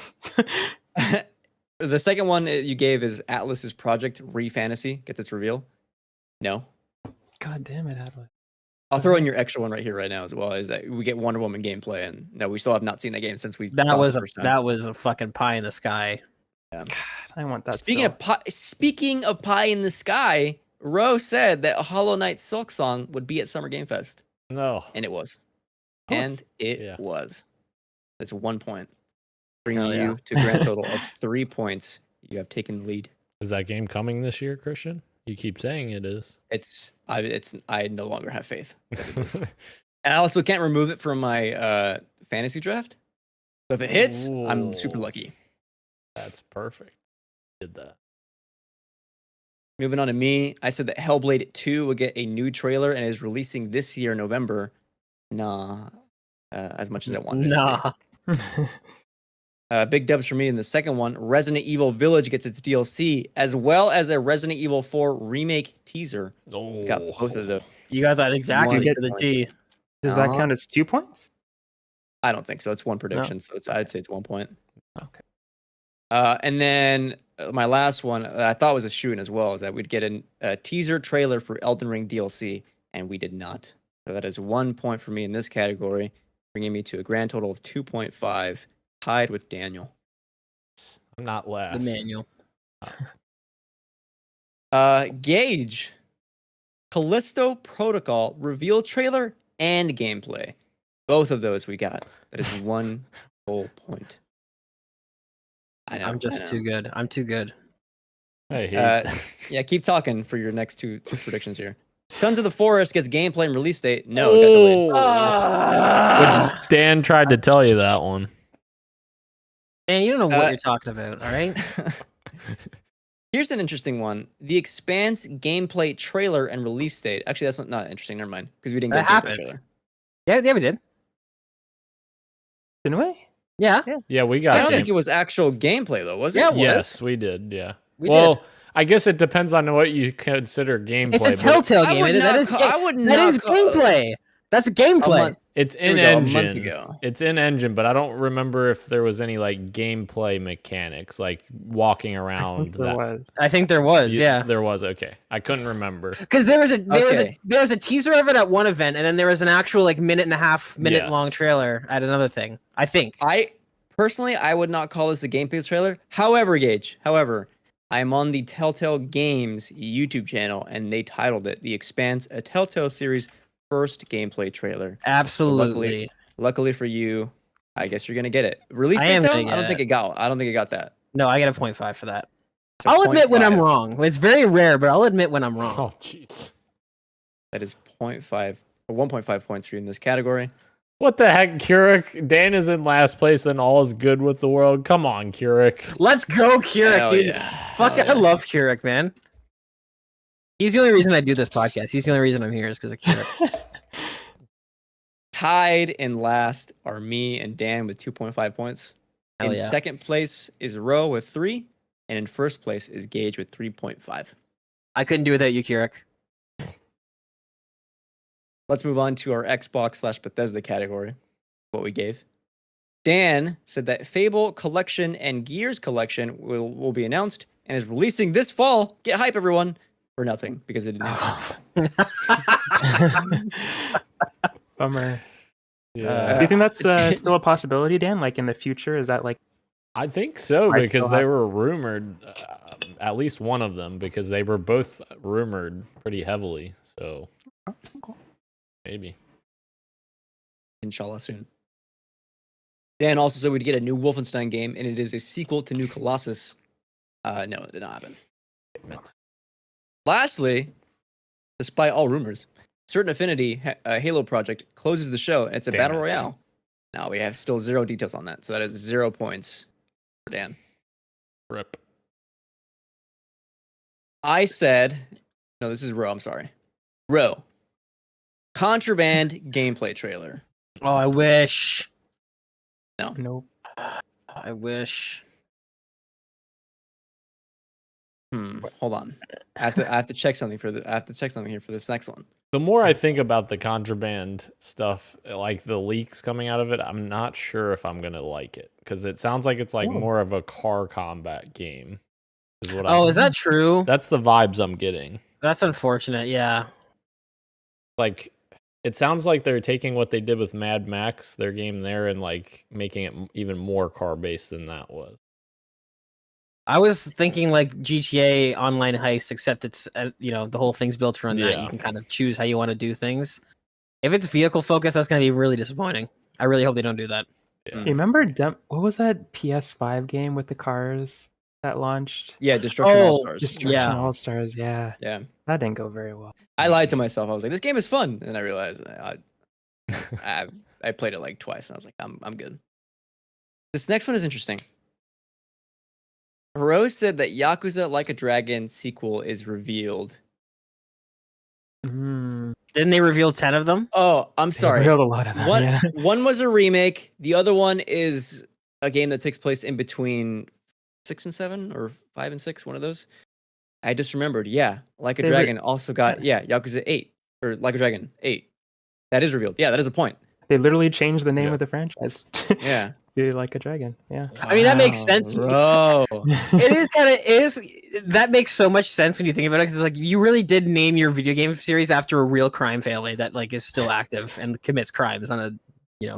Speaker 4: The second one you gave is Atlas's Project Fantasy gets its reveal. No.
Speaker 3: God damn it, Atlas.
Speaker 4: I'll throw in your extra one right here, right now, as well. Is that we get Wonder Woman gameplay, and no, we still have not seen that game since we
Speaker 1: That
Speaker 4: saw it
Speaker 1: was
Speaker 4: the first time.
Speaker 1: that was a fucking pie in the sky.
Speaker 4: Yeah.
Speaker 3: God, I want that.
Speaker 4: Speaking of pie in the sky, Ro said that a Hollow Knight Silk Song would be at Summer Game Fest,
Speaker 2: No.
Speaker 4: and it was.
Speaker 3: Oh,
Speaker 4: And it
Speaker 2: yeah.
Speaker 4: was. That's 1 point, bringing
Speaker 1: Hell yeah.
Speaker 4: you to a grand total of 3 points. You have taken the lead.
Speaker 2: Is that game coming this year, Christian? You keep saying it is.
Speaker 4: I no longer have faith. And I also can't remove it from my fantasy draft. So if it hits, I'm super
Speaker 2: Ooh.
Speaker 4: lucky.
Speaker 2: That's perfect. Did that.
Speaker 4: Moving on to me, I said that Hellblade 2 will get a new trailer and is releasing this year, November. Nah, as much as I wanted.
Speaker 1: Nah.
Speaker 4: Big dubs for me in the second one. Resident Evil Village gets its DLC, as well as a Resident Evil 4 remake teaser.
Speaker 2: Oh,
Speaker 4: Got both of those.
Speaker 1: You got that exactly
Speaker 3: One
Speaker 1: to the T.
Speaker 3: Does that count as 2 points?
Speaker 4: I don't think so. It's one prediction, so I'd say it's 1 point.
Speaker 3: Okay.
Speaker 4: And then my last one, I thought was a shoe-in as well, is that we'd get a teaser trailer for Elden Ring DLC, and we did not. So that is 1 point for me in this category, bringing me to a grand total of 2.5, tied with Daniel.
Speaker 2: I'm not last.
Speaker 1: The manual.
Speaker 4: Gage, Callisto Protocol reveal trailer and gameplay. Both of those we got. That is 1 whole point. I know.
Speaker 1: I'm just too good. I'm too good.
Speaker 2: I hate
Speaker 4: Yeah, keep talking for your next two predictions here. Sons of the Forest gets gameplay and release date. No, it got delayed.
Speaker 2: Which Dan tried to tell you that one.
Speaker 1: Man, you don't know what you're talking about, all right?
Speaker 4: Here's an interesting one. The Expanse gameplay trailer and release date. Actually, that's not interesting. Never mind. Because we didn't get a
Speaker 1: That
Speaker 4: gameplay
Speaker 1: happened.
Speaker 4: trailer.
Speaker 1: Yeah, we did.
Speaker 3: Didn't we?
Speaker 1: Yeah,
Speaker 2: Yeah, we got
Speaker 4: I don't
Speaker 2: game-
Speaker 4: think it was actual gameplay, though, was it?
Speaker 1: Yeah, it was.
Speaker 2: Yes, we did. Yeah.
Speaker 1: we
Speaker 2: well,
Speaker 1: did.
Speaker 2: I guess it depends on what you consider gameplay.
Speaker 1: It's a
Speaker 2: but
Speaker 1: Telltale
Speaker 4: I
Speaker 1: game.
Speaker 4: would
Speaker 1: That
Speaker 4: not
Speaker 1: is
Speaker 4: ca-
Speaker 1: ga-
Speaker 4: I would
Speaker 1: that
Speaker 4: not
Speaker 1: is
Speaker 4: ca-
Speaker 1: gameplay. That's gameplay.
Speaker 2: It's
Speaker 4: Here
Speaker 2: in
Speaker 4: we go, a month
Speaker 2: engine.
Speaker 4: ago.
Speaker 2: It's in engine, but I don't remember if there was any like gameplay mechanics, like walking
Speaker 3: I
Speaker 2: around.
Speaker 3: think there
Speaker 2: that-
Speaker 3: was.
Speaker 1: I think there was, yeah.
Speaker 2: there was. Okay, I couldn't remember.
Speaker 1: Because there was
Speaker 4: Okay.
Speaker 1: a teaser of it at one event, and then there was an actual like minute long
Speaker 2: Yes.
Speaker 1: trailer at another thing. I think.
Speaker 4: Personally, I would not call this a gameplay trailer. However, Gage, I am on the Telltale Games YouTube channel, and they titled it "The Expanse: A Telltale Series First Gameplay Trailer."
Speaker 1: Absolutely.
Speaker 4: Luckily for you, I guess you're gonna get it. Release
Speaker 1: I
Speaker 4: date
Speaker 1: am
Speaker 4: though?
Speaker 1: gonna
Speaker 4: I don't
Speaker 1: get
Speaker 4: think
Speaker 1: it.
Speaker 4: it got. I don't think it got that.
Speaker 1: No, I get a 0.5 for that.
Speaker 4: So
Speaker 1: I'll admit when I'm
Speaker 4: 0.5.
Speaker 1: wrong. It's very rare, but I'll admit when I'm wrong.
Speaker 2: Oh, jeez.
Speaker 4: That is 0.5 or 1.5 points for you in this category.
Speaker 2: What the heck, Keurig? Dan is in last place, and all is good with the world. Come on, Keurig.
Speaker 1: Let's go, Keurig,
Speaker 4: Hell
Speaker 1: dude.
Speaker 4: yeah.
Speaker 1: Fuck
Speaker 4: Hell
Speaker 1: it. I
Speaker 4: yeah.
Speaker 1: love Keurig, man. He's the only reason I do this podcast. He's the only reason I'm here is because of Keurig.
Speaker 4: Tied in last are me and Dan with 2.5 points.
Speaker 1: Hell
Speaker 4: In
Speaker 1: yeah.
Speaker 4: second place is Ro with 3, and in first place is Gage with 3.5.
Speaker 1: I couldn't do without you, Keurig.
Speaker 4: Let's move on to our Xbox/Bethesda category. What we gave. Dan said that Fable Collection and Gears Collection will be announced and is releasing this fall. Get hype, everyone, for nothing because it didn't happen.
Speaker 3: Bummer.
Speaker 2: Yeah.
Speaker 3: Do you think that's still a possibility, Dan? Like in the future, is that like?
Speaker 2: I think so
Speaker 3: I
Speaker 2: because
Speaker 3: still
Speaker 2: they
Speaker 3: have-
Speaker 2: were rumored, at least one of them, because they were both rumored pretty heavily. So maybe.
Speaker 4: Inshallah soon. Dan also said we'd get a new Wolfenstein game, and it is a sequel to New Colossus. No, it did not happen. Lastly, despite all rumors, Certain Affinity Halo project closes the show, and it's a battle royale. Now we have still 0 details on that, so that is 0 points for Dan.
Speaker 2: Rip.
Speaker 4: I said, no, this is Ro. I'm sorry, Ro. Contraband gameplay trailer.
Speaker 1: Oh, I wish.
Speaker 3: Nope.
Speaker 1: I wish.
Speaker 4: Hold on. I have to check something here for this next one.
Speaker 2: The more I think about the contraband stuff, like the leaks coming out of it, I'm not sure if I'm gonna like it because it sounds like it's like more of a car combat game.
Speaker 1: Is that true?
Speaker 2: That's the vibes I'm getting.
Speaker 1: That's unfortunate. Yeah.
Speaker 2: Like, it sounds like they're taking what they did with Mad Max, their game there, and like making it even more car based than that was.
Speaker 1: I was thinking like GTA Online Heist, except it's the whole thing's built around that. You can kind of choose how you want to do things. If it's vehicle focused, that's going to be really disappointing. I really hope they don't do that.
Speaker 2: Yeah.
Speaker 3: You remember what was that PS5 game with the cars that launched?
Speaker 4: Yeah, Destruction All Stars.
Speaker 3: Destruction All Stars. Yeah.
Speaker 4: Yeah.
Speaker 3: That didn't go very well.
Speaker 4: I lied to myself. I was like, this game is fun, and I realized I played it like twice, and I was like, I'm good. This next one is interesting. Rose said that Yakuza Like a Dragon sequel is revealed.
Speaker 1: Didn't they reveal 10 of them?
Speaker 4: Oh, I'm sorry.
Speaker 3: They revealed a lot of them.
Speaker 4: One was a remake. The other one is a game that takes place in between 6 and 7 or 5 and 6, one of those. I just remembered. Yeah, Like a Dragon also got Yakuza 8 or Like a Dragon 8. That is revealed. Yeah, that is a point.
Speaker 3: They literally changed the name of the franchise.
Speaker 4: Yeah.
Speaker 3: Like a Dragon. Yeah.
Speaker 1: I mean, that makes sense.
Speaker 4: Bro.
Speaker 1: That makes so much sense when you think about it, because it's like you really did name your video game series after a real crime family that like is still active and commits crimes on a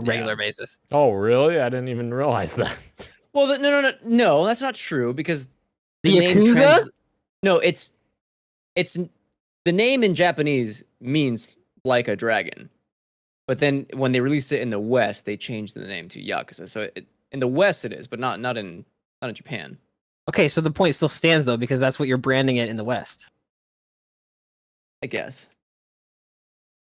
Speaker 1: regular basis.
Speaker 2: Oh, really? I didn't even realize that.
Speaker 4: Well, no, that's not true, because
Speaker 1: the Yakuza?
Speaker 4: No, it's the name in Japanese means like a dragon. But then when they released it in the West, they changed the name to Yakuza. So in the West it is, but not in Japan.
Speaker 1: Okay, so the point still stands though, because that's what you're branding it in the West.
Speaker 4: I guess.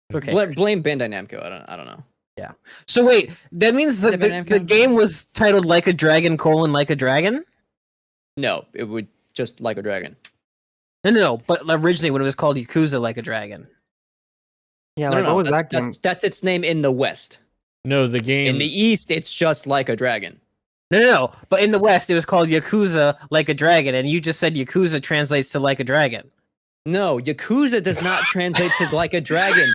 Speaker 1: It's okay.
Speaker 4: Blame Bandai Namco. I don't know.
Speaker 1: Yeah. So wait, that means the game was titled Like a Dragon : Like a Dragon?
Speaker 4: No, it would just Like a Dragon.
Speaker 1: No. But originally when it was called Yakuza Like a Dragon.
Speaker 3: Yeah, what was that game?
Speaker 4: That's its name in the West.
Speaker 2: No, the game
Speaker 4: in the East, it's just Like a Dragon.
Speaker 1: No. But in the West, it was called Yakuza Like a Dragon, and you just said Yakuza translates to Like a Dragon.
Speaker 4: No, Yakuza does not translate to Like a Dragon.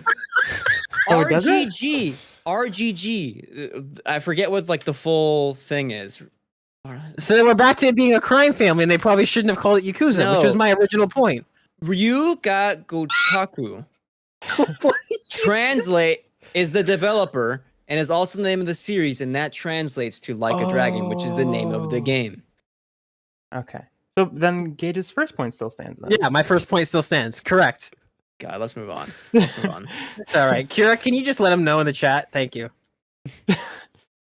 Speaker 3: Oh, does it?
Speaker 4: RGG. I forget what like the full thing is.
Speaker 1: So then we're back to it being a crime family, and they probably shouldn't have called it Yakuza, which was my original point.
Speaker 4: Ryuga Gotaku. Translate is the developer and is also the name of the series, and that translates to Like a Dragon, which is the name of the game.
Speaker 3: Okay. So then Gage's first point still stands then.
Speaker 1: Yeah, my first point still stands. Correct.
Speaker 4: God, let's move on.
Speaker 1: It's all right. Kira, can you just let him know in the chat? Thank you.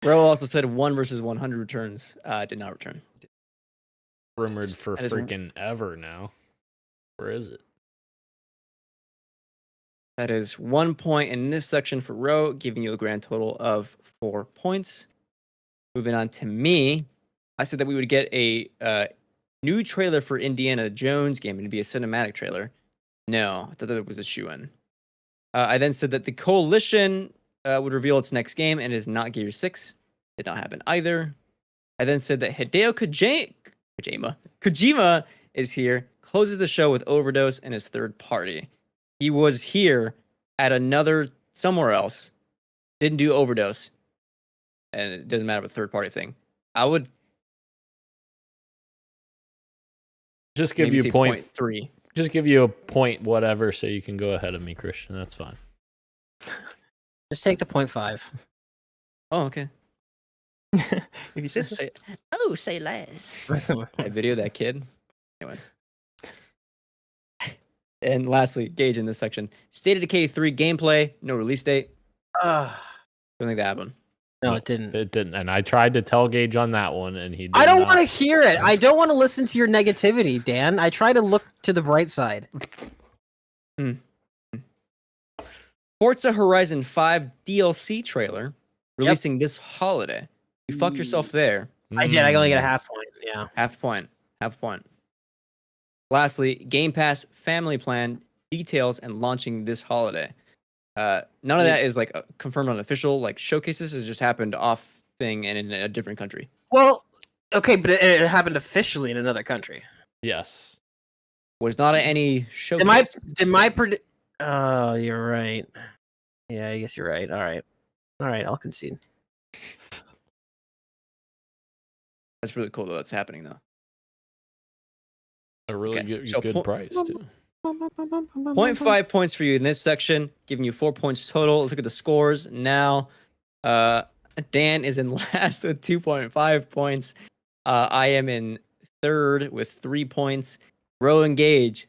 Speaker 4: Ro also said 1 versus 100 returns. Did not return.
Speaker 2: Rumored for freaking ever now. Where is it?
Speaker 4: That is 1 point in this section for Ro, giving you a grand total of 4 points. Moving on to me, I said that we would get a new trailer for Indiana Jones game. It'd be a cinematic trailer. No, I thought that it was a shoo-in. I then said that the Coalition would reveal its next game, and it is not Gear 6. Did not happen either. I then said that Hideo Kojima is here, closes the show with Overdose and his third party. He was here at somewhere else, didn't do Overdose, and it doesn't matter about third party thing. I would
Speaker 2: just give you point
Speaker 4: 3.
Speaker 2: Just give you a point whatever, so you can go ahead of me, Christian. That's fine.
Speaker 1: Just take the 0.5.
Speaker 4: Oh, okay.
Speaker 3: If you say
Speaker 4: say less. I video that kid. Anyway. And lastly, Gage in this section. State of Decay 3 gameplay, no release date. Don't think that happened.
Speaker 1: No, it didn't.
Speaker 2: It didn't. And I tried to tell Gage on that one, and he did
Speaker 1: I don't
Speaker 2: not.
Speaker 1: want to hear it. I don't want to listen to your negativity, Dan. I try to look to the bright side.
Speaker 4: Forza Horizon 5 DLC trailer releasing this holiday. You fucked yourself there.
Speaker 1: I did. I only get a half point. Yeah.
Speaker 4: Half point. Half point. Lastly, Game Pass Family Plan details and launching this holiday. None of that is like confirmed on official like showcases. It just happened off thing and in a different country.
Speaker 1: Well, okay, but it happened officially in another country.
Speaker 2: Yes.
Speaker 4: Was not at any showcase.
Speaker 1: Oh, you're right. Yeah, I guess you're right. All right, I'll concede.
Speaker 4: That's really cool though. That's happening though.
Speaker 2: A really
Speaker 4: Okay,
Speaker 2: good,
Speaker 4: so
Speaker 2: good price too.
Speaker 4: 0.5 points for you in this section, giving you 4 points total. Let's look at the scores now. Dan is in last with 2.5 points. I am in third with 3 points. Ro and Gage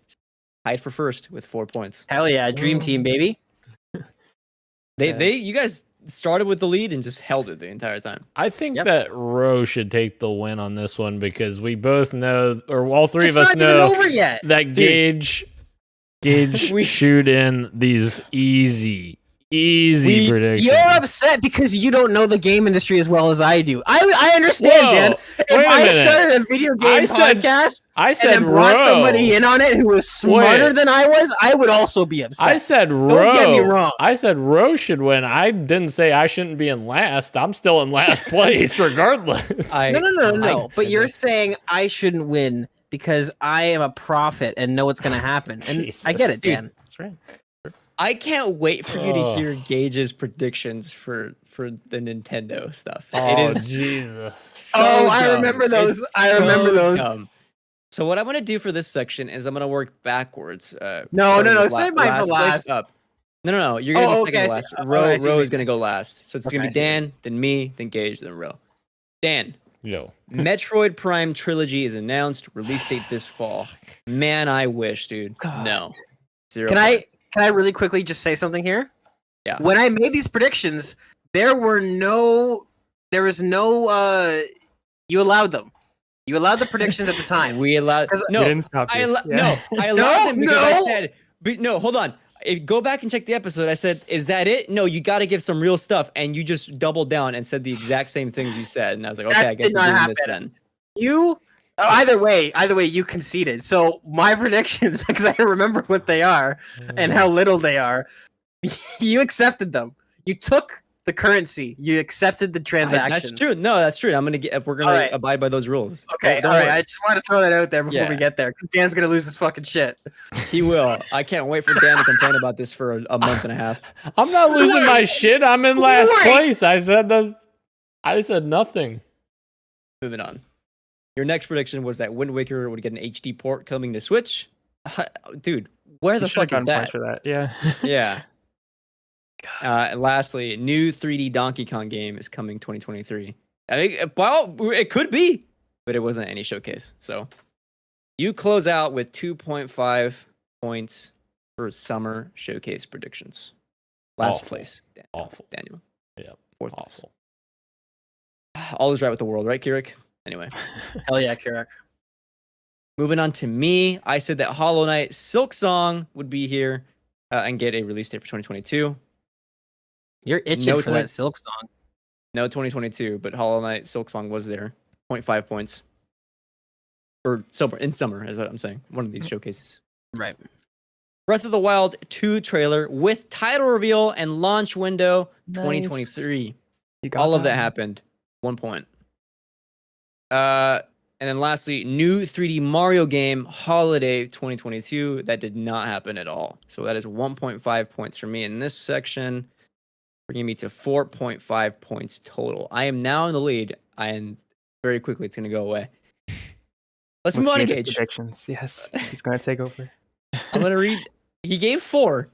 Speaker 4: tied for first with 4 points.
Speaker 1: Hell yeah, dream team, baby.
Speaker 4: You guys started with the lead and just held it the entire time.
Speaker 2: I think that Ro should take the win on this one because we both know, or all three of us
Speaker 1: It's not even
Speaker 2: know,
Speaker 1: over yet.
Speaker 2: that Gage shoot in these easy predictions.
Speaker 1: You're upset because you don't know the game industry as well as I do. I understand,
Speaker 2: Whoa,
Speaker 1: Dan. If
Speaker 2: wait a
Speaker 1: I
Speaker 2: minute.
Speaker 1: started a video game podcast
Speaker 2: I said
Speaker 1: and then brought
Speaker 2: Ro.
Speaker 1: somebody in on it who was smarter
Speaker 2: Wait.
Speaker 1: than I was, I would also be upset.
Speaker 2: I said Ro.
Speaker 1: Don't get me wrong.
Speaker 2: I said Ro should win. I didn't say I shouldn't be in last. I'm still in last place regardless.
Speaker 1: No. But you're saying I shouldn't win because I am a prophet and know what's going to happen. And I get it, Dan.
Speaker 3: That's right.
Speaker 4: I can't wait for you to hear Gage's predictions for the Nintendo stuff. It is
Speaker 2: Jesus.
Speaker 4: so
Speaker 1: I
Speaker 4: dumb.
Speaker 1: remember those.
Speaker 4: It's
Speaker 1: I remember
Speaker 4: so
Speaker 1: those.
Speaker 4: dumb. So what I'm gonna do for this section is I'm gonna work backwards.
Speaker 1: No.
Speaker 4: starting with
Speaker 1: Save mine for
Speaker 4: place
Speaker 1: last.
Speaker 4: Up. No. You're gonna be second
Speaker 1: okay,
Speaker 4: to last.
Speaker 1: I see.
Speaker 4: Ro
Speaker 1: I see what
Speaker 4: is
Speaker 1: you
Speaker 4: gonna go last. So it's
Speaker 1: Okay,
Speaker 4: gonna
Speaker 1: I
Speaker 4: be
Speaker 1: see what
Speaker 4: Dan, then me, then Gage, then Ro. Dan.
Speaker 2: Yo.
Speaker 4: Metroid Prime Trilogy is announced. Release date this fall. Man, I wish, dude.
Speaker 3: God.
Speaker 4: No. 0
Speaker 1: Can
Speaker 4: points.
Speaker 1: I really quickly just say something here?
Speaker 4: Yeah.
Speaker 1: When I made these predictions, there was no you allowed them. You allowed the predictions at the time.
Speaker 4: We allowed
Speaker 3: We didn't stop you.
Speaker 4: No, I allowed them because I said, but no, hold on. Go back and check the episode. I said, is that it? No, you got to give some real stuff. And you just doubled down and said the exact same things you said. And I was like, okay,
Speaker 1: That
Speaker 4: I guess
Speaker 1: did
Speaker 4: we're
Speaker 1: not
Speaker 4: doing this
Speaker 1: happen.
Speaker 4: then.
Speaker 1: You either way, you conceded. So my predictions, because I remember what they are and how little they are, you accepted them. You took the currency. You accepted the transaction.
Speaker 4: That's true. No, that's true. We're gonna
Speaker 1: All right.
Speaker 4: abide by those rules.
Speaker 1: Okay,
Speaker 4: Don't
Speaker 1: all right.
Speaker 4: worry.
Speaker 1: I just want to throw that out there before
Speaker 4: Yeah.
Speaker 1: we get there, because Dan's gonna lose his fucking shit.
Speaker 4: He will. I can't wait for Dan to complain about this for a month and a half.
Speaker 2: I'm not losing my shit. I'm in last
Speaker 1: Wait.
Speaker 2: place. I said nothing.
Speaker 4: Moving on. Your next prediction was that Wind Waker would get an HD port coming to Switch. Dude, where the
Speaker 3: You should've
Speaker 4: fuck is
Speaker 3: gotten points
Speaker 4: that?
Speaker 3: for that. Yeah.
Speaker 4: Yeah. And lastly, new 3D Donkey Kong game is coming 2023. I think, well, it could be, but it wasn't any showcase. So you close out with 2.5 points for summer showcase predictions. Last
Speaker 2: Awful.
Speaker 4: place,
Speaker 2: Awful.
Speaker 4: Daniel.
Speaker 2: Yep.
Speaker 4: Fourth place.
Speaker 2: Awful.
Speaker 4: All is right with the world, right, Kirik? Anyway,
Speaker 1: Hell yeah, Kirak.
Speaker 4: moving on to me. I said that Hollow Knight Silk Song would be here and get a release date for 2022.
Speaker 1: You're itching
Speaker 4: No
Speaker 1: for that Silk Song.
Speaker 4: No, 2022, but Hollow Knight Silk Song was there. 0.5 points. Or in summer, is what I'm saying. One of these showcases.
Speaker 1: Right.
Speaker 4: Breath of the Wild 2 trailer with title reveal and launch window
Speaker 3: Nice.
Speaker 4: 2023.
Speaker 3: You got
Speaker 4: All of that
Speaker 3: one.
Speaker 4: happened. 1 point. And then lastly, new 3D Mario game holiday 2022. That did not happen at all. So that is 1.5 points for me in this section, bringing me to 4.5 points total. I am now in the lead, and very quickly it's going to go away. Let's
Speaker 3: With
Speaker 4: move on to
Speaker 3: Gage's
Speaker 4: Gage.
Speaker 3: predictions. Yes, he's going to take over.
Speaker 4: I'm going to read. He gave 4,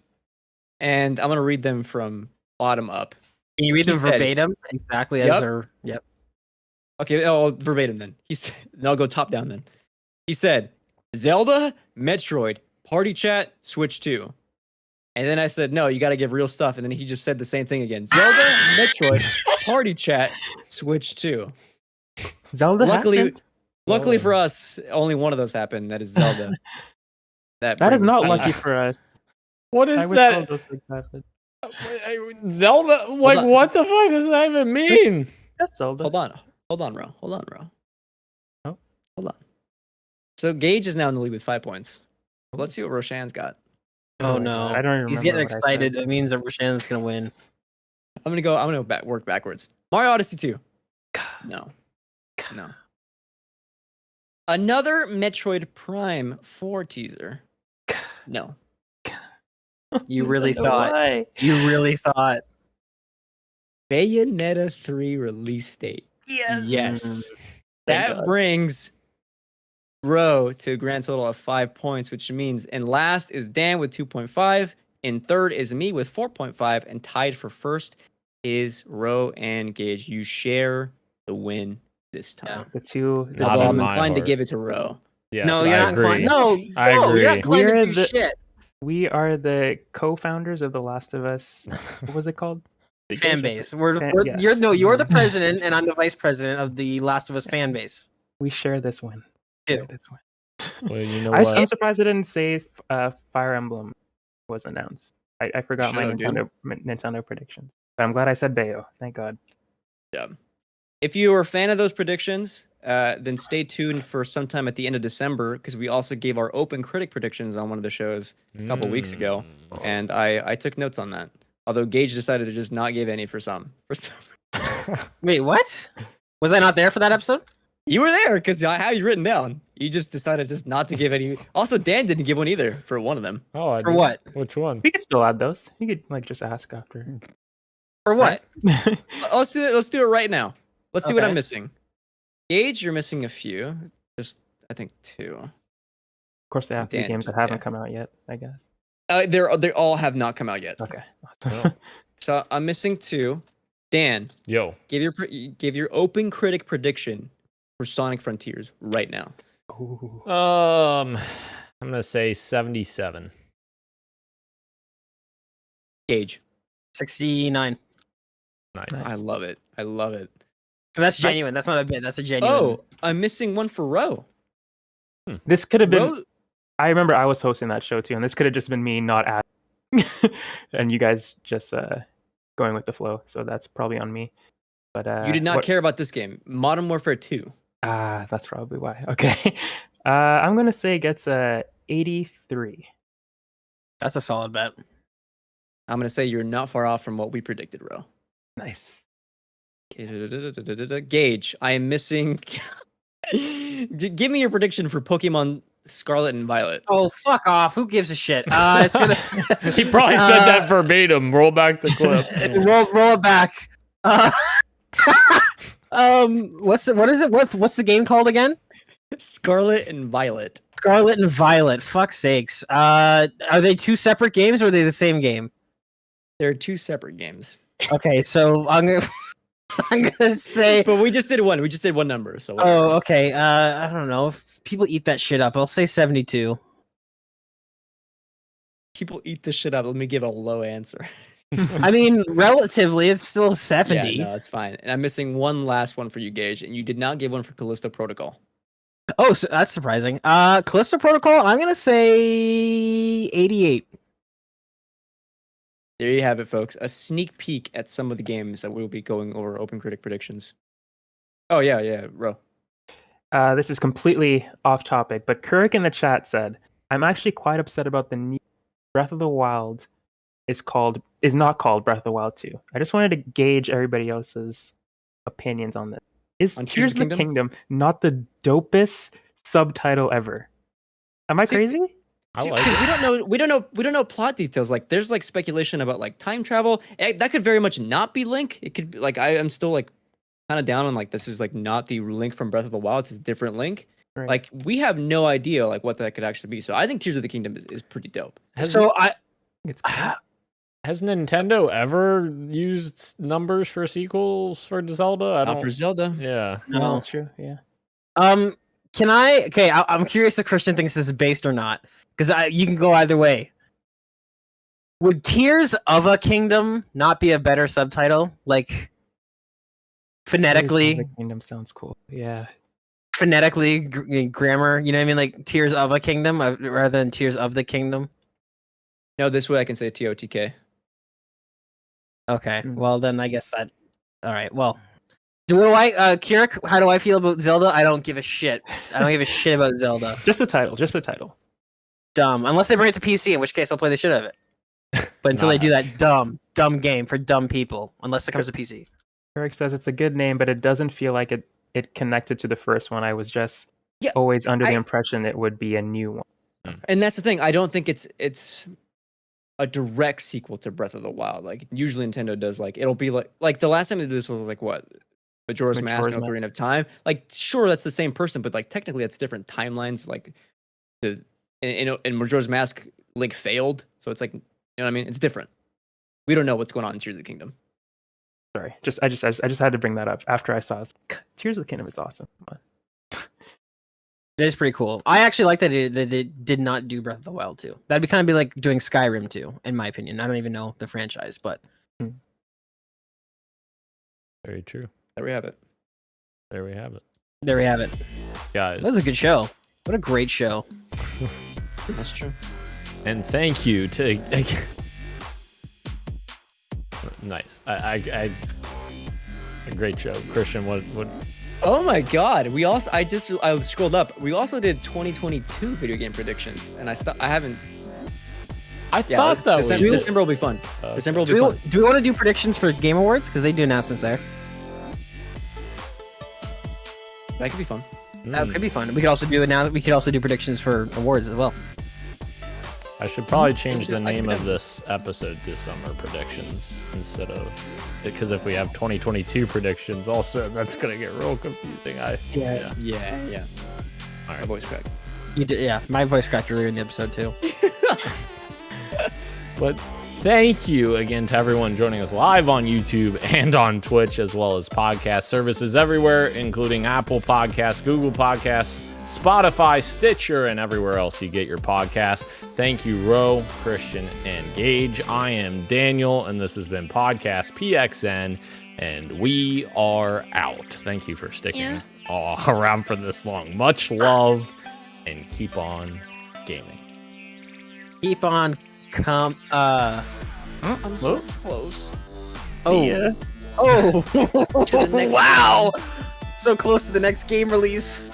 Speaker 4: and I'm going to read them from bottom up.
Speaker 1: Can you read them
Speaker 4: He said-
Speaker 1: verbatim exactly as
Speaker 4: Yep.
Speaker 1: they're? Yep.
Speaker 4: Okay, verbatim then. I'll go top down then. He said, Zelda, Metroid, Party Chat, Switch 2. And then I said, no, you got to give real stuff. And then he just said the same thing again. Zelda, Metroid, party chat switched too.
Speaker 3: Zelda happened?
Speaker 4: Luckily for us, only one of those happened. That is Zelda.
Speaker 3: That is not lucky for us.
Speaker 2: What is
Speaker 3: I wish all
Speaker 2: that?
Speaker 3: those things happened.
Speaker 2: Zelda? Like, what the fuck does that even mean?
Speaker 3: That's Zelda.
Speaker 4: Hold on, Ro.
Speaker 3: Oh.
Speaker 4: Hold on. So Gage is now in the lead with 5 points. Let's see what Roshan's got.
Speaker 1: Oh
Speaker 3: my
Speaker 1: no,
Speaker 3: God, I don't even
Speaker 1: he's
Speaker 3: remember
Speaker 1: getting
Speaker 3: what I said.
Speaker 1: excited. It means that Roshan's gonna win.
Speaker 4: I'm gonna work backwards. Mario Odyssey 2. No. Another Metroid Prime 4 teaser. No.
Speaker 1: You really
Speaker 3: Nintendo,
Speaker 1: thought.
Speaker 3: why?
Speaker 1: You really thought.
Speaker 4: Bayonetta 3 release date. Yes. That
Speaker 3: God.
Speaker 4: brings Ro to a grand total of 5 points, which means in last is Dan with 2.5. In third is me with 4.5. And tied for first is Ro and Gage. You share the win this time.
Speaker 3: The two.
Speaker 2: Not
Speaker 4: Although
Speaker 2: in
Speaker 4: I'm
Speaker 2: my
Speaker 4: inclined to
Speaker 2: heart.
Speaker 4: give it to Ro.
Speaker 2: Yes,
Speaker 1: No, you're
Speaker 2: I
Speaker 1: not
Speaker 2: agree.
Speaker 1: inclined. No,
Speaker 2: I
Speaker 1: no,
Speaker 2: agree.
Speaker 1: you're not inclined to
Speaker 3: We're
Speaker 1: do
Speaker 3: the-
Speaker 1: shit.
Speaker 3: We are the co-founders of The Last of Us. What was it called?
Speaker 1: Fan base.
Speaker 3: Yeah.
Speaker 1: You're the president, and I'm the vice president of the Last of Us fan base.
Speaker 3: We share this one.
Speaker 1: Ew.
Speaker 3: Share this one.
Speaker 2: Well, you know
Speaker 3: I'm
Speaker 2: what?
Speaker 3: surprised it didn't say Fire Emblem was announced. I forgot my
Speaker 4: Should've,
Speaker 3: Nintendo predictions. But I'm glad I said Bayo. Thank God.
Speaker 4: Yeah. If you are a fan of those predictions, then stay tuned for sometime at the end of December, because we also gave our open critic predictions on one of the shows a couple weeks ago, and I took notes on that. Although Gage decided to just not give any for some.
Speaker 1: Wait, what? Was I not there for that episode?
Speaker 4: You were there because I have you written down. You just decided just not to give any. Also, Dan didn't give one either for one of them.
Speaker 2: Oh,
Speaker 1: For what?
Speaker 2: Which one?
Speaker 3: We could still add those. You could just ask after.
Speaker 1: For what?
Speaker 4: Let's do it. Let's do it right now. Let's see what I'm
Speaker 1: Okay.
Speaker 4: missing. Gage, you're missing a few. Just I think 2.
Speaker 3: Of course, they have to be
Speaker 4: Dan,
Speaker 3: games that haven't
Speaker 4: yeah.
Speaker 3: come out yet, I guess.
Speaker 4: They all have not come out yet.
Speaker 3: Okay.
Speaker 2: Oh.
Speaker 4: So I'm missing 2. Dan,
Speaker 2: Yo,
Speaker 4: give your open critic prediction for Sonic Frontiers right now.
Speaker 3: Ooh.
Speaker 2: I'm gonna say 77.
Speaker 4: Gage.
Speaker 1: 69.
Speaker 2: Nice.
Speaker 4: I love it. I love it.
Speaker 1: That's genuine. That's not a bit. That's a genuine.
Speaker 4: Oh, I'm missing one for Ro.
Speaker 3: This could have been.
Speaker 4: Ro,
Speaker 3: I remember I was hosting that show too, and this could have just been me not adding, and you guys just going with the flow. So that's probably on me. But
Speaker 4: you did not care about this game. Modern Warfare 2.
Speaker 3: That's probably why. Okay. I'm gonna say it gets 83.
Speaker 1: That's a solid bet.
Speaker 4: I'm going to say you're not far off from what we predicted, Ro.
Speaker 3: Nice.
Speaker 4: Gage, I am missing. Give me your prediction for Pokemon Scarlet and Violet.
Speaker 1: Oh, fuck off. Who gives a shit? It's gonna
Speaker 2: He probably said that verbatim. Roll back the clip.
Speaker 1: roll it back. What is it? What's the game called again?
Speaker 4: Scarlet and Violet.
Speaker 1: Scarlet and Violet. Fuck's sakes. Are they two separate games or are they the same game?
Speaker 4: They're 2 separate games.
Speaker 1: Okay, so I'm gonna say.
Speaker 4: But we just did one. We just did one number. So whatever.
Speaker 1: Oh, okay. I don't know if people eat that shit up. I'll say 72.
Speaker 4: People eat this shit up. Let me give a low answer.
Speaker 1: I mean, relatively, it's still 70.
Speaker 4: Yeah, no, it's fine. And I'm missing one last one for you, Gage, and you did not give one for Callisto Protocol.
Speaker 1: Oh, so that's surprising. Callisto Protocol, I'm gonna say 88.
Speaker 4: There you have it, folks. A sneak peek at some of the games that we'll be going over open critic predictions. Oh, yeah, Ro.
Speaker 3: This is completely off topic, but Kurik in the chat said, "I'm actually quite upset about the new Breath of the Wild is not called Breath of the Wild 2. I just wanted to gauge everybody else's opinions on this. Is
Speaker 4: On
Speaker 3: Tears of the Kingdom not the dopest subtitle ever? Am I crazy?
Speaker 2: I
Speaker 4: Dude,
Speaker 2: like
Speaker 4: 'cause
Speaker 2: it.
Speaker 4: we don't know plot details. Like there's like speculation about like time travel. That could very much not be Link. It could be like I am still like kind of down on like this is like not the Link from Breath of the Wild. It's a different Link.
Speaker 3: Right.
Speaker 4: Like we have no idea like what that could actually be. So I think Tears of the Kingdom is pretty dope.
Speaker 1: So
Speaker 3: It's cool.
Speaker 2: Has Nintendo ever used numbers for sequels for Zelda? I
Speaker 4: Not
Speaker 2: don't.
Speaker 4: for Zelda.
Speaker 2: Yeah.
Speaker 3: No, that's true. Yeah.
Speaker 1: Can I? Okay, I'm curious if Christian thinks this is based or not, because you can go either way. Would Tears of a Kingdom not be a better subtitle? Like, phonetically.
Speaker 3: The Kingdom sounds cool. Yeah.
Speaker 1: Phonetically, grammar. You know what I mean? Like Tears of a Kingdom rather than Tears of the Kingdom.
Speaker 4: No, this way I can say TOTK.
Speaker 1: Okay, well then I guess that. All right, well, Kirik, how do I feel about Zelda? I don't give a shit. I don't give a shit about Zelda.
Speaker 3: Just the title. Just the title.
Speaker 1: Dumb. Unless they bring it to PC, in which case I'll play the shit out of it. But until they do that, dumb game for dumb people. Unless it comes to PC.
Speaker 3: Eric says it's a good name, but it doesn't feel like it connected to the first one. I was just always under the impression it would be a new one.
Speaker 4: And that's the thing. I don't think it's a direct sequel to Breath of the Wild. Like usually Nintendo does, like it'll be like the last time they did this was like what, Majora's Mask and Ocarina of Time. Like sure, that's the same person, but like technically that's different timelines. Like in Majora's Mask, Link failed, so it's like, you know what I mean? It's different. We don't know what's going on in Tears of the Kingdom.
Speaker 3: Sorry, I just had to bring that up after I saw it. Tears of the Kingdom is awesome. Come on.
Speaker 1: It is pretty cool. I actually like that it did not do Breath of the Wild 2. That'd be like doing Skyrim 2, in my opinion. I don't even know the franchise, but
Speaker 2: very true.
Speaker 4: There we have it.
Speaker 2: There we have it.
Speaker 1: There we have it.
Speaker 2: Guys.
Speaker 1: That was a good show. What a great show.
Speaker 4: That's true.
Speaker 2: And thank you to nice. A great show. Christian, what
Speaker 4: Oh my god. I scrolled up. We also did 2022 video game predictions, and I haven't.
Speaker 2: I thought that
Speaker 4: December will be fun. December will be fun.
Speaker 1: Do we want to do predictions for Game Awards? Because they do announcements there.
Speaker 4: That could be fun.
Speaker 1: That could be fun. We could also do predictions for awards as well.
Speaker 2: I should probably change the name of this episode to Summer Predictions instead of, because if we have 2022 predictions also, that's gonna get real confusing.
Speaker 4: Yeah.
Speaker 2: All right.
Speaker 4: My voice cracked.
Speaker 1: You did, yeah. My voice cracked earlier in the episode too.
Speaker 2: But thank you again to everyone joining us live on YouTube and on Twitch, as well as podcast services everywhere, including Apple Podcasts, Google Podcasts, Spotify, Stitcher, and everywhere else you get your podcast. Thank you, Ro, Christian, and Gage. I am Daniel, and this has been Podcast PXN, and we are out. Thank you for sticking around for this long. Much love, and keep on gaming.
Speaker 1: Keep on I'm
Speaker 4: so close.
Speaker 1: Oh. Oh. Wow. So close to the next game release.